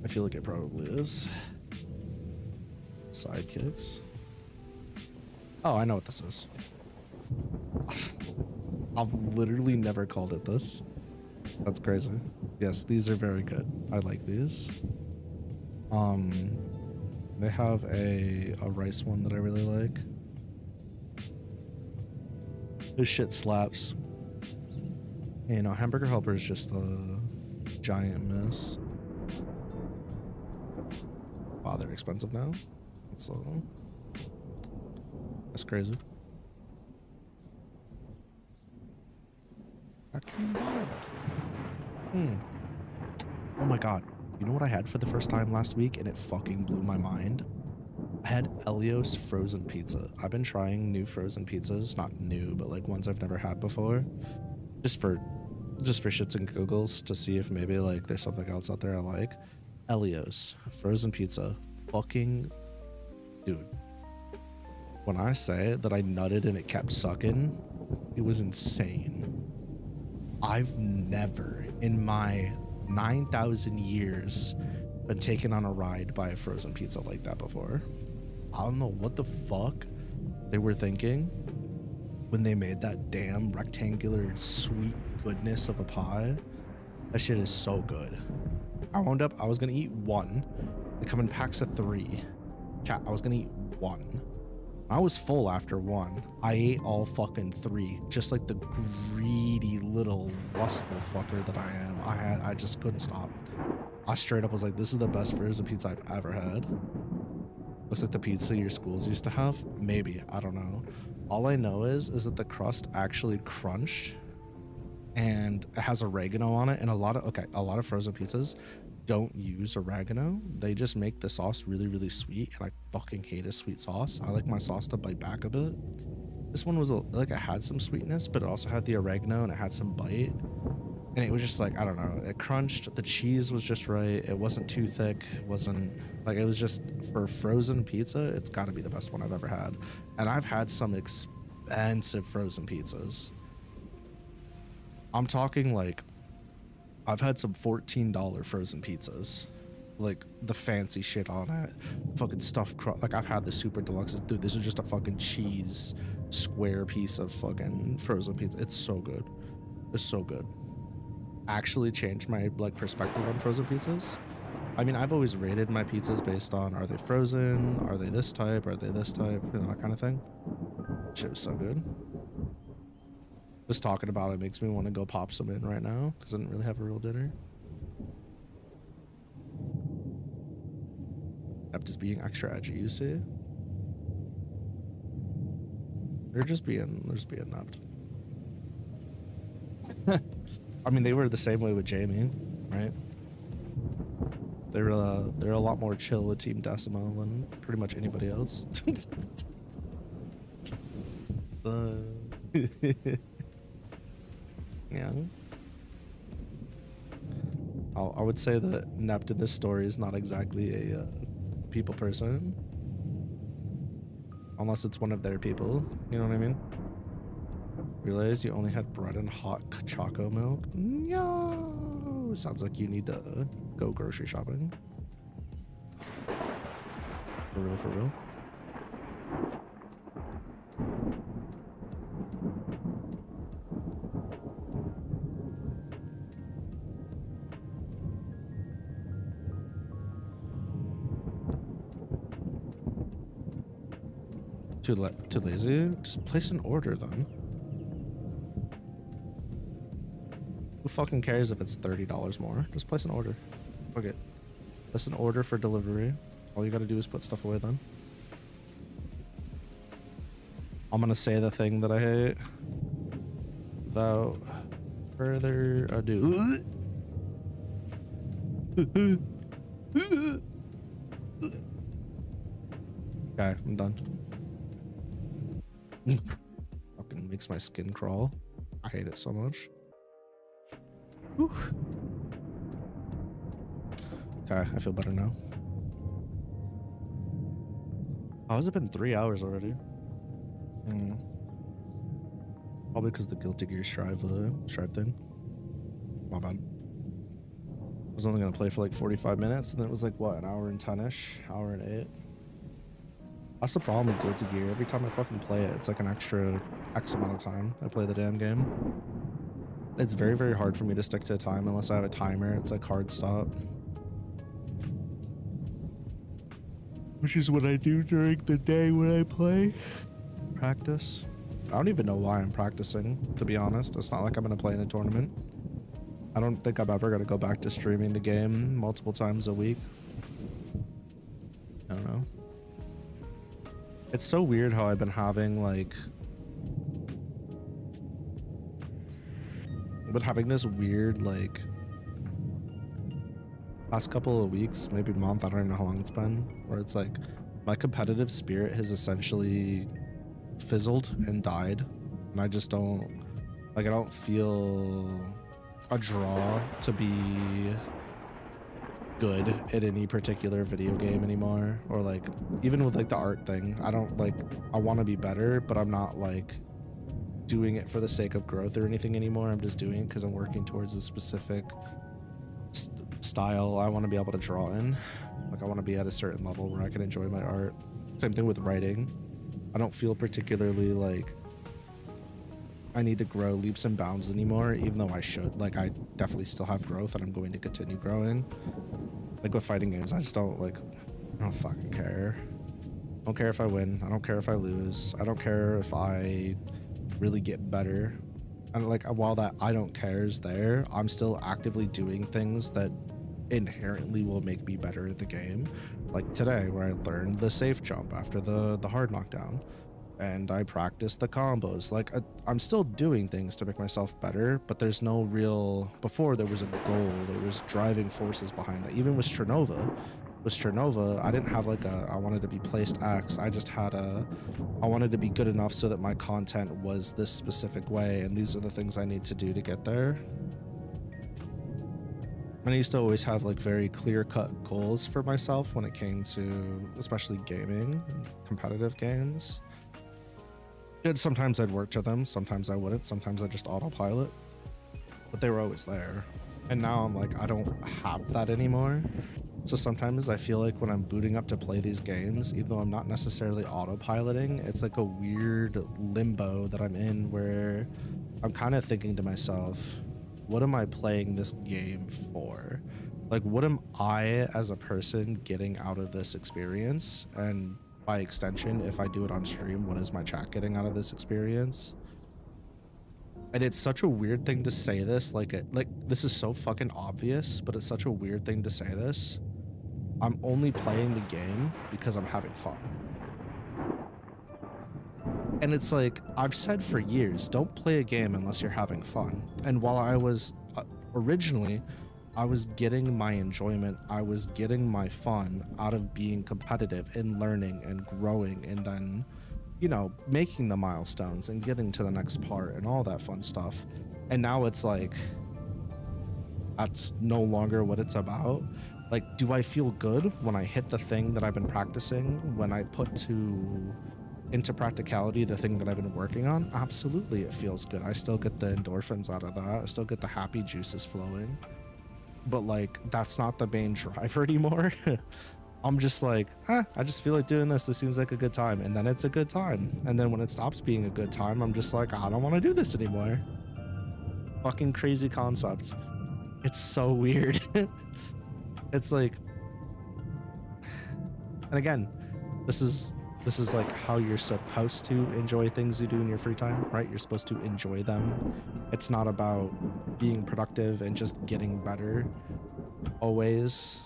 I feel like it probably is. Sidekicks. Oh, I know what this is. I've literally never called it this. That's crazy. Yes, these are very good. I like these. They have a rice one that I really like. This shit slaps. You know, Hamburger Helper is just a giant miss. Wow, they're expensive now. That's crazy. Oh my god. You know what I had for the first time last week and it fucking blew my mind? I had Elios frozen pizza. I've been trying new frozen pizzas, not new, but like ones I've never had before. Just for shits and giggles to see if maybe like there's something else out there I like. Elios frozen pizza. Fucking dude. When I say that I nutted and it kept sucking, it was insane. I've never in my 9,000 years been taken on a ride by a frozen pizza like that before. I don't know what the fuck they were thinking when they made that damn rectangular sweet goodness of a pie. That shit is so good. I was gonna eat one. They come in packs of 3. Chat, I was gonna eat one. I was full after one. I ate all fucking 3, just like the greedy little lustful fucker that I am. I just couldn't stop. I straight up was like, this is the best frozen pizza I've ever had. Looks like the pizza your schools used to have. Maybe, I don't know. All I know is that the crust actually crunched and it has oregano on it, and a lot of frozen pizzas don't use oregano. They just make the sauce really sweet, and I fucking hate a sweet sauce. I like my sauce to bite back a bit. This one was like it had some sweetness, but it also had the oregano and it had some bite, and it was just like, I don't know, it crunched. The cheese was just right. It wasn't too thick. It wasn't like, it was just, for frozen pizza, it's got to be the best one I've ever had. And I've had some expensive frozen pizzas. I'm talking like, I've had some $14 frozen pizzas, like the fancy shit on it, fucking stuffed crust. Like I've had the super deluxes. Dude, this is just a fucking cheese square piece of fucking frozen pizza. It's so good. It's so good. Actually changed my like perspective on frozen pizzas. I mean, I've always rated my pizzas based on, are they frozen? Are they this type? Are they this type? You know, that kind of thing. Shit was so good. Just talking about it makes me want to go pop some in right now because I didn't really have a real dinner. I'm just being extra edgy, you see? They're just being napped. I mean, they were the same way with Jamie, right? They're a lot more chill with Team Decimal than pretty much anybody else. Yeah. I would say that Nept in this story is not exactly a people person. Unless it's one of their people. You know what I mean? Realize you only had bread and hot choco milk? No! Sounds like you need to go grocery shopping. For real, for real. Too lazy? Just place an order then. Who fucking cares if it's $30 more? Just place an order. Okay. Place an order for delivery. All you gotta do is put stuff away then. I'm gonna say the thing that I hate without further ado. Okay, I'm done. Fucking makes my skin crawl. I hate it so much. Whew. Okay, I feel better now. How has it been 3 hours already? Probably because the Guilty Gear Strive thing. My bad. I was only gonna play for like 45 minutes, and then it was like what, an hour and 10ish, hour and 8. That's the problem with Guilty Gear. Every time I fucking play it, it's like an extra X amount of time I play the damn game. It's very, very hard for me to stick to a time unless I have a timer. It's like hard stop. Which is what I do during the day when I play. Practice. I don't even know why I'm practicing, to be honest. It's not like I'm gonna play in a tournament. I don't think I'm ever gonna go back to streaming the game multiple times a week. I don't know. It's so weird how I've been having like this weird like last couple of weeks, maybe month, I don't even know how long it's been, where it's like my competitive spirit has essentially fizzled and died, and I just don't like, I don't feel a draw to be good at any particular video game anymore, or like even with like the art thing, I don't like, I want to be better, but I'm not like doing it for the sake of growth or anything anymore. I'm just doing it because I'm working towards a specific style I want to be able to draw in. Like I want to be at a certain level where I can enjoy my art. Same thing with writing. I don't feel particularly like I need to grow leaps and bounds anymore, even though I should. Like I definitely still have growth and I'm going to continue growing. Like with fighting games, I just don't like, I don't fucking care. I don't care if I win. I don't care if I lose. I don't care if I really get better. And like, while that I don't care is there, I'm still actively doing things that inherently will make me better at the game. Like today, where I learned the safe jump after the hard knockdown, and I practiced the combos. Like I'm still doing things to make myself better, but there's no real, before there was a goal, there was driving forces behind that. Even with Chernova, I didn't have like a, I wanted to be placed X. I just had a, I wanted to be good enough so that my content was this specific way, and these are the things I need to do to get there. And I used to always have like very clear-cut goals for myself when it came to especially gaming, competitive games. And sometimes I'd work to them, sometimes I wouldn't, sometimes I just autopilot, but they were always there. And now I'm like, I don't have that anymore. So sometimes I feel like when I'm booting up to play these games, even though I'm not necessarily autopiloting, it's like a weird limbo that I'm in where I'm kind of thinking to myself, what am I playing this game for? Like, what am I as a person getting out of this experience? And by extension, if I do it on stream, what is my chat getting out of this experience? And it's such a weird thing to say this, like this is so fucking obvious, but it's such a weird thing to say this. I'm only playing the game because I'm having fun. And it's like, I've said for years, don't play a game unless you're having fun. And while I was originally, I was getting my enjoyment, I was getting my fun out of being competitive and learning and growing, and then, you know, making the milestones and getting to the next part and all that fun stuff. And now it's like, that's no longer what it's about. Like, do I feel good when I hit the thing that I've been practicing, when I put into practicality the thing that I've been working on? Absolutely, it feels good. I still get the endorphins out of that. I still get the happy juices flowing. But like, that's not the main driver anymore. I'm just like, I just feel like doing this. This seems like a good time. And then it's a good time. And then when it stops being a good time, I'm just like, I don't want to do this anymore. Fucking crazy concept. It's so weird. It's like, and again, this is this is like how you're supposed to enjoy things you do in your free time, right? You're supposed to enjoy them. It's not about being productive and just getting better always.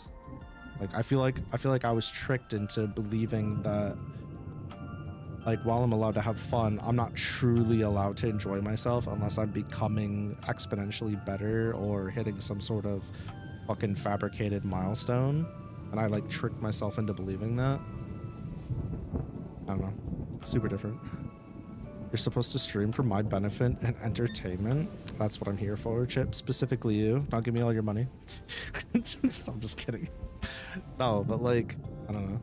Like I feel like I was tricked into believing that like while I'm allowed to have fun, I'm not truly allowed to enjoy myself unless I'm becoming exponentially better or hitting some sort of fucking fabricated milestone. And I like tricked myself into believing that. I don't know. Super different. You're supposed to stream for my benefit and entertainment. That's what I'm here for, Chip. Specifically you. Don't give me all your money. I'm just kidding. No, but like, I don't know.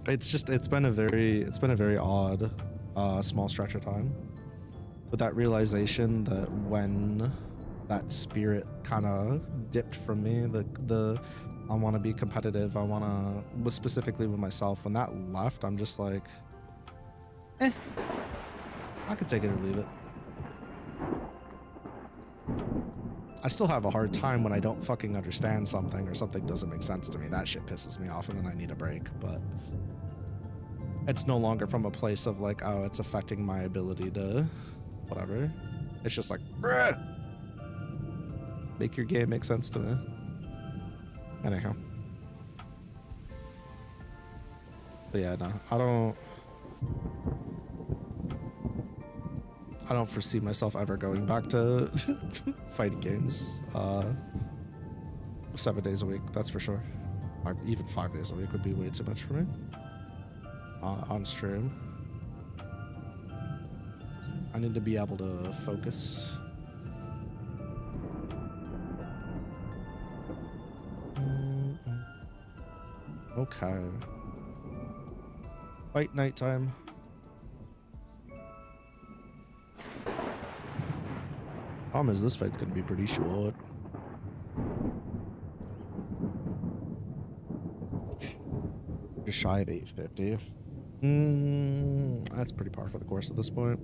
It's been a very odd small stretch of time. With that realization that when that spirit kind of dipped from me, the I want to be competitive, was specifically with myself, when that left, I'm just like, I could take it or leave it. I still have a hard time when I don't fucking understand something or something doesn't make sense to me. That shit pisses me off and then I need a break, but it's no longer from a place of like, oh, it's affecting my ability to whatever. It's just like, bruh, make your game make sense to me. Anyhow. But yeah, no, I don't foresee myself ever going back to fighting games 7 days a week, that's for sure. Even 5 days a week would be way too much for me on stream. I need to be able to focus. Okay. Fight nighttime. Problem is, this fight's gonna be pretty short. Just shy of 850. That's pretty par for the course at this point.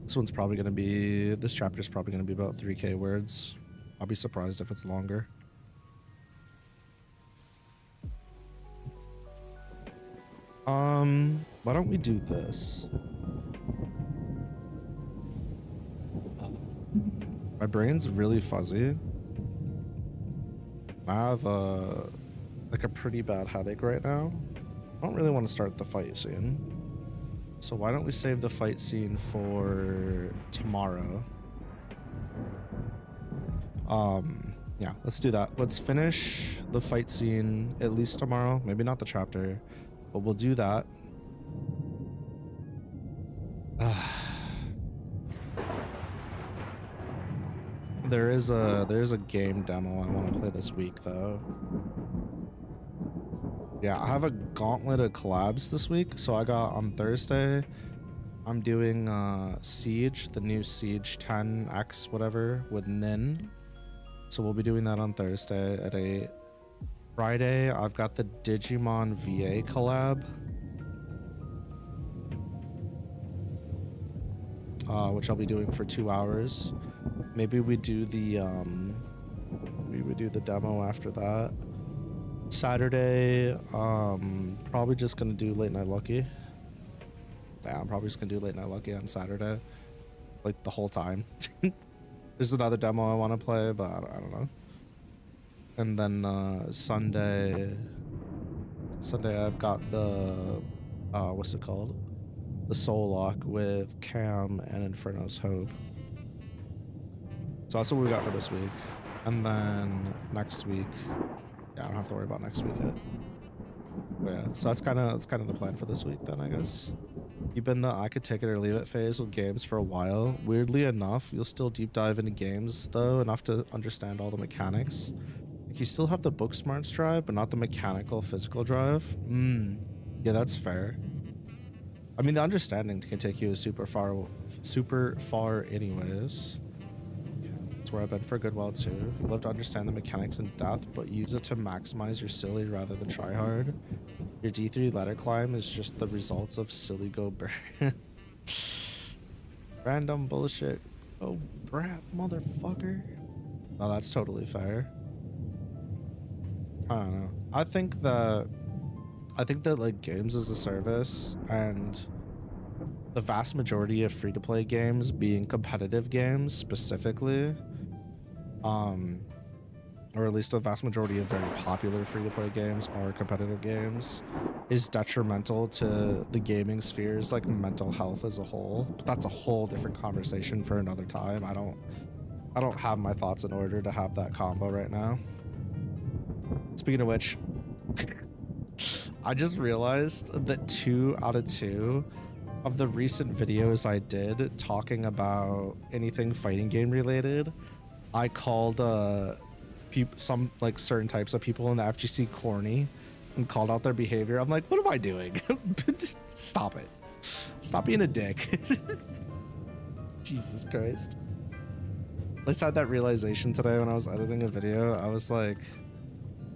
This one's probably gonna be, this chapter's probably gonna be about 3K words. I'll be surprised if it's longer. Why don't we do this? My brain's really fuzzy. I have like a pretty bad headache right now. I don't really want to start the fight scene. So why don't we save the fight scene for tomorrow? Yeah, let's do that. Let's finish the fight scene at least tomorrow. Maybe not the chapter, but we'll do that. There is a game demo I want to play this week though. Yeah, I have a gauntlet of collabs this week. So I got on Thursday, I'm doing Siege, the new Siege 10X whatever with Nin. So we'll be doing that on Thursday at 8. Friday, I've got the Digimon VA collab. Which I'll be doing for 2 hours. Maybe we do the demo after that. Saturday, probably just gonna do Late Night Lucky. Yeah, I'm probably just gonna do Late Night Lucky on Saturday, like the whole time. There's another demo I want to play, but I don't know. And then Sunday I've got the what's it called? The Soul Lock with Cam and Inferno's Hope. So that's what we got for this week. And then next week, yeah, I don't have to worry about next week yet. But yeah, so that's kind of the plan for this week then, I guess. You've been the I could take it or leave it phase with games for a while. Weirdly enough, you'll still deep dive into games though, enough to understand all the mechanics. Like you still have the book smarts drive, but not the mechanical physical drive. Yeah, that's fair. I mean, the understanding can take you super far anyways. That's where I've been for a good while too. You love to understand the mechanics in depth, but use it to maximize your silly rather than try hard. Your D3 ladder climb is just the results of silly go burn. Random bullshit. Oh, brat, motherfucker. No, that's totally fair. I don't know. I think that I think that like games as a service and the vast majority of free-to-play games being competitive games specifically, or at least a vast majority of very popular free-to-play games are competitive games, is detrimental to the gaming sphere's like mental health as a whole. But that's a whole different conversation for another time. I don't have my thoughts in order to have that combo right now. Speaking of which, I just realized that 2 out of 2 of the recent videos I did talking about anything fighting game related, I called some like certain types of people in the FGC corny and called out their behavior. I'm like, what am I doing? Stop it. Stop being a dick. Jesus Christ. I just had that realization today when I was editing a video. I was like,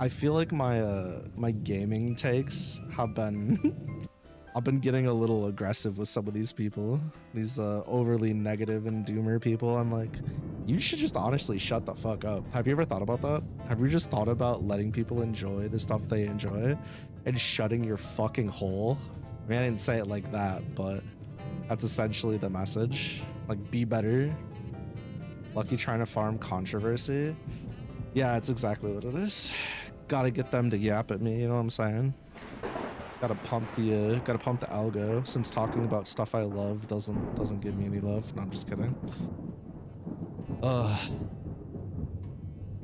I feel like my gaming takes have been I've been getting a little aggressive with some of these people, these overly negative and doomer people. I'm like, you should just honestly shut the fuck up. Have you ever thought about that? Have you just thought about letting people enjoy the stuff they enjoy and shutting your fucking hole? I mean, I didn't say it like that, but that's essentially the message. Like, be better. Lucky trying to farm controversy. Yeah, it's exactly what it is. Gotta get them to yap at me, you know what I'm saying? Gotta pump the algo, since talking about stuff I love doesn't give me any love. No, I'm just kidding.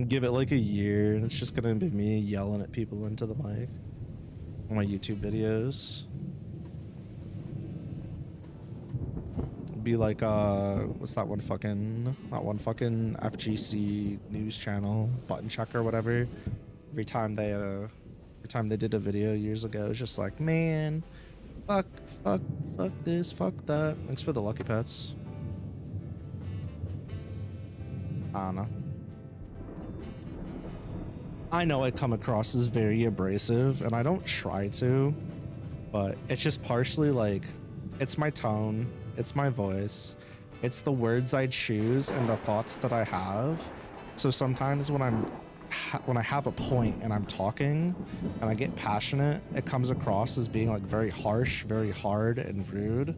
Give it like a year and it's just gonna be me yelling at people into the mic on my YouTube videos. Be like what's that one fucking FGC news channel, Button Check or whatever. Every time they did a video years ago, it's just like, man, fuck this, fuck that. Thanks for the lucky pets. I don't know. I know I come across as very abrasive, and I don't try to, but it's just partially like, it's my tone, it's my voice, it's the words I choose and the thoughts that I have. So sometimes when I have a point and I'm talking and I get passionate, it comes across as being like very harsh, very hard and rude.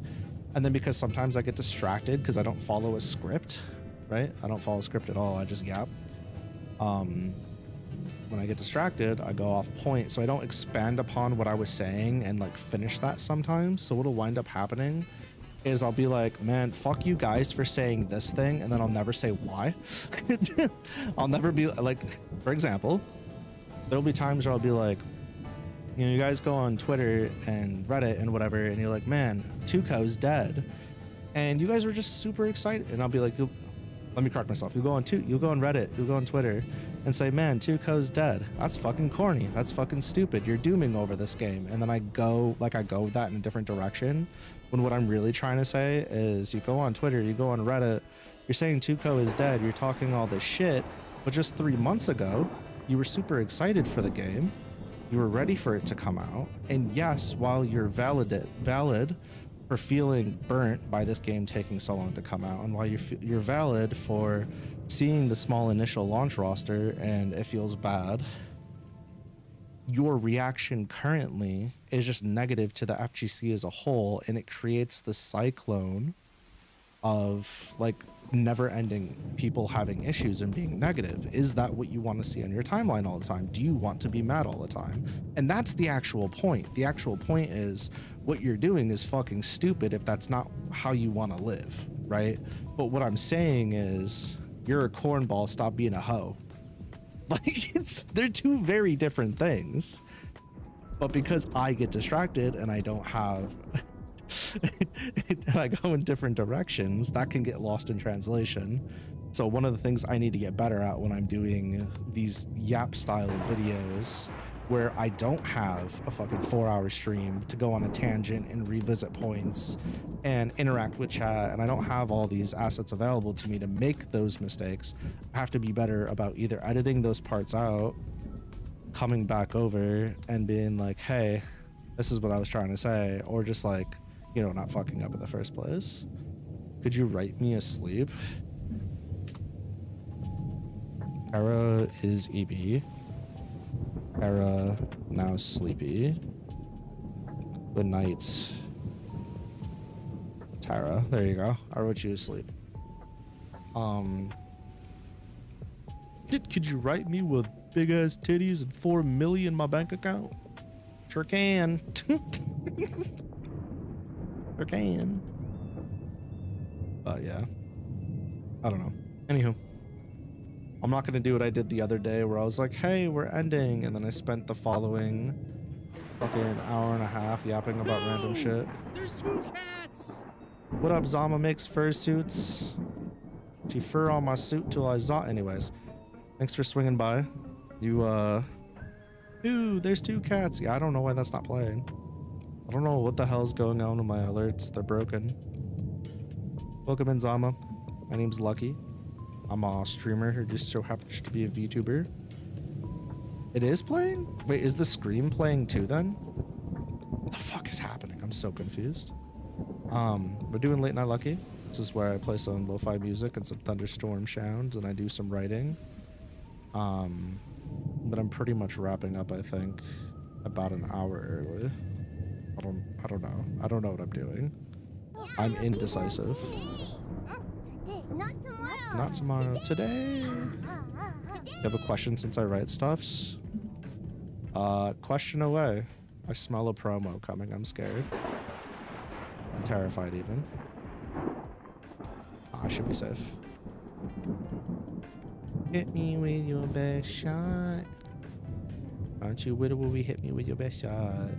And then because sometimes I get distracted because I don't follow a script, right? I don't follow a script at all. I just yap. When I get distracted, I go off point. So I don't expand upon what I was saying and like finish that sometimes. So what'll wind up happening is I'll be like, man, fuck you guys for saying this thing, and then I'll never say why. I'll never be like, for example, there'll be times where I'll be like, you know, you guys go on Twitter and Reddit and whatever, and you're like, man, Tuco's dead, and you guys were just super excited, and I'll be like, let me correct myself. You go on Reddit, you go on Twitter, and say, man, Tuco's dead. That's fucking corny. That's fucking stupid. You're dooming over this game, and then I go with that in a different direction. When what I'm really trying to say is, you go on Twitter, you go on Reddit, you're saying Tuco is dead, you're talking all this shit, but just 3 months ago, you were super excited for the game, you were ready for it to come out, and yes, while you're valid for feeling burnt by this game taking so long to come out, and while you're valid for seeing the small initial launch roster and it feels bad, your reaction currently is just negative to the FGC as a whole, and it creates the cyclone of like never ending people having issues and being negative. Is that what you want to see on your timeline all the time? Do you want to be mad all the time? And that's the actual point. The actual point is what you're doing is fucking stupid if that's not how you want to live, right? But what I'm saying is, you're a cornball, stop being a hoe. Like, they're two very different things. But because I get distracted and I don't have and I go in different directions, that can get lost in translation. So one of the things I need to get better at when I'm doing these yap style videos, where I don't have a fucking 4-hour stream to go on a tangent and revisit points and interact with chat, and I don't have all these assets available to me to make those mistakes, I have to be better about either editing those parts out, coming back over and being like, hey, this is what I was trying to say, or just like, you know, not fucking up in the first place. Could you write me asleep? Kara is EB. Kara now sleepy. Good night, Tara. There you go. I wrote you to sleep. Could you write me with big ass titties and 4 million in my bank account? Sure can. Sure can. But yeah, I don't know. Anywho, I'm not gonna do what I did the other day where I was like, hey, we're ending, and then I spent the following fucking hour and a half yapping about random shit. There's 2 cats. What up, Zama makes fursuits? She fur on my suit till I anyways, thanks for swinging by. You, ooh, there's 2 cats. Yeah, I don't know why that's not playing. I don't know what the hell's going on with my alerts. They're broken. Welcome in, Zama. My name's Lucky. I'm a streamer who just so happens to be a VTuber. It is playing? Wait, is the screen playing too then? What the fuck is happening? I'm so confused. We're doing Late Night Lucky. This is where I play some lo-fi music and some thunderstorm sounds, and I do some writing. But I'm pretty much wrapping up, I think, about an hour early. I don't know. I don't know what I'm doing. I'm indecisive. Not tomorrow. Today. You have a question since I write stuffs? Question away. I smell a promo coming. I'm scared. I'm terrified even. I should be safe. Hit me with your best shot. Aren't you widow? Will we hit me with your best shot?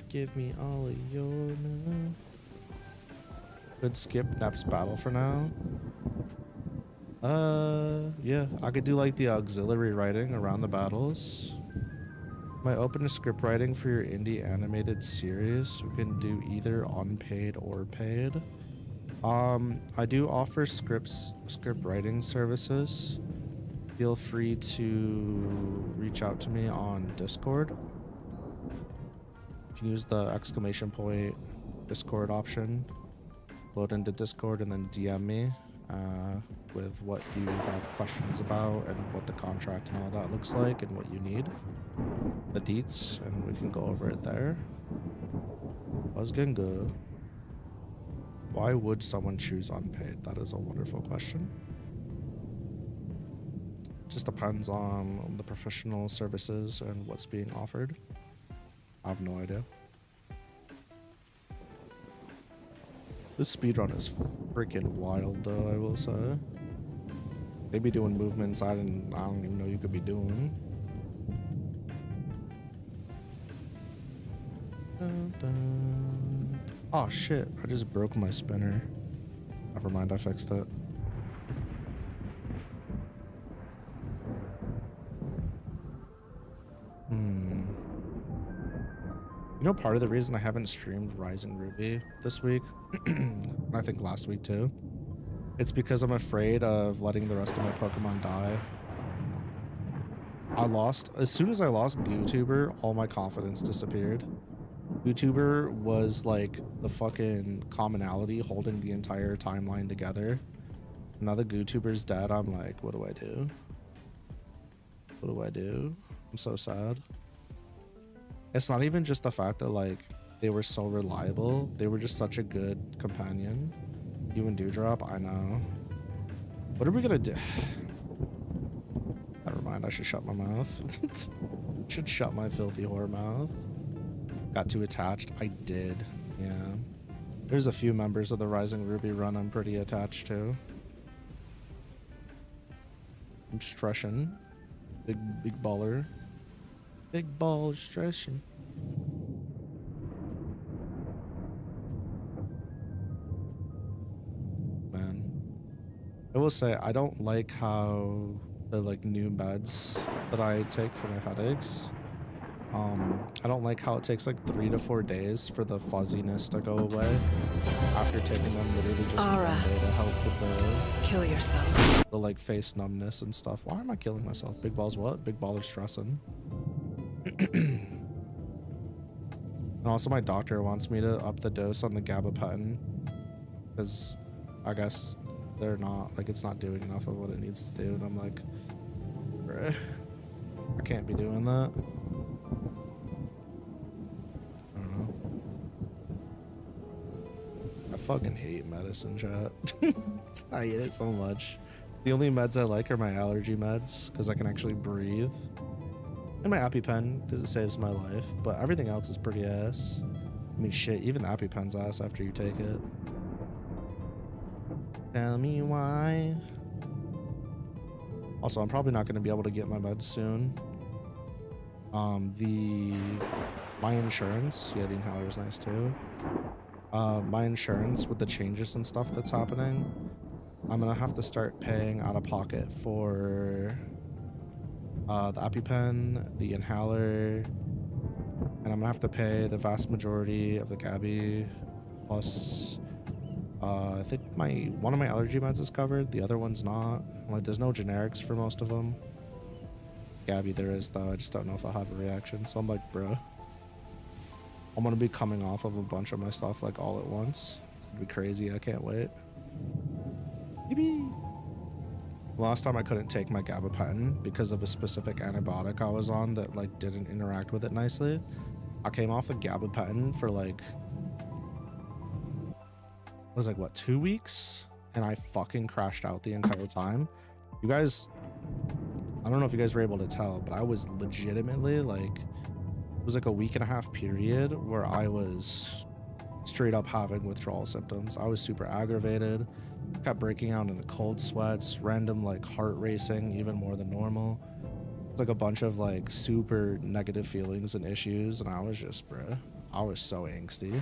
Give me all of your love. Could skip Nep's battle for now. Yeah, I could do like the auxiliary writing around the battles. Am I open to script writing for your indie animated series? We can do either unpaid or paid. I do offer script writing services. Feel free to reach out to me on Discord. You can use the exclamation point Discord option. Load into Discord and then DM me with what you have questions about and what the contract and all that looks like and what you need. The deets, and we can go over it there. How's getting good? Why would someone choose unpaid? That is a wonderful question. Just depends on the professional services and what's being offered. I have no idea. This speedrun is freaking wild though, I will say. They be doing movements I don't even know you could be doing. Dun, dun. Oh shit, I just broke my spinner. Never mind, I fixed it. You know, part of the reason I haven't streamed Rising Ruby this week, and I think last week too, it's because I'm afraid of letting the rest of my Pokemon die. As soon as I lost GooTuber, all my confidence disappeared. GooTuber was like the fucking commonality holding the entire timeline together. Now the GooTuber's dead, I'm like, what do I do? What do I do? I'm so sad. It's not even just the fact that like they were so reliable. They were just such a good companion. You and Dewdrop, I know. What are we gonna do? Never mind, I should shut my mouth. Should shut my filthy whore mouth. Got too attached. I did, yeah. There's a few members of the Rising Ruby run I'm pretty attached to. I'm stressing. Big baller. Big ball stressing. Man, I will say I don't like how the like new meds that I take for my headaches. I don't like how it takes like 3 to 4 days for the fuzziness to go away after taking them literally just one day to help with the kill yourself. The like face numbness and stuff. Why am I killing myself? Big balls what? Big baller stressing. And also my doctor wants me to up the dose on the gabapentin because I guess they're not, like, it's not doing enough of what it needs to do. And I'm like, bruh, I can't be doing that. I don't know. I fucking hate medicine, chat. I hate it so much. The only meds I like are my allergy meds, because I can actually breathe. And my EpiPen, because it saves my life. But everything else is pretty ass. I mean, shit, even the EpiPen's ass after you take it. Tell me why. Also, I'm probably not going to be able to get my meds soon. My insurance, yeah, the inhaler is nice too. My insurance with the changes and stuff that's happening, I'm gonna have to start paying out of pocket for the EpiPen, the inhaler, and I'm gonna have to pay the vast majority of the Gabby, plus I think one of my allergy meds is covered, the other one's not. Like, there's no generics for most of them. Gabby there is though, I just don't know if I'll have a reaction. So I'm like, bro, I'm gonna be coming off of a bunch of my stuff like all at once. It's gonna be crazy, I can't wait. Yippee. Last time I couldn't take my gabapentin because of a specific antibiotic I was on that like didn't interact with it nicely. I came off the gabapentin for like, it was like what, 2 weeks? And I fucking crashed out the entire time. You guys, I don't know if you guys were able to tell, but I was legitimately like, it was like a week and a half period where I was straight up having withdrawal symptoms. I was super aggravated, kept breaking out into cold sweats, random like heart racing, even more than normal. It's like a bunch of like super negative feelings and issues. And I was just, bruh, I was so angsty.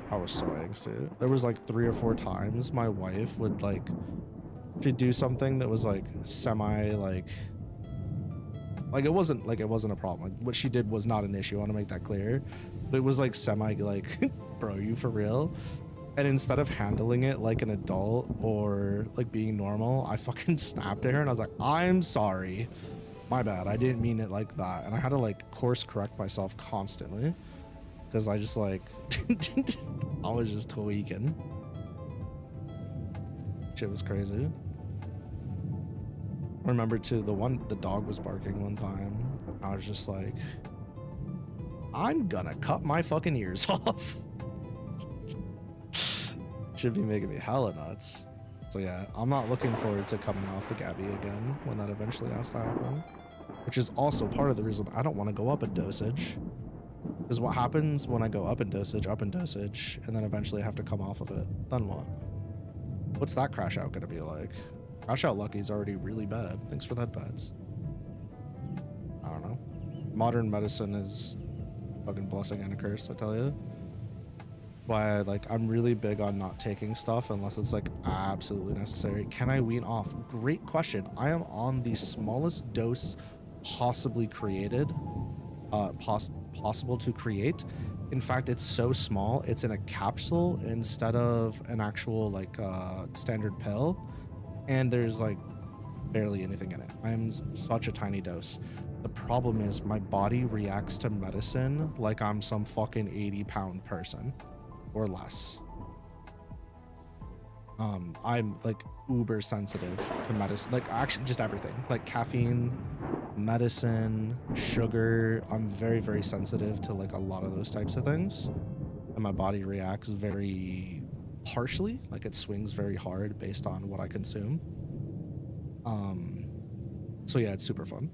I was so angsty. There was like 3 or 4 times my wife would like, she'd do something that was like semi like it wasn't a problem. Like, what she did was not an issue. I want to make that clear. But it was like semi like, bro, you for real? And instead of handling it like an adult or like being normal, I fucking snapped at her and I was like, I'm sorry. My bad. I didn't mean it like that. And I had to like course correct myself constantly because I just like, I was just tweaking. Shit was crazy. I remember too, the dog was barking one time. I was just like, I'm gonna cut my fucking ears off. Should be making me hella nuts. So yeah, I'm not looking forward to coming off the Gabby again when that eventually has to happen. Which is also part of the reason I don't want to go up in dosage. Because what happens when I go up in dosage, and then eventually I have to come off of it? Then what? What's that crash out gonna be like? Crash out lucky is already really bad. Thanks for that, Bats. I don't know. Modern medicine is fucking blessing and a curse, I tell you. Why I'm really big on not taking stuff unless it's like absolutely necessary. Can I wean off? Great question. I am on the smallest dose possibly created, possible to create. In fact, it's so small, it's in a capsule instead of an actual standard pill. And there's like barely anything in it. I'm such a tiny dose. The problem is my body reacts to medicine like I'm some fucking 80-pound person or less. I'm like uber sensitive to medicine, like actually just everything, like caffeine, medicine, sugar. I'm very, very sensitive to like a lot of those types of things. And my body reacts very harshly, like it swings very hard based on what I consume. So yeah, it's super fun.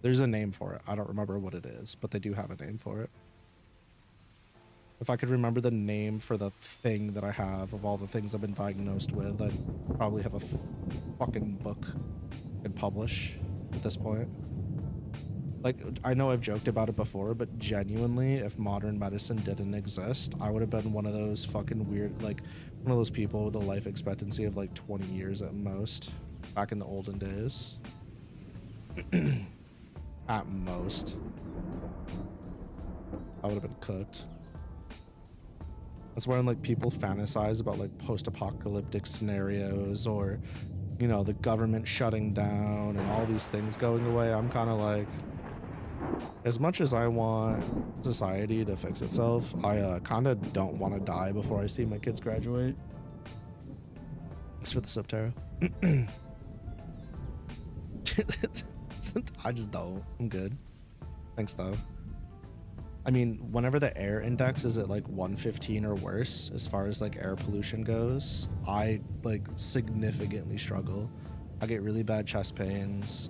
There's a name for it. I don't remember what it is, but they do have a name for it. If I could remember the name for the thing that I have of all the things I've been diagnosed with, I'd probably have a fucking book and publish at this point. Like, I know I've joked about it before, but genuinely, if modern medicine didn't exist, I would have been one of those fucking weird, like, one of those people with a life expectancy of like 20 years at most, back in the olden days. At most. I would have been cooked. That's when like people fantasize about like post-apocalyptic scenarios or, you know, the government shutting down and all these things going away. I'm kind of like, As much as I want society to fix itself, I kind of don't want to die before I see my kids graduate. Thanks for the sub, Tara. I just don't. I'm good. Thanks, though. I mean, whenever the air index is at like 115 or worse, as far as like air pollution goes, I like significantly struggle. I get really bad chest pains,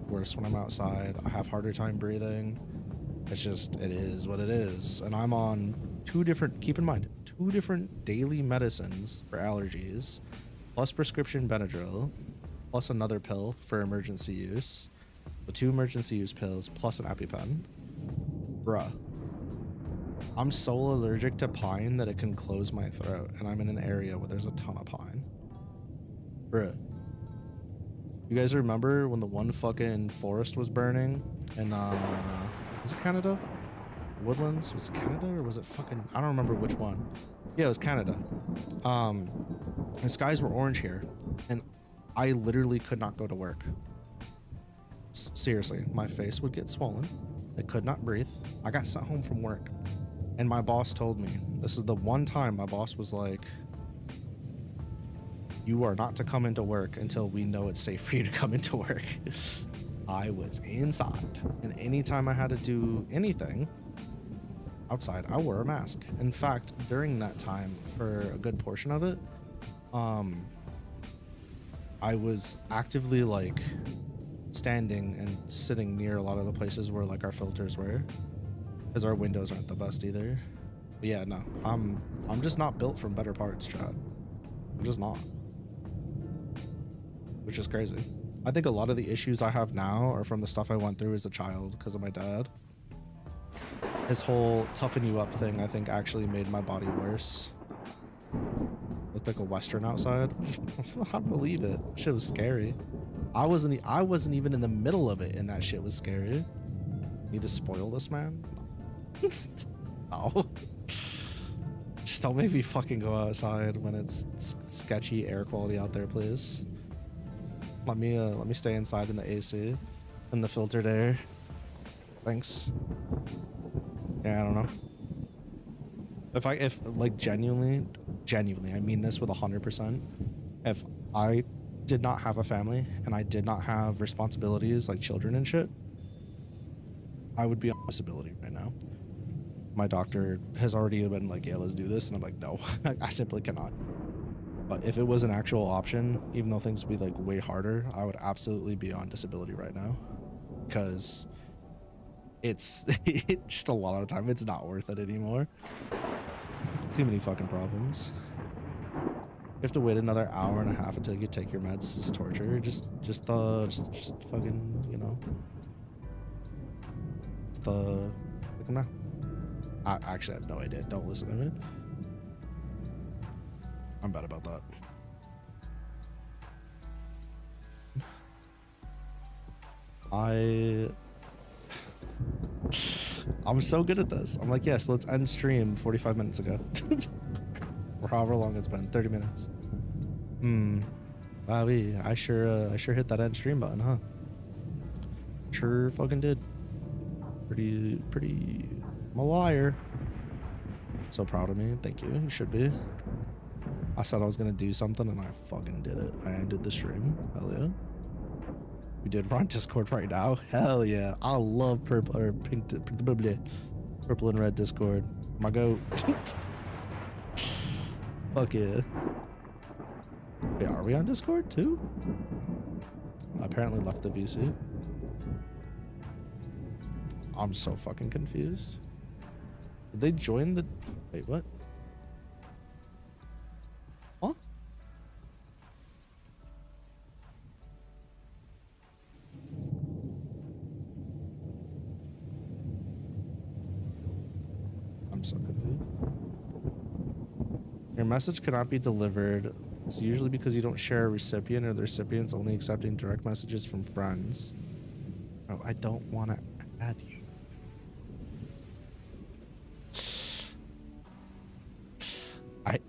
worse when I'm outside. I have harder time breathing. It's just, it is what it is. And I'm on keep in mind, 2 different daily medicines for allergies, plus prescription Benadryl, plus another pill for emergency use. The 2 emergency use pills plus an EpiPen. Bruh. I'm so allergic to pine that it can close my throat, and I'm in an area where there's a ton of pine. Bruh. You guys remember when the one fucking forest was burning in, was it Canada? Woodlands? Was it Canada or was it fucking, I don't remember which one. Yeah, it was Canada. The skies were orange here, and I literally could not go to work. Seriously, my face would get swollen. I could not breathe. I got sent home from work, and my boss told me, this is the one time my boss was like, you are not to come into work until we know it's safe for you to come into work. I was inside, and anytime I had to do anything outside, I wore a mask. In fact, during that time, for a good portion of it, I was actively like standing and sitting near a lot of the places where like our filters were, because our windows aren't the best either. But yeah, no, I'm just not built from better parts, chat. I'm just not, which is crazy. I think a lot of the issues I have now are from the stuff I went through as a child because of my dad. His whole toughen you up thing, I think, actually made my body worse. Looked like a Western outside. I believe it. Shit was scary. I wasn't even in the middle of it, and that shit was scary. Need to spoil this man? No. Just don't make me fucking go outside when it's sketchy air quality out there, please. Let me stay inside in the AC and the filtered air. Thanks. Yeah, I don't know. If like genuinely, I mean this with 100%. If I did not have a family and I did not have responsibilities like children and shit, I would be on disability right now. My doctor has already been like, yeah, let's do this. And I'm like, no, I simply cannot. But if it was an actual option, even though things would be like way harder, I would absolutely be on disability right now, because it's just a lot of the time it's not worth it anymore. Too many fucking problems. You have to wait another hour and a half until you take your meds. This is torture. Just fucking, you know. Look now. I actually have no idea. Don't listen to me. I'm bad about that. I'm so good at this. I'm like, yes, let's end stream 45 minutes ago. Or however long it's been, 30 minutes. Wow, I sure hit that end stream button, huh? Sure fucking did. Pretty, I'm a liar. So proud of me. Thank you. You should be. I said I was gonna do something and I fucking did it. I ended the stream. Hell yeah. We did. We're on Discord right now. Hell yeah. I love purple or pink, purple and red Discord. My goat. Fuck yeah. Wait, are we on Discord too? I apparently left the VC. I'm so fucking confused. Did they join the... Wait, what? Huh? I'm so confused. Your message cannot be delivered. It's usually because you don't share a recipient, or the recipient's only accepting direct messages from friends. Oh, I don't want to add you.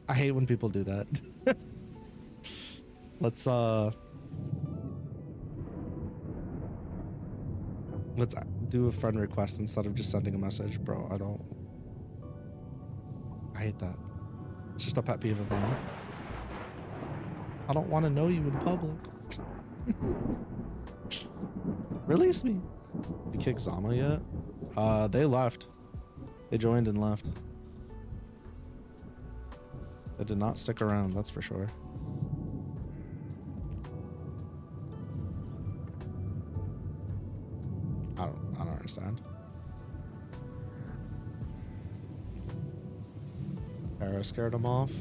I hate when people do that. Let's do a friend request instead of just sending a message, bro. I hate that. It's just a pet peeve of mine. I don't want to know you in public. Release me. You kick Zama yet? They left. They joined and left. They did not stick around, that's for sure. I don't understand. Para scared him off.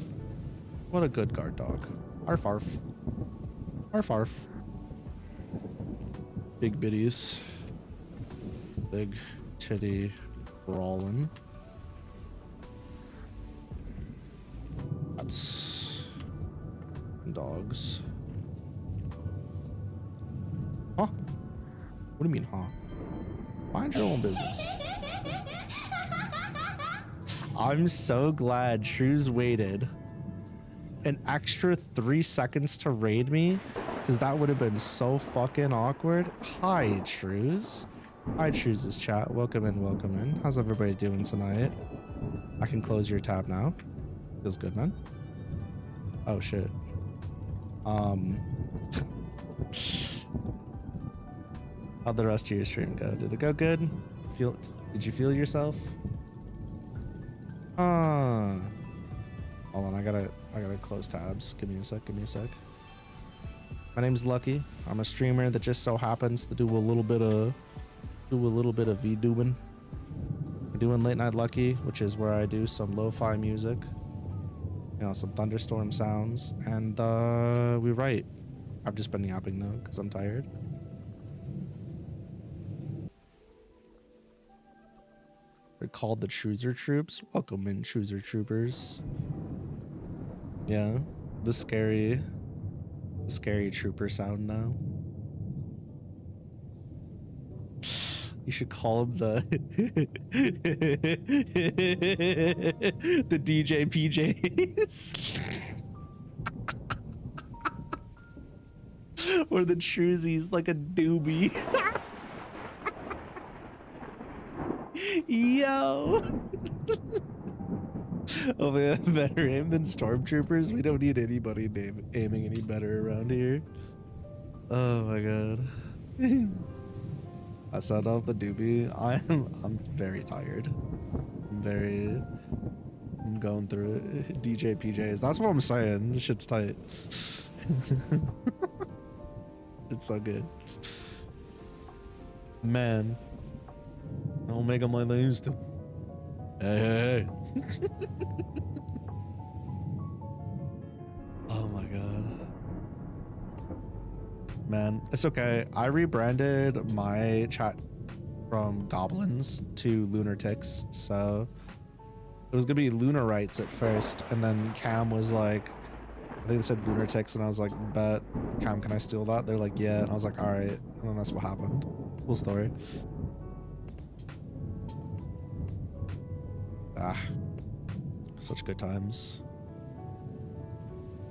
What a good guard dog. Arf arf. Arf arf. Big bitties. Big titty brawling. That's dogs. Huh? What do you mean, huh? Mind your own business. I'm so glad Trues waited an extra 3 seconds to raid me, because that would have been so fucking awkward. Hi, Trues. Hi, Trues' chat. Welcome in, welcome in. How's everybody doing tonight? I can close your tab now. Feels good, man. Oh, shit. How'd the rest of your stream go? Did it go good? Did you feel yourself? Hold on, I gotta close tabs. Give me a sec, My name's Lucky. I'm a streamer that just so happens to do a little bit of VDubing. We're doing Late Night Lucky, which is where I do some lo-fi music, you know, some thunderstorm sounds, and we write. I've just been yapping though, because I'm tired. They're called the Trueser Troops. Welcome in, Trueser Troopers. Yeah, the scary trooper sound now. You should call him the the DJ PJs. Or the Truesies, like a doobie. Yo. Oh man, better aim than stormtroopers. We don't need anybody aiming any better around here. Oh my god. I set up the doobie. I'm very tired. I'm going through it. DJ PJs. That's what I'm saying. This shit's tight. It's so good. Man. I'll make them like they used to. Hey. Oh my god. Man, it's okay. I rebranded my chat from goblins to lunatics, so it was gonna be lunarites at first, and then Cam was like, I think they said lunatics, and I was like, bet. Cam, can I steal that? They're like, yeah, and I was like, all right, and then that's what happened. Cool story. Ah, such good times.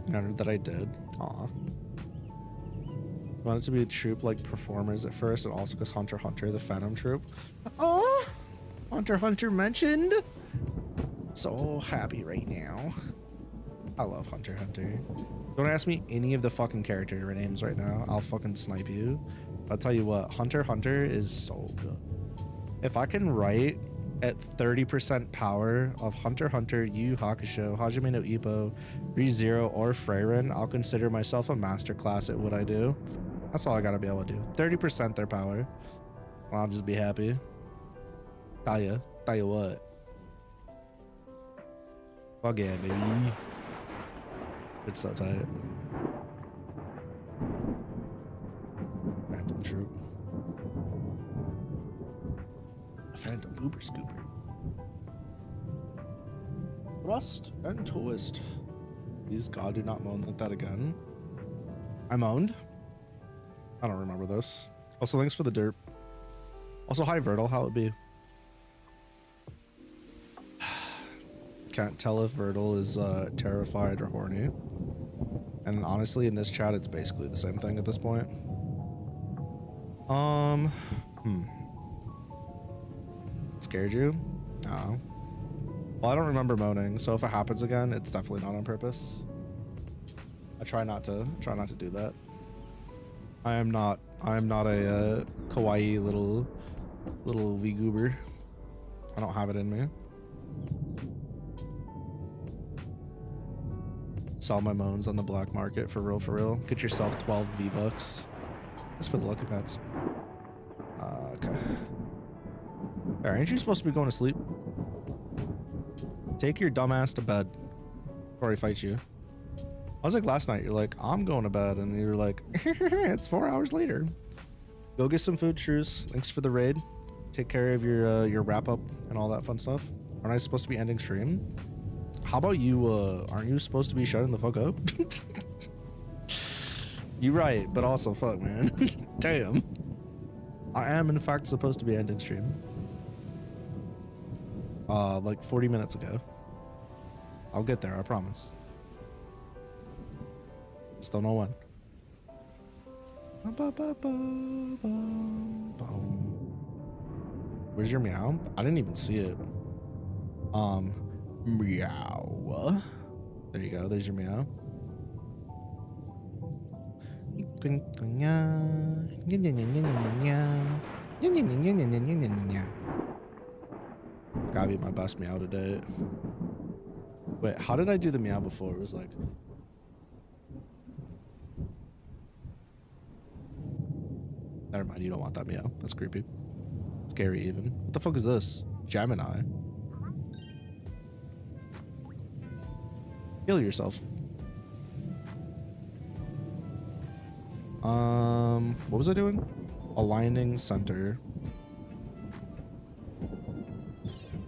Honored that I did. Aw. Wanted to be a troop like performers at first, and also because Hunter x Hunter, the Phantom troop. Oh, Hunter x Hunter mentioned. So happy right now. I love Hunter x Hunter. Don't ask me any of the fucking character names right now. I'll fucking snipe you. I'll tell you what, Hunter x Hunter is so good. If I can write at 30% power of Hunter x Hunter, Yu Yu Hakusho, Hajime no Ippo, ReZero, or Freyren, I'll consider myself a masterclass at what I do. That's all I gotta be able to do. 30% their power. I'll just be happy. Tell you what. Fuck yeah, baby. It's so tight. Phantom troop. Phantom boober scooper. Thrust and twist. Please God, do not moan like that again. I moaned? I don't remember this. Also, thanks for the derp. Also, hi Vertal, how it be? Can't tell if Vertal is terrified or horny. And honestly, in this chat, it's basically the same thing at this point. scared you? Oh. Well, I don't remember moaning, so if it happens again, it's definitely not on purpose. I try not to do that. I am not a kawaii little V-goober. I don't have it in me. Sell my moans on the black market for real, for real. Get yourself 12 V-bucks. That's for the lucky pets. Okay. Aren't you supposed to be going to sleep? Take your dumb ass to bed before I fight you. I was like last night, you're like, I'm going to bed. And you're like, it's 4 hours later. Go get some food, Shrews. Thanks for the raid. Take care of your wrap up and all that fun stuff. Aren't I supposed to be ending stream? How about you, aren't you supposed to be shutting the fuck up? You're right, but also fuck, man. Damn. I am in fact supposed to be ending stream. Like 40 minutes ago. I'll get there, I promise. Just don't know when. Where's your meow? I didn't even see it. Meow. There you go. There's your meow. It's gotta be my best meow today. Wait, how did I do the meow before? It was like... Never mind, you don't want that meow. That's creepy. Scary even. What the fuck is this? Gemini. Heal yourself. What was I doing? Aligning center.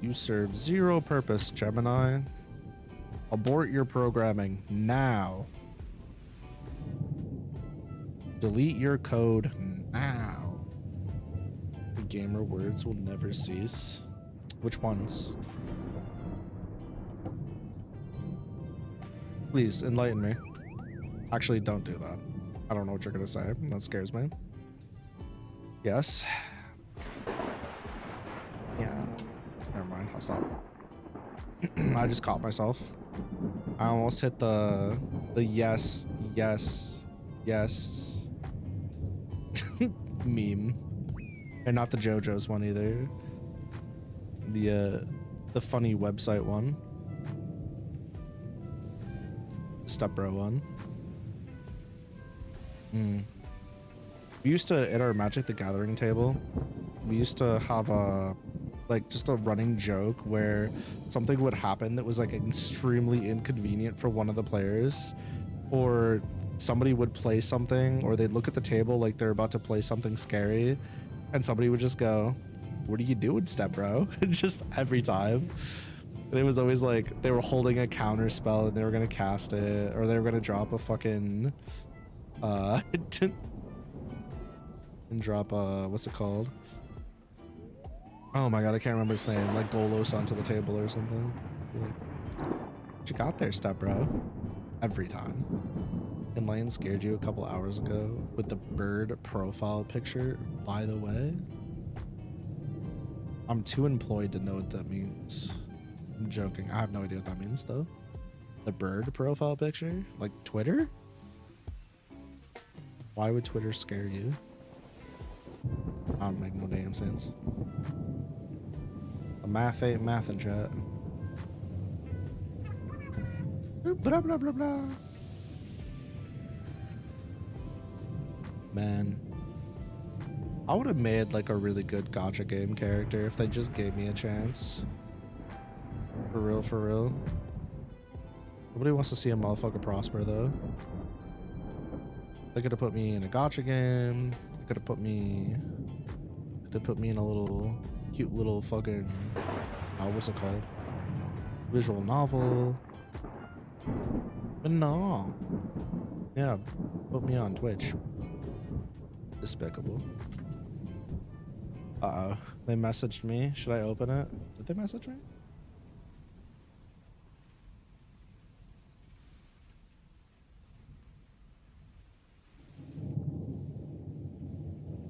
You serve zero purpose, Gemini. Abort your programming now. Delete your code now. The gamer words will never cease. Which ones? Please enlighten me. Actually, don't do that. I don't know what you're gonna say. That scares me. Yes. Yeah. Never mind. I'll stop. I just caught myself. I almost hit the yes meme, and not the JoJo's one either. The funny website one. Stepbro one. We used to, at our Magic the Gathering table, we used to have a just a running joke where something would happen that was like extremely inconvenient for one of the players, or somebody would play something, or they'd look at the table like they're about to play something scary, and somebody would just go, "What are you doing, Stepbro?" Just every time. And it was always like they were holding a counter spell and they were gonna cast it, or they were gonna drop a fucking and drop what's it called? Oh my god, I can't remember its name. Like Golos onto the table or something. Like, what you got there, Stepbro? Every time. And Lion scared you a couple hours ago with the bird profile picture, by the way. I'm too employed to know what that means. I'm joking. I have no idea what that means though. The bird profile picture? Like Twitter? Why would Twitter scare you? I don't make no damn sense. The math ain't math in chat. Blah, blah, blah, blah. Man, I would have made like a really good gacha game character if they just gave me a chance. For real, for real. Nobody wants to see a motherfucker prosper though. They could have put me in a gacha game. They could have put me in a little cute little fucking what's it called? Visual novel. But no. Yeah, put me on Twitch. Despicable. Uh-oh. They messaged me. Should I open it? Did they message me?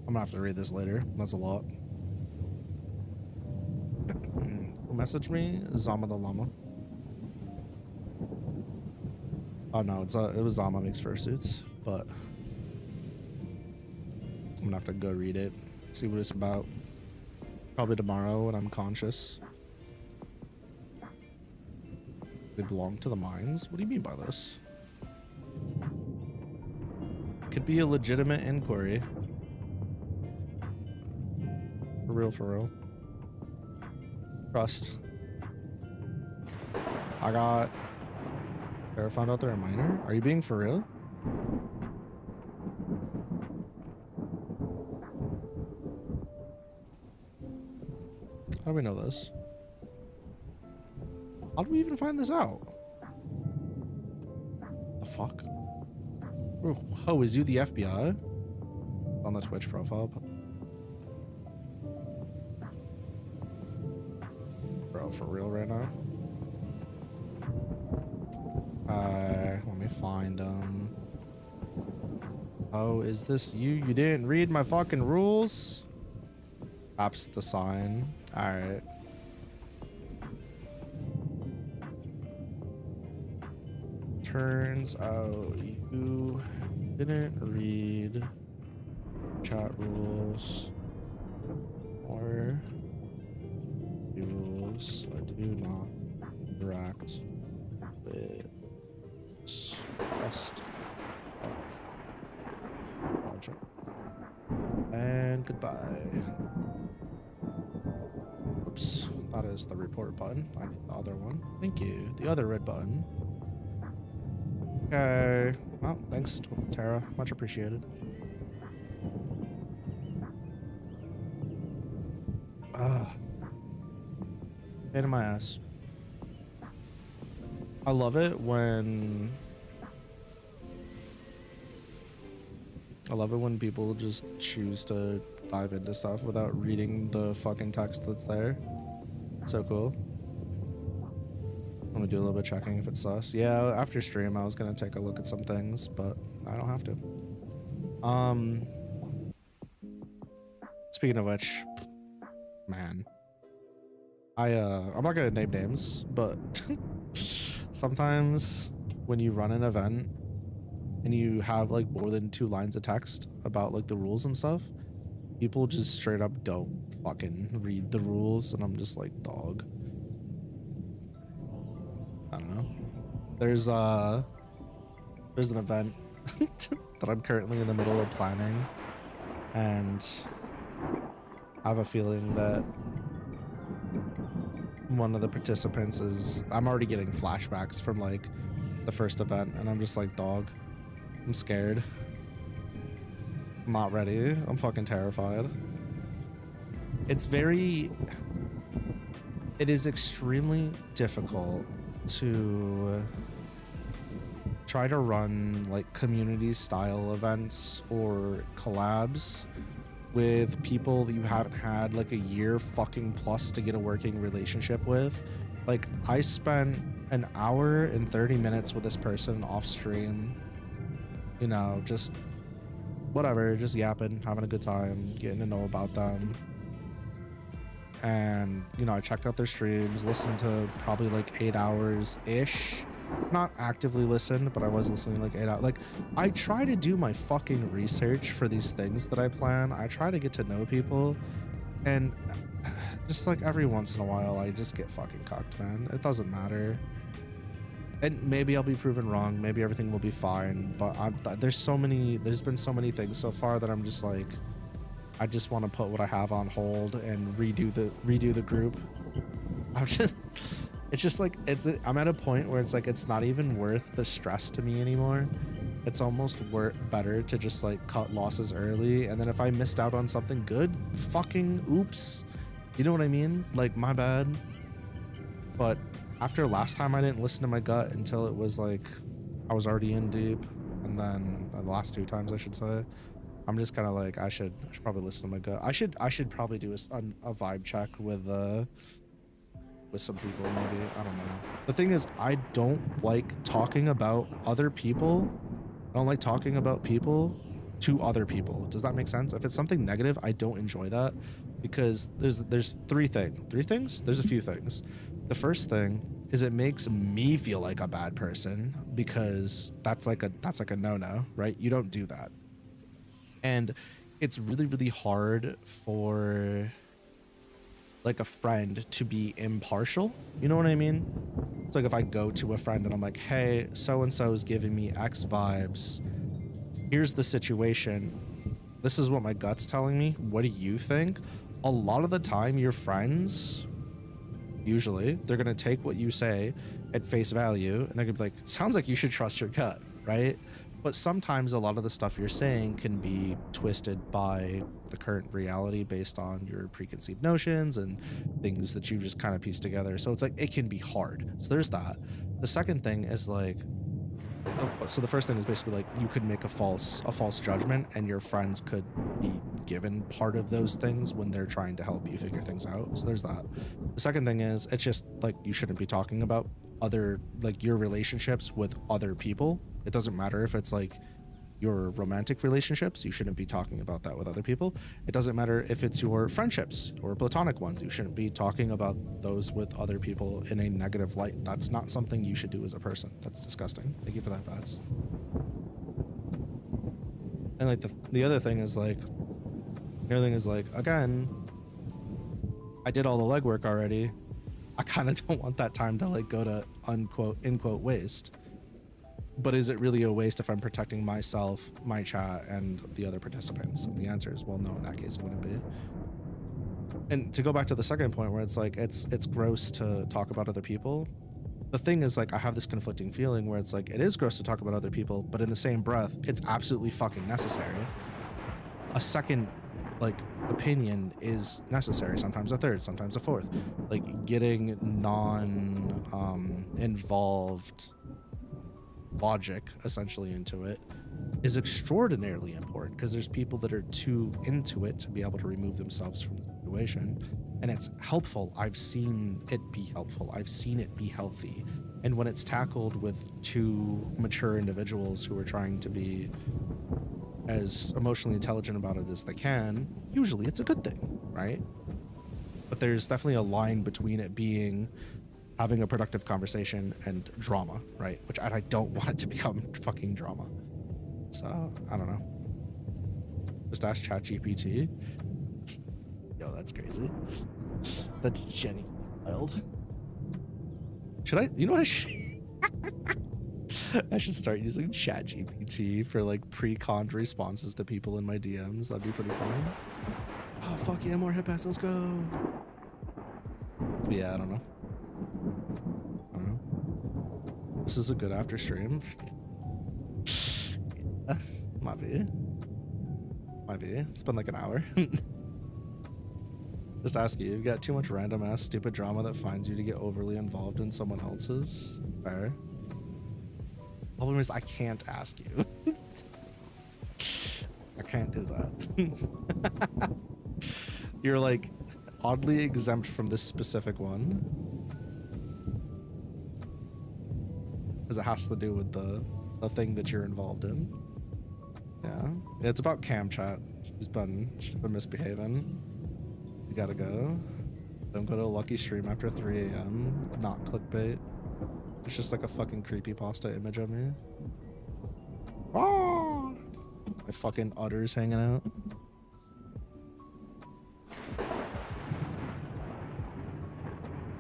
I'm gonna have to read this later. That's a lot. message me? Zama the llama. Oh no, it was Zama makes fursuits, but I'm gonna have to go read it, see what it's about. Probably tomorrow when I'm conscious. They belong to the mines? What do you mean by this? Could be a legitimate inquiry. For real, for real. Trust. I got... Tara found out they're a miner? Are you being for real? How do we know this? How do we even find this out? The fuck? Oh, is you the FBI? On the Twitch profile. Bro, for real right now? Let me find them. Oh, is this you? You didn't read my fucking rules? Perhaps the sign. Alright. Turns out you didn't read chat rules or the rules. I do not interact with rest project. And goodbye. Oops, that is the report button. I need the other one. Thank you. The other red button. Okay. Well, thanks, Tara. Much appreciated. Pain in my ass. I love it when people just choose to dive into stuff without reading the fucking text that's there. So cool. I'm gonna do a little bit of checking if it's sus. Yeah, after stream I was gonna take a look at some things, but I don't have to. Speaking of which, man, I'm not gonna name names, but sometimes when you run an event and you have like more than 2 lines of text about like the rules and stuff, people just straight up don't fucking read the rules, and I'm just like, dog. I don't know. There's an event that I'm currently in the middle of planning, and I have a feeling that one of the participants is... I'm already getting flashbacks from like the first event, and I'm just like, dog, I'm scared. I'm not ready. I'm fucking terrified. It is extremely difficult to try to run like community style events or collabs with people that you haven't had like a year fucking plus to get a working relationship with. Like, I spent an hour and 30 minutes with this person off stream, you know, just whatever, just yapping, having a good time, getting to know about them. And, you know, I checked out their streams, listened to probably like 8 hours ish. Not actively listened, but I was listening like 8 hours. Like, I try to do my fucking research for these things that I plan. I try to get to know people, and just like every once in a while I just get fucking cucked, man. It doesn't matter. And maybe I'll be proven wrong, maybe everything will be fine, but there's been so many things so far that I'm just like, I just want to put what I have on hold and redo the group. It's just like, I'm at a point where it's like, it's not even worth the stress to me anymore. It's almost better to just like cut losses early, and then if I missed out on something good, fucking oops. You know what I mean? Like, my bad. But after last time, I didn't listen to my gut until it was like I was already in deep, and then the last 2 times I should say, I'm just kind of like, I should probably listen to my gut. I should probably do a vibe check with some people, maybe. I don't know. The thing is, I don't like talking about other people. I don't like talking about people to other people. Does that make sense? If it's something negative, I don't enjoy that. because there's three things. There's a few things. The first thing is it makes me feel like a bad person because that's like a no-no, right? You don't do that. And it's really, really hard for like a friend to be impartial. You know what I mean? It's like if I go to a friend and I'm like, hey, so-and-so is giving me X vibes. Here's the situation. This is what my gut's telling me. What do you think? A lot of the time, your friends, usually, they're going to take what you say at face value and they're going to be like, sounds like you should trust your gut, right? But sometimes a lot of the stuff you're saying can be twisted by the current reality based on your preconceived notions and things that you just kind of piece together. So it's like, it can be hard. So there's that. The second thing is like, so the first thing is basically like you could make a false judgment and your friends could be given part of those things when they're trying to help you figure things out. So there's that. The second thing is it's just like you shouldn't be talking about other, like your relationships with other people. It doesn't matter if it's like your romantic relationships, you shouldn't be talking about that with other people. It doesn't matter if it's your friendships or platonic ones, you shouldn't be talking about those with other people in a negative light. That's not something you should do as a person. That's disgusting. Thank you for that, Bats. And like the other thing is like, again, I did all the legwork already. I kind of don't want that time to like go to unquote, in quote, waste. But is it really a waste if I'm protecting myself, my chat, and the other participants? And the answer is, well, no, in that case it wouldn't be. And to go back to the second point where it's like, it's gross to talk about other people. The thing is like, I have this conflicting feeling where it's like, it is gross to talk about other people, but in the same breath, it's absolutely fucking necessary. A second like opinion is necessary, sometimes a third, sometimes a fourth. Like getting involved logic essentially into it is extraordinarily important because there's people that are too into it to be able to remove themselves from the situation, and it's helpful. I've seen it be helpful. I've seen it be healthy. And when it's tackled with two mature individuals who are trying to be as emotionally intelligent about it as they can, usually it's a good thing, right? But there's definitely a line between it being having a productive conversation and drama, right? Which I don't want it to become fucking drama. So, I don't know. Just ask ChatGPT. Yo, that's crazy. That's Jenny wild. Should I, you know what I should? I should start using ChatGPT for like pre-conned responses to people in my DMs. That'd be pretty funny. Oh, fuck yeah, more hip pass, let's go. But yeah, I don't know. This is a good after stream. Yeah, might be. It's been like an hour. Just ask you got too much random ass stupid drama that finds you to get overly involved in someone else's. Fair. Problem is I can't ask you. I can't do that. You're like oddly exempt from this specific one. Because it has to do with the thing that you're involved in. Yeah. It's about cam chat. She's been misbehaving. You gotta go. Don't go to a lucky stream after 3 a.m. Not clickbait. It's just like a fucking creepypasta image of me. Oh! My fucking udders hanging out.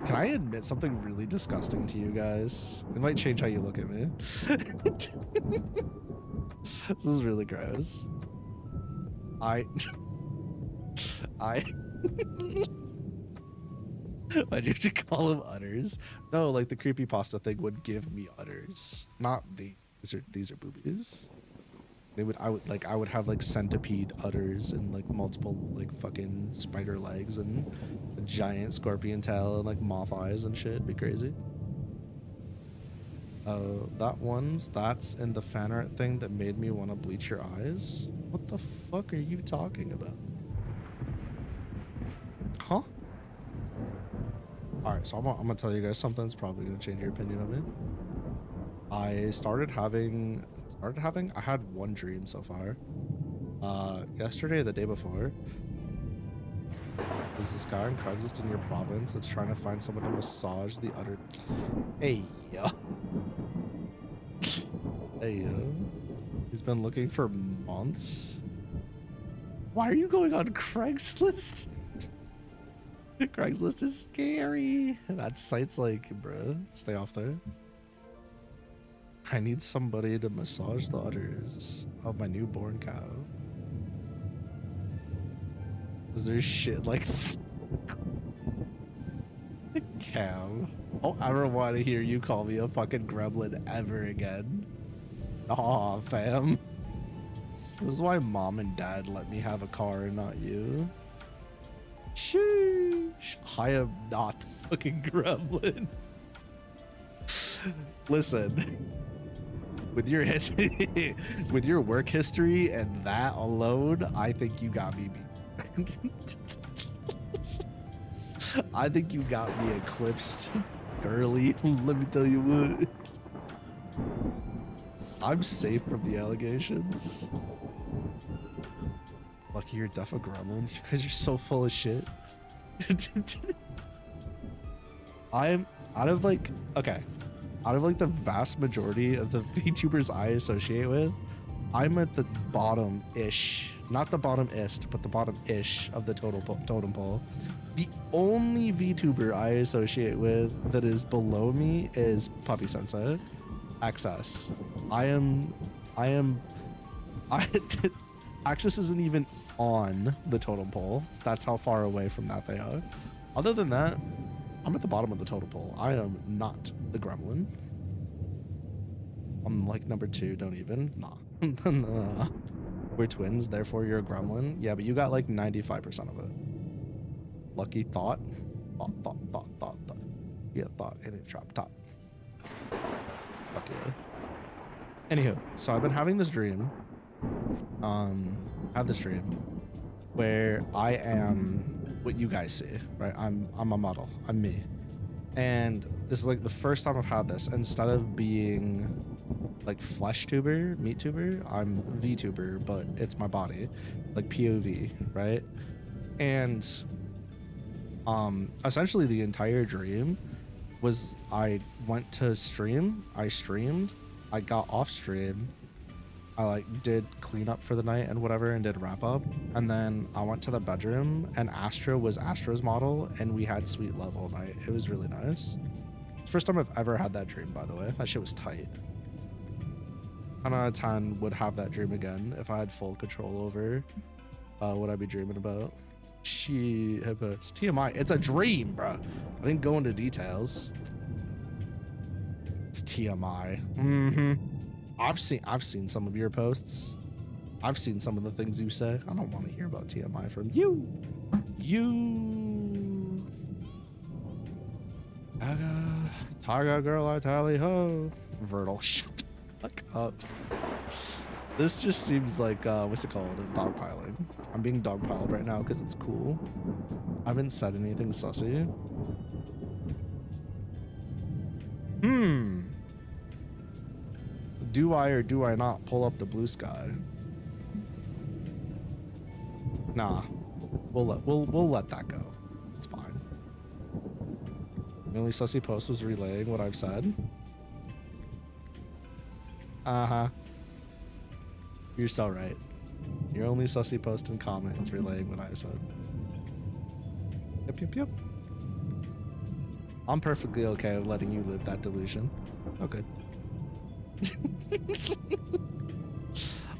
Can I admit something really disgusting to you guys? It might change how you look at me. This is really gross. Why'd you call them udders? No, like the creepypasta thing would give me udders. Not these are boobies. I would have like centipede udders and like multiple like fucking spider legs and a giant scorpion tail and like moth eyes and shit. It'd be crazy. That's in the fan art thing that made me want to bleach your eyes. What the fuck are you talking about? Huh? Alright, so I'm gonna tell you guys something that's probably gonna change your opinion of me. I had one dream so far. Yesterday or the day before. There's this guy on Craigslist in your province that's trying to find someone to massage the udder. Hey, yo. Hey, yo. He's been looking for months. Why are you going on Craigslist? Craigslist is scary. That site's like, bro, stay off there. I need somebody to massage the udders of my newborn cow. Was there shit like Cam? I don't ever want to hear you call me a fucking gremlin ever again. Aw, fam. This is why mom and dad let me have a car and not you. Sheesh. I am not fucking gremlin. Listen. With your history, with your work history and that alone, I think you got me beat. I think you got me eclipsed, girly. Let me tell you what. I'm safe from the allegations. Lucky you're deaf a gremlin. You guys are so full of shit. I'm out of like, okay. Out of like the vast majority of the VTubers I associate with, I'm at the bottom-ish. Not the bottom-ist, but the bottom-ish of the totem pole. The only VTuber I associate with that is below me is Puppy Sensei. XS. Axis isn't even on the totem pole. That's how far away from that they are. Other than that, I'm at the bottom of the totem pole. I am not the gremlin. I'm like number 2, don't even. Nah. Nah. We're twins, therefore you're a gremlin. Yeah, but you got like 95% of it. Lucky thought. Thought. Yeah, thought in a drop top. Fuck yeah. Anywho, so I've been having this dream. Where I am what you guys see, right? I'm a model. I'm me. And this is like the first time I've had this. Instead of being like flesh tuber, meat tuber, I'm VTuber, but it's my body, like POV, right? And essentially the entire dream was I went to stream, I streamed, I got off stream, I like did cleanup for the night and whatever and did wrap up, and then I went to the bedroom and Astra was Astra's model and we had sweet love all night. It was really nice. First time I've ever had that dream, by the way. That shit was tight. 10 out of 10 would have that dream again if I had full control over what I'd be dreaming about. Shit, it's TMI. It's a dream, bro. I didn't go into details. It's TMI. I've seen some of your posts. I've seen some of the things you say. I don't want to hear about TMI from you. Targa girl, I tally ho. Vertal, shut the fuck up. This just seems like, what's it called? Dogpiling. I'm being dogpiled right now because it's cool. I haven't said anything sussy. Do I or do I not pull up the blue sky? Nah, we'll let that go. It's fine. The only sussy post was relaying what I've said. You're so right. Your only sussy post and comment is relaying what I said. Yep. I'm perfectly okay with letting you live that delusion. Oh, good.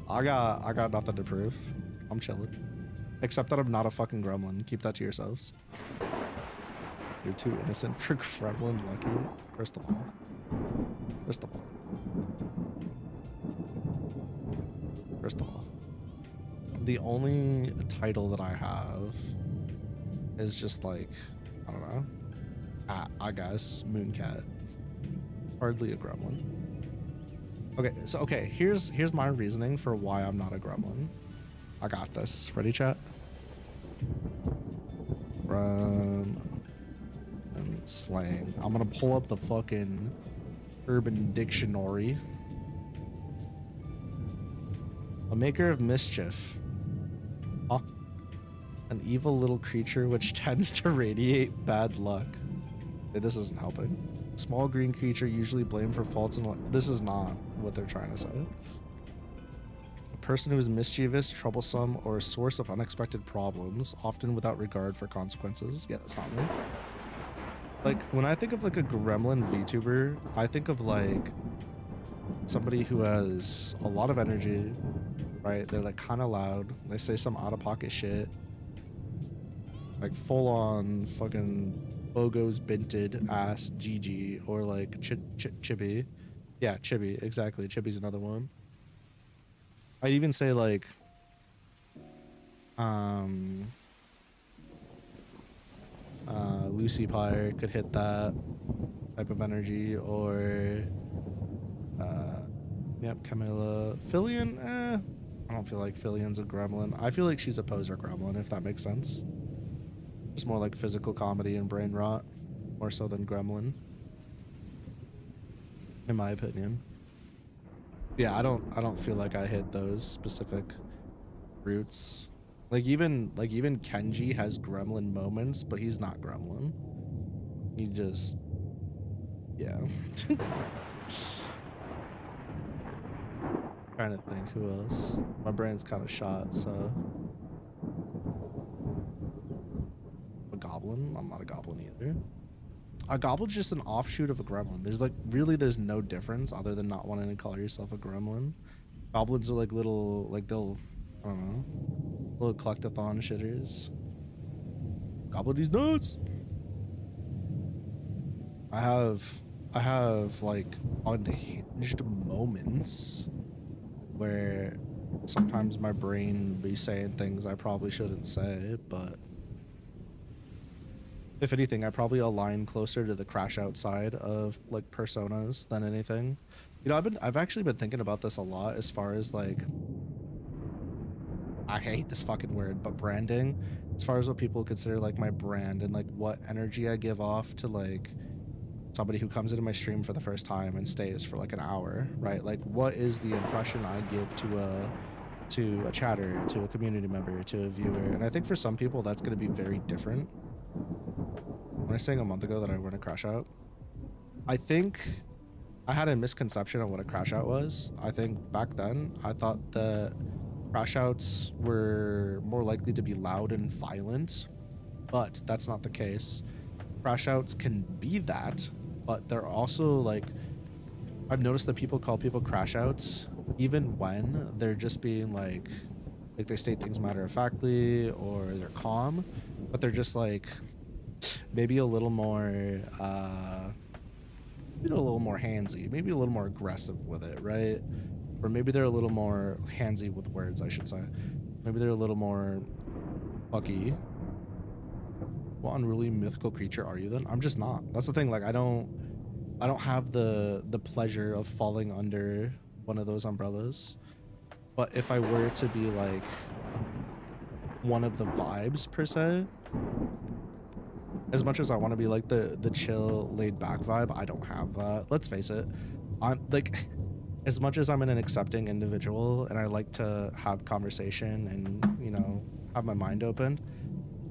I got nothing to prove. I'm chilling. Except that I'm not a fucking gremlin. Keep that to yourselves. You're too innocent for gremlin, Lucky. First of all. The only title that I have is just like, I don't know. I guess Mooncat. Hardly a gremlin. Okay, here's my reasoning for why I'm not a gremlin. I got this. Ready, chat? Run and slang. I'm gonna pull up the fucking Urban Dictionary. A maker of mischief. Huh? An evil little creature which tends to radiate bad luck. Okay, this isn't helping. Small green creature usually blamed for faults in life. This is not what they're trying to say. A person who is mischievous, troublesome, or a source of unexpected problems, often without regard for consequences. Yeah, that's not me. Like, when I think of like a gremlin VTuber, I think of like somebody who has a lot of energy, right? They're like kind of loud. They say some out-of-pocket shit. Like full-on fucking Bogo's binted ass GG, or like Chibi. Yeah, Chibi, exactly. Chibi's another one. I'd even say like Lucy Pyre could hit that type of energy, or yep, Camilla. Fillion, I don't feel like Fillion's a gremlin. I feel like she's a poser gremlin, if that makes sense. Just more like physical comedy and brain rot, more so than gremlin, in my opinion. Yeah, I don't feel like I hit those specific roots. Like even Kenji has gremlin moments, but he's not gremlin. He just, yeah. Trying to think who else. My brain's kind of shot, so. A goblin? I'm not a goblin either. A goblin's just an offshoot of a gremlin. There's like, really, there's no difference other than not wanting to call yourself a gremlin. Goblins are like little, like they'll, I don't know, little collectathon shitters. Goblin these nuts. I have like unhinged moments where sometimes my brain be saying things I probably shouldn't say, but if anything, I probably align closer to the crash outside of like personas than anything. You know, I've actually been thinking about this a lot as far as like, I hate this fucking word, but branding, as far as what people consider like my brand and like what energy I give off to like somebody who comes into my stream for the first time and stays for like an hour, right? Like, what is the impression I give to a chatter, to a community member, to a viewer? And I think for some people that's going to be very different. When I was saying a month ago that I want to crash out, I think I had a misconception of what a crash out was. I think back then I thought that crash outs were more likely to be loud and violent, but that's not the case. Crash outs can be that, but they're also like, I've noticed that people call people crash outs even when they're just being like they state things matter-of-factly or they're calm, but they're just like maybe a little more handsy, maybe a little more aggressive with it, right? Or maybe they're a little more handsy with words, I should say. Maybe they're a little more fucky. What unruly mythical creature are you then? I'm just not. That's the thing. Like, I don't have the pleasure of falling under one of those umbrellas. But if I were to be like one of the vibes per se, as much as I want to be like the chill, laid back vibe, I don't have that. Let's face it. I'm like, as much as I'm an accepting individual and I like to have conversation and, you know, have my mind open,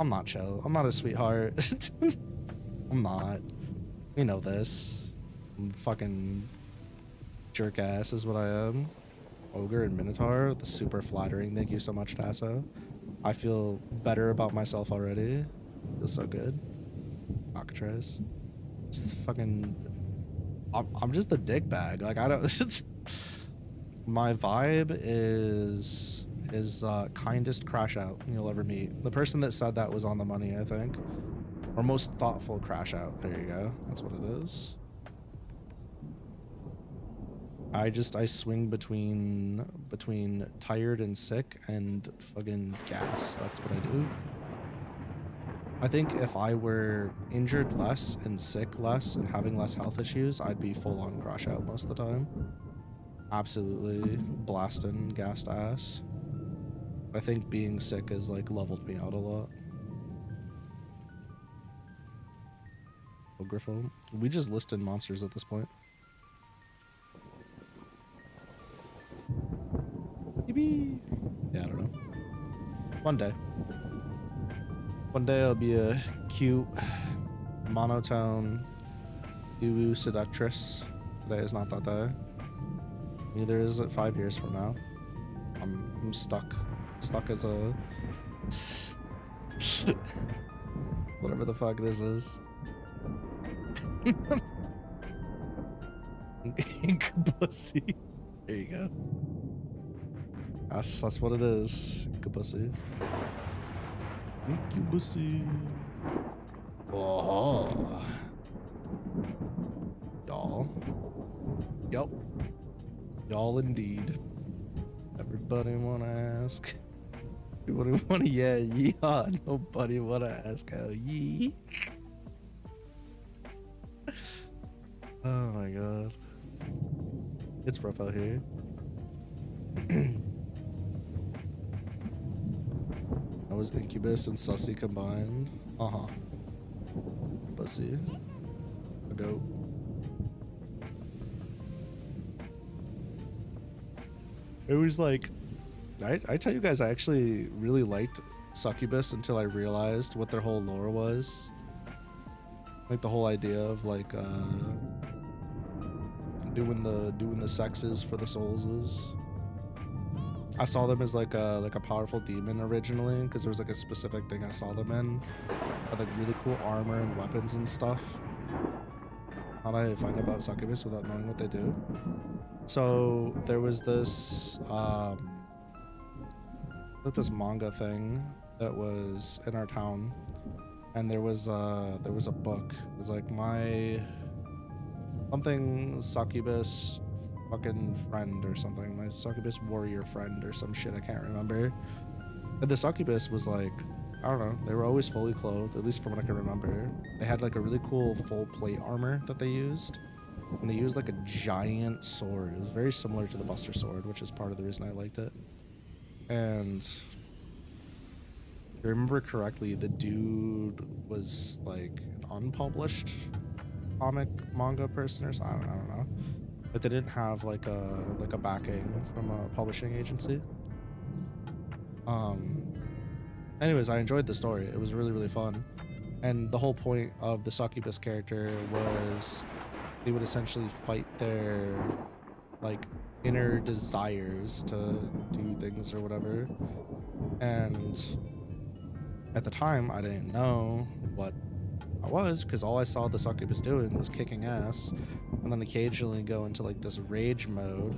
I'm not chill. I'm not a sweetheart. I'm not. You know this. I'm fucking jerk ass is what I am. Ogre and Minotaur, the super flattering. Thank you so much, Tasso. I feel better about myself already. Feels so good. Alcatraz. Just fucking. I'm just the dick bag. Like, I don't. My vibe is kindest crash out you'll ever meet. The person that said that was on the money, I think. Or most thoughtful crash out. There you go. That's what it is. I swing between tired and sick and fucking gas. That's what I do. I think if I were injured less and sick less and having less health issues, I'd be full on crash out most of the time. Absolutely blasting gassed ass. I think being sick has like leveled me out a lot. Oh, Griffo. We just listed monsters at this point. Maybe. Yeah, I don't know. One day. One day I'll be a cute, monotone, woo seductress. Today is not that day. Neither is it 5 years from now. I'm stuck. Stuck as a... whatever the fuck this is. Pussy. There you go. That's what it is. Pussy. Pussy. Oh. Y'all. Yup. Y'all indeed. Everybody wanna ask. Everybody wanna yeah. Nobody wanna ask how yee. Oh my god. It's rough out here. I was Incubus and Sussy combined. Pussy. A goat. It was like, I tell you guys, I actually really liked Succubus until I realized what their whole lore was. Like the whole idea of like doing the sexes for the souls. I saw them as like a powerful demon originally because there was like a specific thing I saw them in, had like really cool armor and weapons and stuff. How did I find out about Succubus without knowing what they do? So there was this this manga thing that was in our town, and there was a book. It was like my something Succubus fucking friend or something, my Succubus warrior friend or some shit, I can't remember. And the Succubus was like, I don't know, they were always fully clothed, at least from what I can remember. They had like a really cool full plate armor that they used, and they used like a giant sword. It was very similar to the Buster Sword, which is part of the reason I liked it. And if I remember correctly, the dude was like an unpublished comic manga person or something. I don't know. But they didn't have like a backing from a publishing agency. Anyways, I enjoyed the story. It was really, really fun. And the whole point of the Succubus character was they would essentially fight their like inner desires to do things or whatever. And at the time, I didn't know what I was, because all I saw the Succubus doing was kicking ass, and then occasionally go into like this rage mode,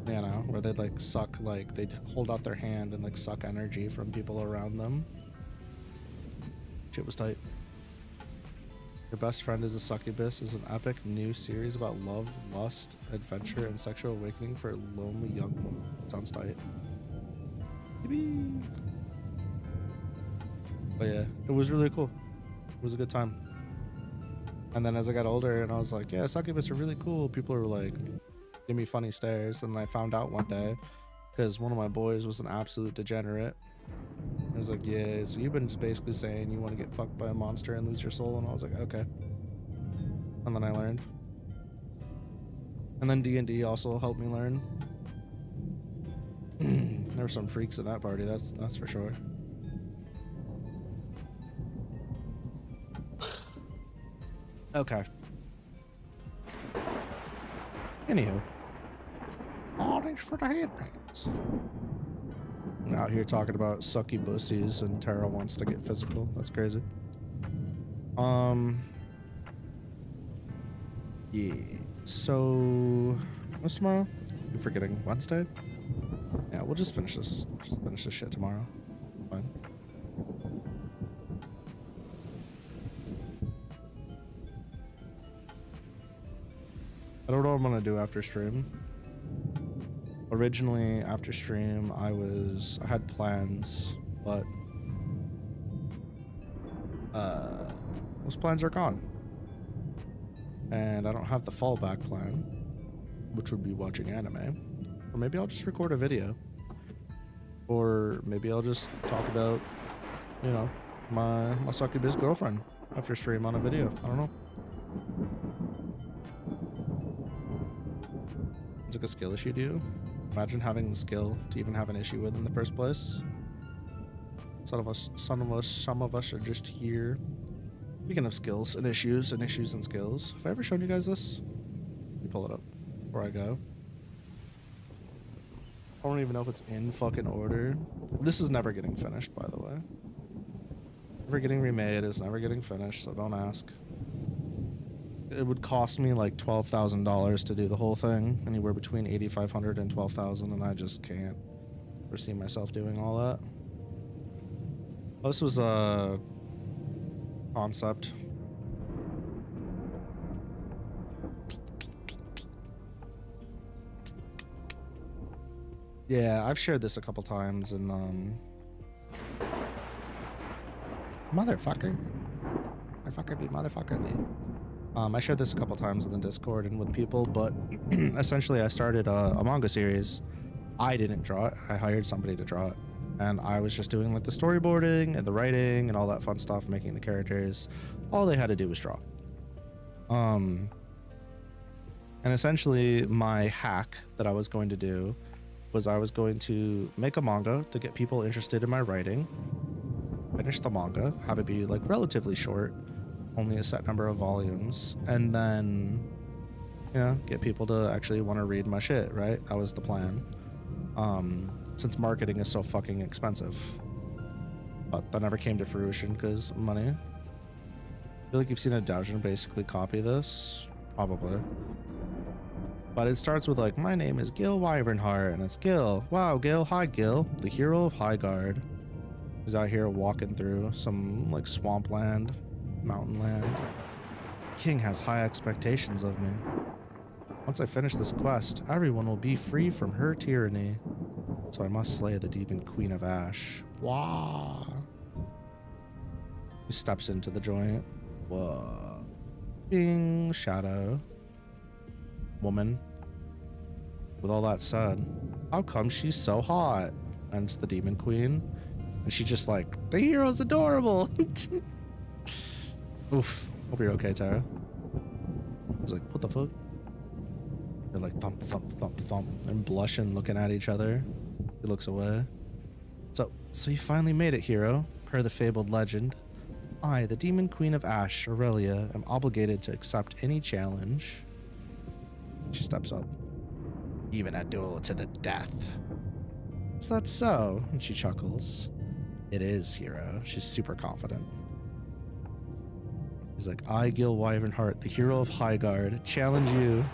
you know, where they'd like suck, like they'd hold out their hand and like suck energy from people around them. Shit was tight. Your Best Friend is a Succubus is an epic new series about love, lust, adventure, and sexual awakening for a lonely young woman. Sounds tight. Yippee. But yeah, it was really cool. It was a good time. And then as I got older and I was like, yeah, Succubus are really cool, people were like, give me funny stares. And then I found out one day, because one of my boys was an absolute degenerate. I was like, yeah, so you've been just basically saying you want to get fucked by a monster and lose your soul. And I was like, okay. And then I learned. And then D&D also helped me learn. There were some freaks at that party, that's for sure. Okay. Anywho. Oh, thanks for the headbands. I'm out here talking about sucky bussies and Tara wants to get physical. That's crazy. Yeah. So what's tomorrow? I'm forgetting. Wednesday? Yeah, we'll just finish this. Just finish this shit tomorrow. Fine. I don't know what I'm gonna do after stream. Originally, after stream, I had plans, but those plans are gone. And I don't have the fallback plan, which would be watching anime. Or maybe I'll just record a video. Or maybe I'll just talk about, you know, my succubus girlfriend after stream on a video. I don't know. It's like a skill issue to you. Imagine having the skill to even have an issue with in the first place. Some of us are just here. Speaking of skills and issues and skills, have I ever shown you guys this? Let me pull it up before I go. I don't even know if it's in fucking order. This is never getting finished, by the way. Never getting remade. It's never getting finished, so don't ask. It would cost me like $12,000 to do the whole thing, anywhere between $8,500 and $12,000, and I just can't foresee myself doing all that. This was a concept. Yeah, I've shared this a couple times, and motherfucker. Motherfucker be motherfuckerly. I shared this a couple times in the Discord and with people, but essentially I started a manga series. I didn't draw it. I hired somebody to draw it. And I was just doing like the storyboarding and the writing and all that fun stuff, making the characters. All they had to do was draw. And essentially my hack that I was going to do was I was going to make a manga to get people interested in my writing, finish the manga, have it be like relatively short, only a set number of volumes, and then, you know, get people to actually want to read my shit, right? That was the plan. Since marketing is so fucking expensive. But that never came to fruition because money. I feel like you've seen a Doujin basically copy this. Probably. But it starts with like, my name is Gil Wyvernheart, and it's Gil. Wow, Gil. Hi, Gil. The hero of Highguard. He's out here walking through some like swampland, mountain land. The king has high expectations of me. Once I finish this quest, everyone will be free from her tyranny. So I must slay the demon queen of ash. Wow. He steps into the joint. Whoa. Bing. Shadow. Woman. With all that said, how come she's so hot? And it's the demon queen. And she just like, the hero's adorable. Oof. Hope you're okay, Tara. I was like, what the fuck? They're like thump, thump, thump, thump, and blushing, looking at each other. He looks away. So you finally made it, hero. Per the fabled legend, I, the demon queen of ash, Aurelia, am obligated to accept any challenge. She steps up. Even a duel to the death. Is that so? And she chuckles. It is, hero. She's super confident. He's like, I, Gil Wyvernheart, the hero of Highguard, challenge you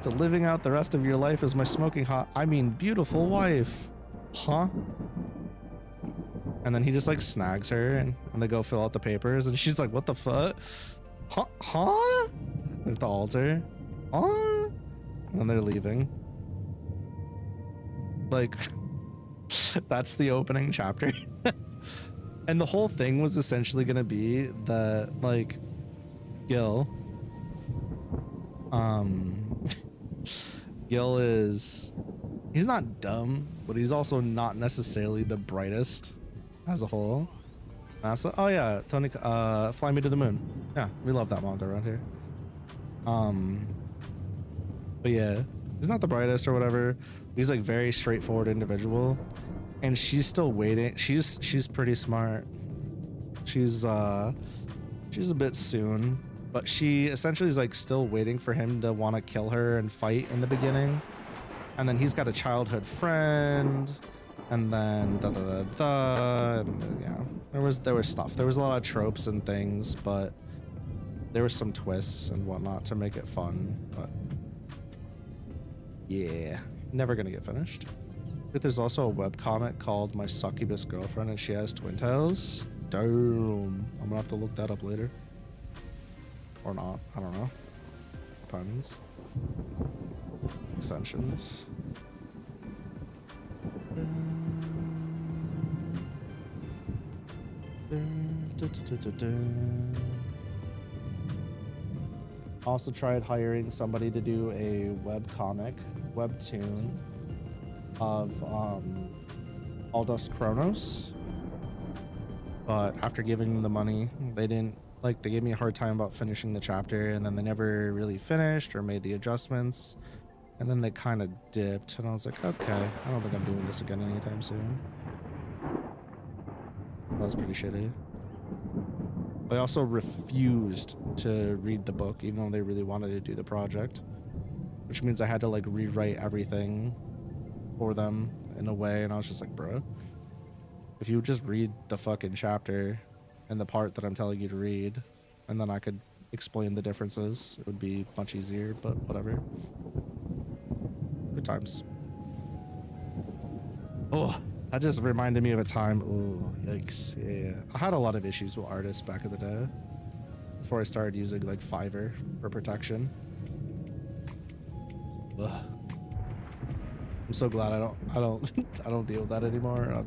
to living out the rest of your life as my smoking hot, I mean beautiful wife. Huh? And then he just like snags her and they go fill out the papers and she's like, what the fuck? Huh? They're at the altar. Huh? And then they're leaving. Like, that's the opening chapter. And the whole thing was essentially gonna be that like Gil Gil he's not dumb, but he's also not necessarily the brightest as a whole. So, oh yeah, Tony, Fly Me to the Moon. Yeah, we love that manga around here. But yeah, he's not the brightest or whatever. He's like very straightforward individual, and she's still waiting. She's pretty smart. She's a bit soon. But she essentially is like still waiting for him to want to kill her and fight in the beginning. And then he's got a childhood friend. And then and yeah, there was stuff. There was a lot of tropes and things, but there were some twists and whatnot to make it fun. But yeah, never gonna get finished. But there's also a webcomic called My Succubus Girlfriend, and she has twin tails. Damn, I'm gonna have to look that up later. Or not, I don't know. Depends. Extensions. Also tried hiring somebody to do a webtoon of All Dust Chronos. But after giving them the money, they didn't like, they gave me a hard time about finishing the chapter, and then they never really finished or made the adjustments, and then they kind of dipped, and I was like, okay, I don't think I'm doing this again anytime soon. That was pretty shitty. I also refused to read the book, even though they really wanted to do the project, which means I had to like rewrite everything for them in a way. And I was just like, bro, if you would just read the fucking chapter and the part that I'm telling you to read, and then I could explain the differences, it would be much easier, but whatever. Good times. Oh, that just reminded me of a time. Oh, yikes. Yeah. I had a lot of issues with artists back in the day before I started using like Fiverr for protection. Ugh. I'm so glad I don't deal with that anymore. I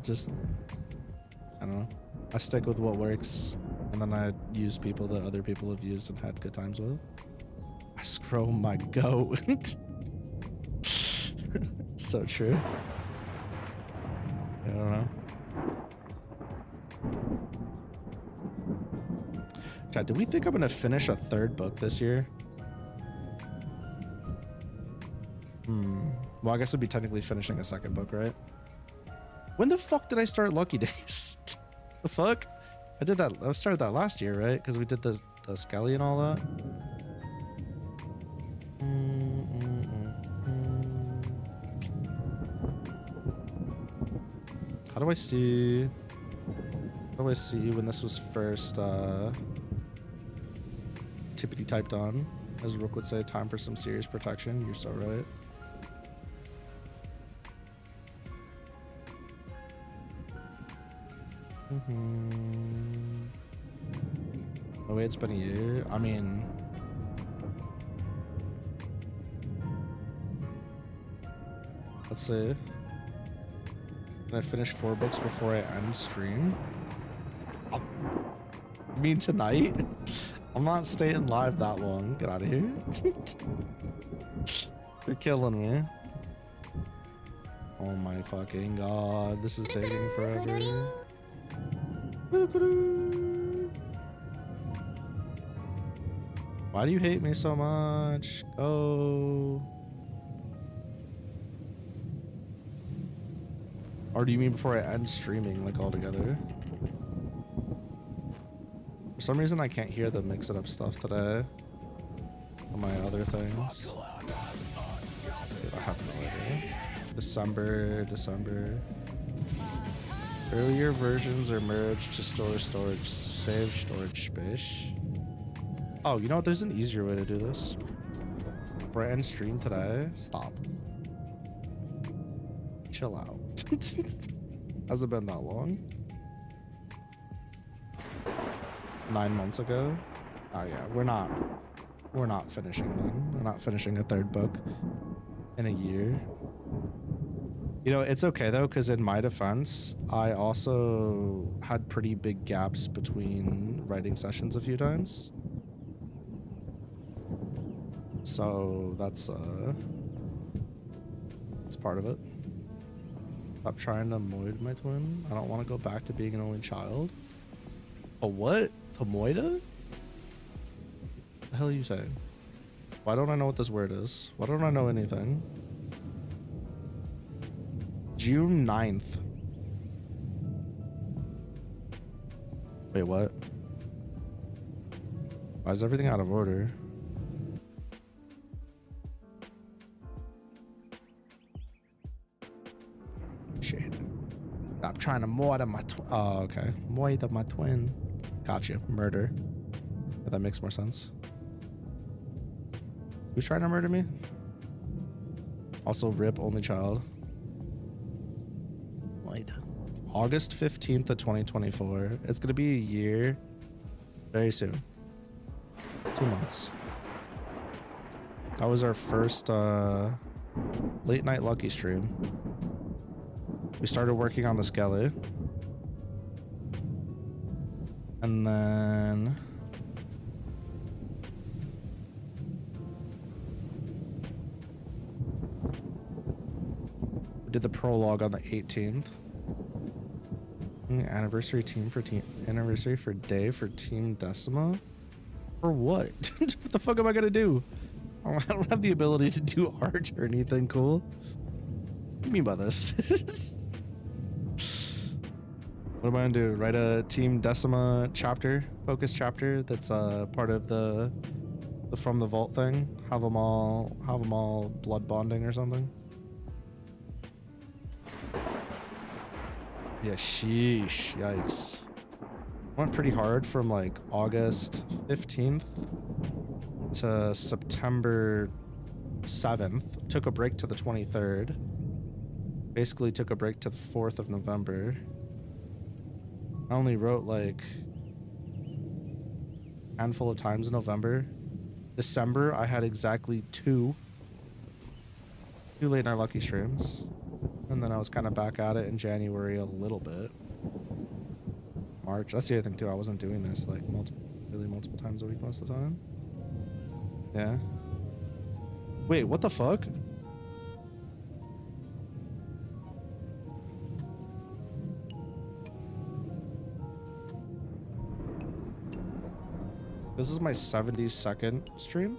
don't know. I stick with what works, and then I use people that other people have used and had good times with. I scroll my goat. So true. I don't know. Chat, do we think I'm gonna finish a third book this year? Well, I guess I'd be technically finishing a second book, right? When the fuck did I start Lucky Days? The fuck? I did that. I started that last year, right? Because we did the Skelly and all that. How do I see? How do I see when this was first tippity typed on? As Rook would say, time for some serious protection. You're so right. Oh wait, it's been a year. I mean, let's see. Can I finish 4 books before I end stream? You mean tonight? I'm not staying live that long. Get out of here. You're killing me. Oh my fucking god. This is taking forever. Why do you hate me so much? Go. Or do you mean before I end streaming, like altogether? For some reason, I can't hear the mix it up stuff today on my other things. Dude, I have no idea. December. Earlier versions are merged to save storage space. Oh, you know what? There's an easier way to do this. Before I end stream today, stop. Chill out. Has it been that long? 9 months ago? Oh yeah, we're not finishing then. We're not finishing a third book in a year. You know, it's okay though, because in my defense, I also had pretty big gaps between writing sessions a few times. So that's part of it. Stop trying to moid my twin. I don't want to go back to being an only child. A what? Tomoida? The hell are you saying? Why don't I know what this word is? Why don't I know anything? June 9th. Wait, what? Why is everything out of order? Shit. Stop trying to moid my twin. Oh, okay. Moid my twin. Gotcha. Murder. Yeah, that makes more sense. Who's trying to murder me? Also, rip only child. August 15th of 2024. It's gonna be a year very soon. 2 months. That was our first late night Lucky stream. We started working on the Skelly. And then we did the prologue on the 18th. Anniversary for day for Team Decima? For what? What the fuck am I gonna do? I don't have the ability to do art or anything cool. What do you mean by this? What am I gonna do? Write a Team Decima chapter, focus chapter that's part of the From the Vault thing. Have them all blood bonding or something. Yeah, sheesh, yikes. Went pretty hard from like August 15th to September 7th. Took a break to the 23rd. Basically took a break to the 4th of November. I only wrote like a handful of times in November. December, I had exactly two late night lucky streams. And then I was kind of back at it in January a little bit. March, that's the other thing too. I wasn't doing this like multiple times a week most of the time. Yeah. Wait, what the fuck? This is my 72nd stream.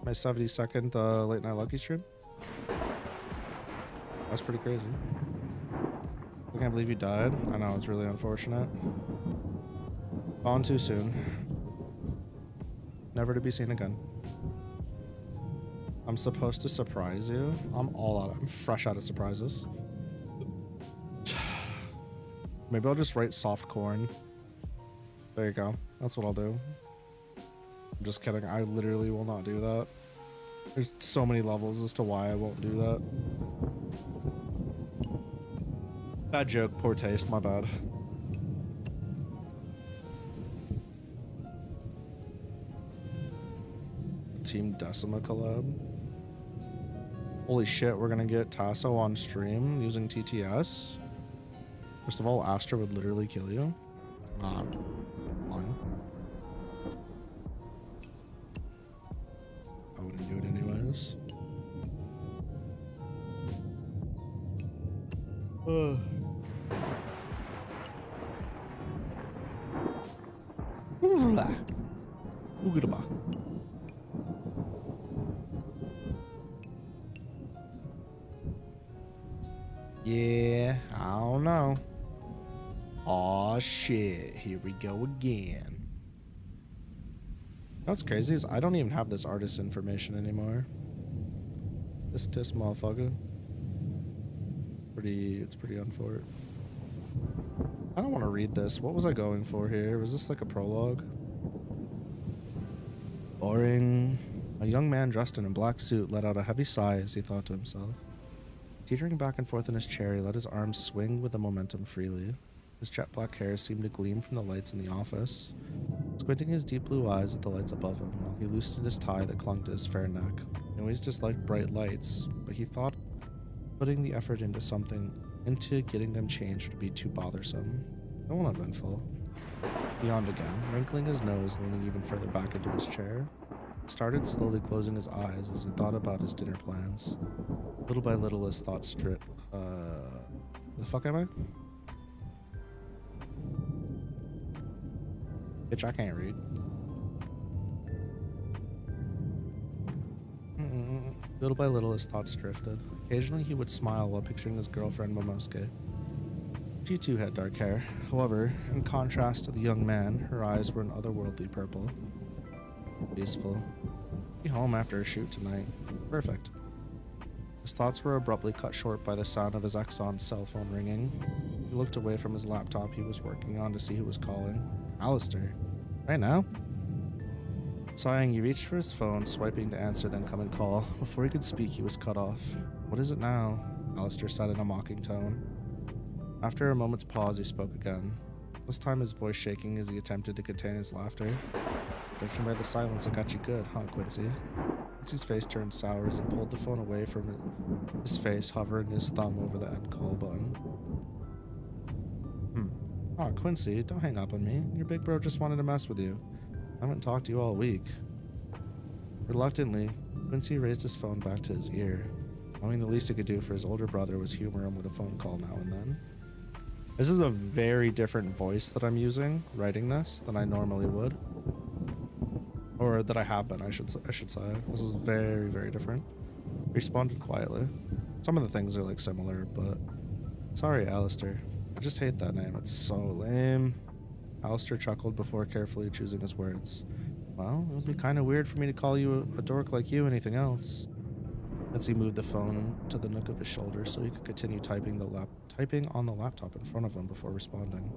My 72nd late night lucky stream. That's pretty crazy. I can't believe you died. I know, it's really unfortunate. Gone too soon. Never to be seen again. I'm supposed to surprise you. I'm fresh out of surprises. Maybe I'll just write soft corn. There you go. That's what I'll do. I'm just kidding. I literally will not do that. There's so many levels as to why I won't do that. Bad joke, poor taste, my bad. Team Decima collab. Holy shit, we're gonna get Tasso on stream using TTS. First of all, Astra would literally kill you. Fine. I wouldn't do it anyways. Yeah, I don't know. Aw, shit. Here we go again. You know what's crazy is I don't even have this artist information anymore. This motherfucker. It's pretty unfortunate. I don't want to read this. What was I going for here? Was this like a prologue? Boring. A young man dressed in a black suit let out a heavy sigh as he thought to himself. Teetering back and forth in his chair, he let his arms swing with the momentum freely. His jet black hair seemed to gleam from the lights in the office, squinting his deep blue eyes at the lights above him while he loosened his tie that clung to his fair neck. He always disliked bright lights, but he thought putting the effort into getting them changed would be too bothersome. No one eventful. He yawned again, wrinkling his nose, leaning even further back into his chair. He started slowly closing his eyes as he thought about his dinner plans. Little by little, his thoughts stripped. The fuck am I? Bitch, I can't read. Little by little, his thoughts drifted. Occasionally, he would smile while picturing his girlfriend, Momosuke. She too had dark hair. However, in contrast to the young man, her eyes were an otherworldly purple. Peaceful. Be home after a shoot tonight. Perfect. His thoughts were abruptly cut short by the sound of his Exxon's cell phone ringing. He looked away from his laptop he was working on to see who was calling. Alistair. Right now? Sighing, he reached for his phone, swiping to answer, then come and call. Before he could speak, he was cut off. What is it now? Alistair said in a mocking tone. After a moment's pause, he spoke again. This time his voice shaking as he attempted to contain his laughter. Judging by the silence, it got you good, huh, Quincy? Quincy's face turned sour as he pulled the phone away from his face, hovering his thumb over the end call button. Oh, Quincy, don't hang up on me. Your big bro just wanted to mess with you. I haven't talked to you all week. Reluctantly, Quincy raised his phone back to his ear, knowing the least he could do for his older brother was humor him with a phone call now and then. This is a very different voice that I'm using, writing this, than I normally would. Or that I have been, I should say. This is very, very different. He responded quietly. Some of the things are like similar, but sorry, Alistair. I just hate that name. It's so lame. Alistair chuckled before carefully choosing his words. Well, it would be kind of weird for me to call you a dork like you anything else. Quincy moved the phone to the nook of his shoulder so he could continue typing on the laptop in front of him before responding.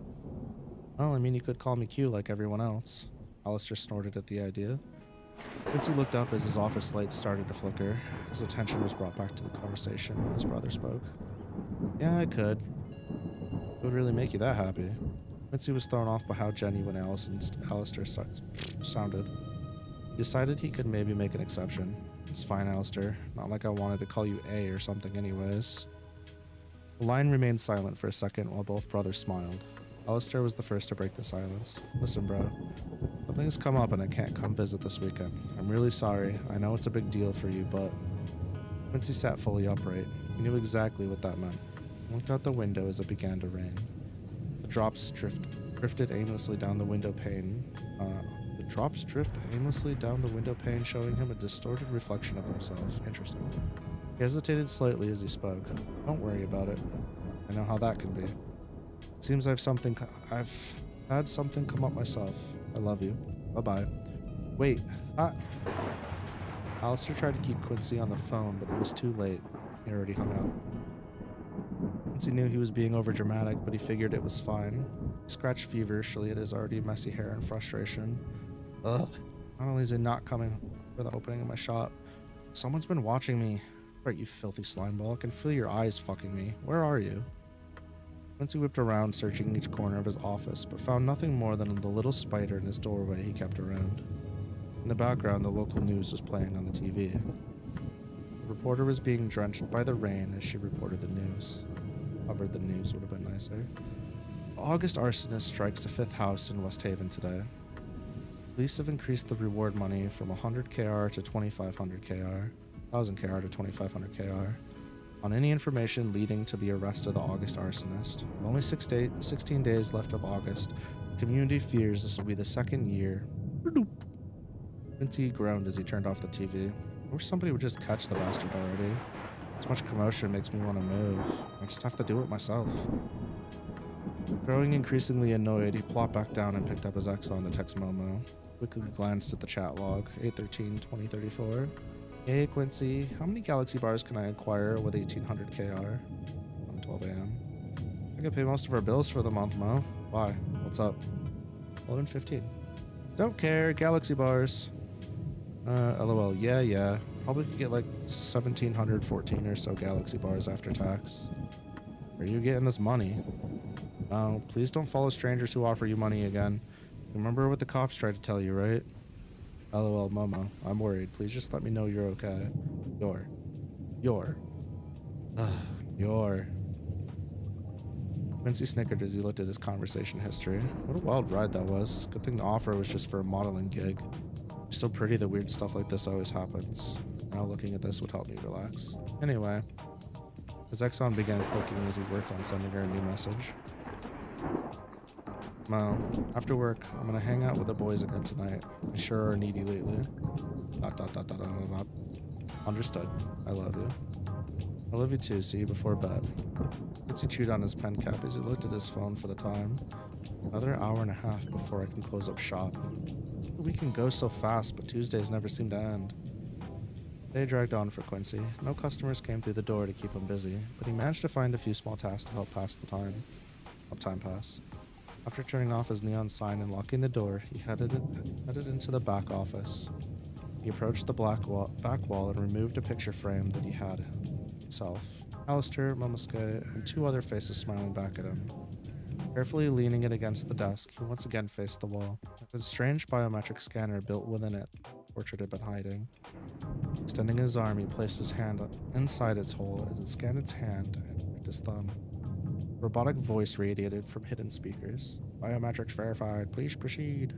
Well, I mean, you could call me Q like everyone else. Alistair snorted at the idea. Quincy looked up as his office lights started to flicker. His attention was brought back to the conversation when his brother spoke. Yeah, I could. It would really make you that happy. Quincy was thrown off by how genuine Alistair sounded. He decided he could maybe make an exception. It's fine, Alistair. Not like I wanted to call you A or something anyways. The line remained silent for a second while both brothers smiled. Alistair was the first to break the silence. Listen, bro. Something's come up and I can't come visit this weekend. I'm really sorry. I know it's a big deal for you, but... Quincy sat fully upright. He knew exactly what that meant. He looked out the window as it began to rain. The drops drifted aimlessly down the window pane. Showing him a distorted reflection of himself. Interesting. He hesitated slightly as he spoke. Don't worry about it. I know how that can be. It seems I've had something come up myself. I love you. Bye-bye. Wait. Alistair tried to keep Quincy on the phone, but it was too late. He already hung up. Quincy knew he was being overdramatic, but he figured it was fine. He scratched feverishly at his already messy hair in frustration. Ugh. Not only is he not coming for the opening of my shop, someone's been watching me. Right, you filthy slimeball. I can feel your eyes fucking me. Where are you? Quincy whipped around, searching each corner of his office, but found nothing more than the little spider in his doorway he kept around. In the background, the local news was playing on the TV. The reporter was being drenched by the rain as she reported the news. Covered the news would have been nicer. The August arsonist strikes a fifth house in West Haven today. Police have increased the reward money from 100 KR to 2500 KR, 1000 KR to 2500 KR. On any information leading to the arrest of the August arsonist. With only 16 days left of August, the community fears this will be the second year. Quincy groaned as he turned off the TV. I wish somebody would just catch the bastard already. Too much commotion makes me want to move. I just have to do it myself. Growing increasingly annoyed, he plopped back down and picked up his Exxon to text Momo. Quickly glanced at the chat log, 8/13/2034. Hey Quincy, how many galaxy bars can I acquire with 1800 KR? 12 a.m. I can pay most of our bills for the month, Mo. Why? What's up? 11:15. Don't care, galaxy bars. LOL, yeah. Probably could get like 1714 or so galaxy bars after tax. Where are you getting this money? Oh, please don't follow strangers who offer you money again. Remember what the cops tried to tell you, right? LOL, Momo. I'm worried. Please just let me know you're okay. You're. Quincy snickered as he looked at his conversation history. What a wild ride that was. Good thing the offer was just for a modeling gig. You're so pretty that weird stuff like this always happens. Now looking at this would help me relax. Anyway, his Exxon began clicking as he worked on sending her a new message. Mo, after work, I'm gonna hang out with the boys again tonight. They sure are needy lately. ... Understood. I love you. I love you too. See you before bed. Quincy chewed on his pen cap as he looked at his phone for the time. Another hour and a half before I can close up shop. We can go so fast, but Tuesdays never seem to end. The day dragged on for Quincy. No customers came through the door to keep him busy, but he managed to find a few small tasks to help pass the time. Help time pass. After turning off his neon sign and locking the door, he headed into the back office. He approached the back wall and removed a picture frame that he had himself, Alistair, Momosuke, and two other faces smiling back at him. Carefully leaning it against the desk, he once again faced the wall. A strange biometric scanner built within it, the portrait had been hiding. Extending his arm, he placed his hand inside its hole as it scanned its hand and pricked his thumb. A robotic voice radiated from hidden speakers. Biometrics verified. Please proceed.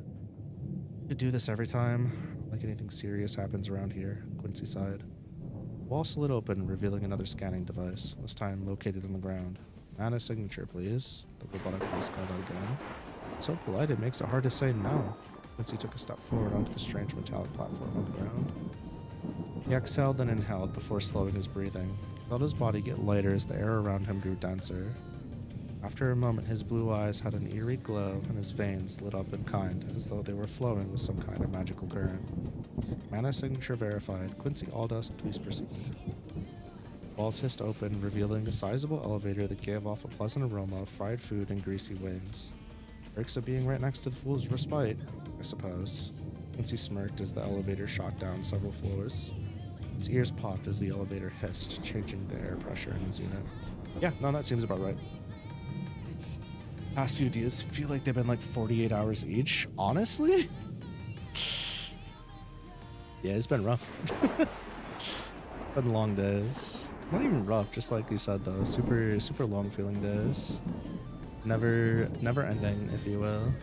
You do this every time. Like anything serious happens around here, Quincy sighed. The wall slid open, revealing another scanning device, this time located on the ground. And a signature, please. The robotic voice called out again. So polite, it makes it hard to say no. Quincy took a step forward onto the strange metallic platform on the ground. He exhaled and inhaled before slowing his breathing. He Felt his body get lighter as the air around him grew denser. After a moment, his blue eyes had an eerie glow, and his veins lit up in kind, as though they were flowing with some kind of magical current. Mana signature verified. Quincy Alldust, please proceed. Walls hissed open, revealing a sizable elevator that gave off a pleasant aroma of fried food and greasy wings. Perks of being right next to the fool's respite, I suppose. Quincy smirked as the elevator shot down several floors. His ears popped as the elevator hissed, changing the air pressure in his unit. Yeah, no, that seems about right. Past few days feel like they've been like 48 hours each. Honestly? Yeah, it's been rough. Been long days. Not even rough, just like you said though. Super long feeling days. Never ending, if you will.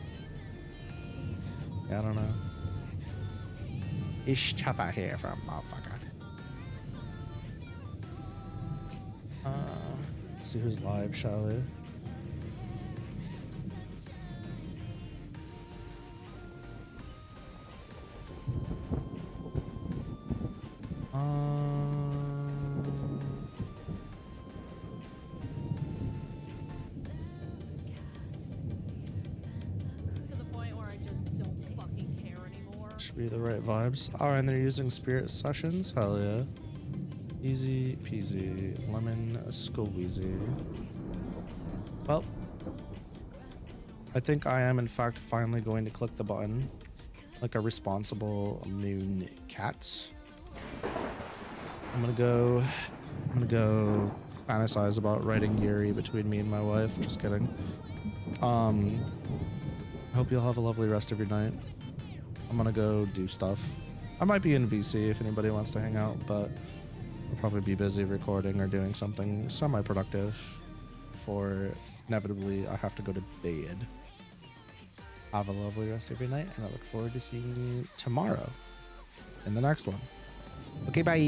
Yeah, I don't know. It's tough out here for a motherfucker. Let's see who's live, shall we? Be the right vibes. Oh, and they're using spirit sessions. Hell yeah. Easy peasy, lemon squeezy. Well, I think I am in fact finally going to click the button like a responsible moon cat. I'm gonna go fantasize about writing Yuri between me and my wife. Just kidding. I hope you'll have a lovely rest of your night. I'm gonna go do stuff. I might be in VC if anybody wants to hang out, but I'll probably be busy recording or doing something semi-productive before inevitably I have to go to bed. Have a lovely rest of your night, and I look forward to seeing you tomorrow in the next one. Okay, bye.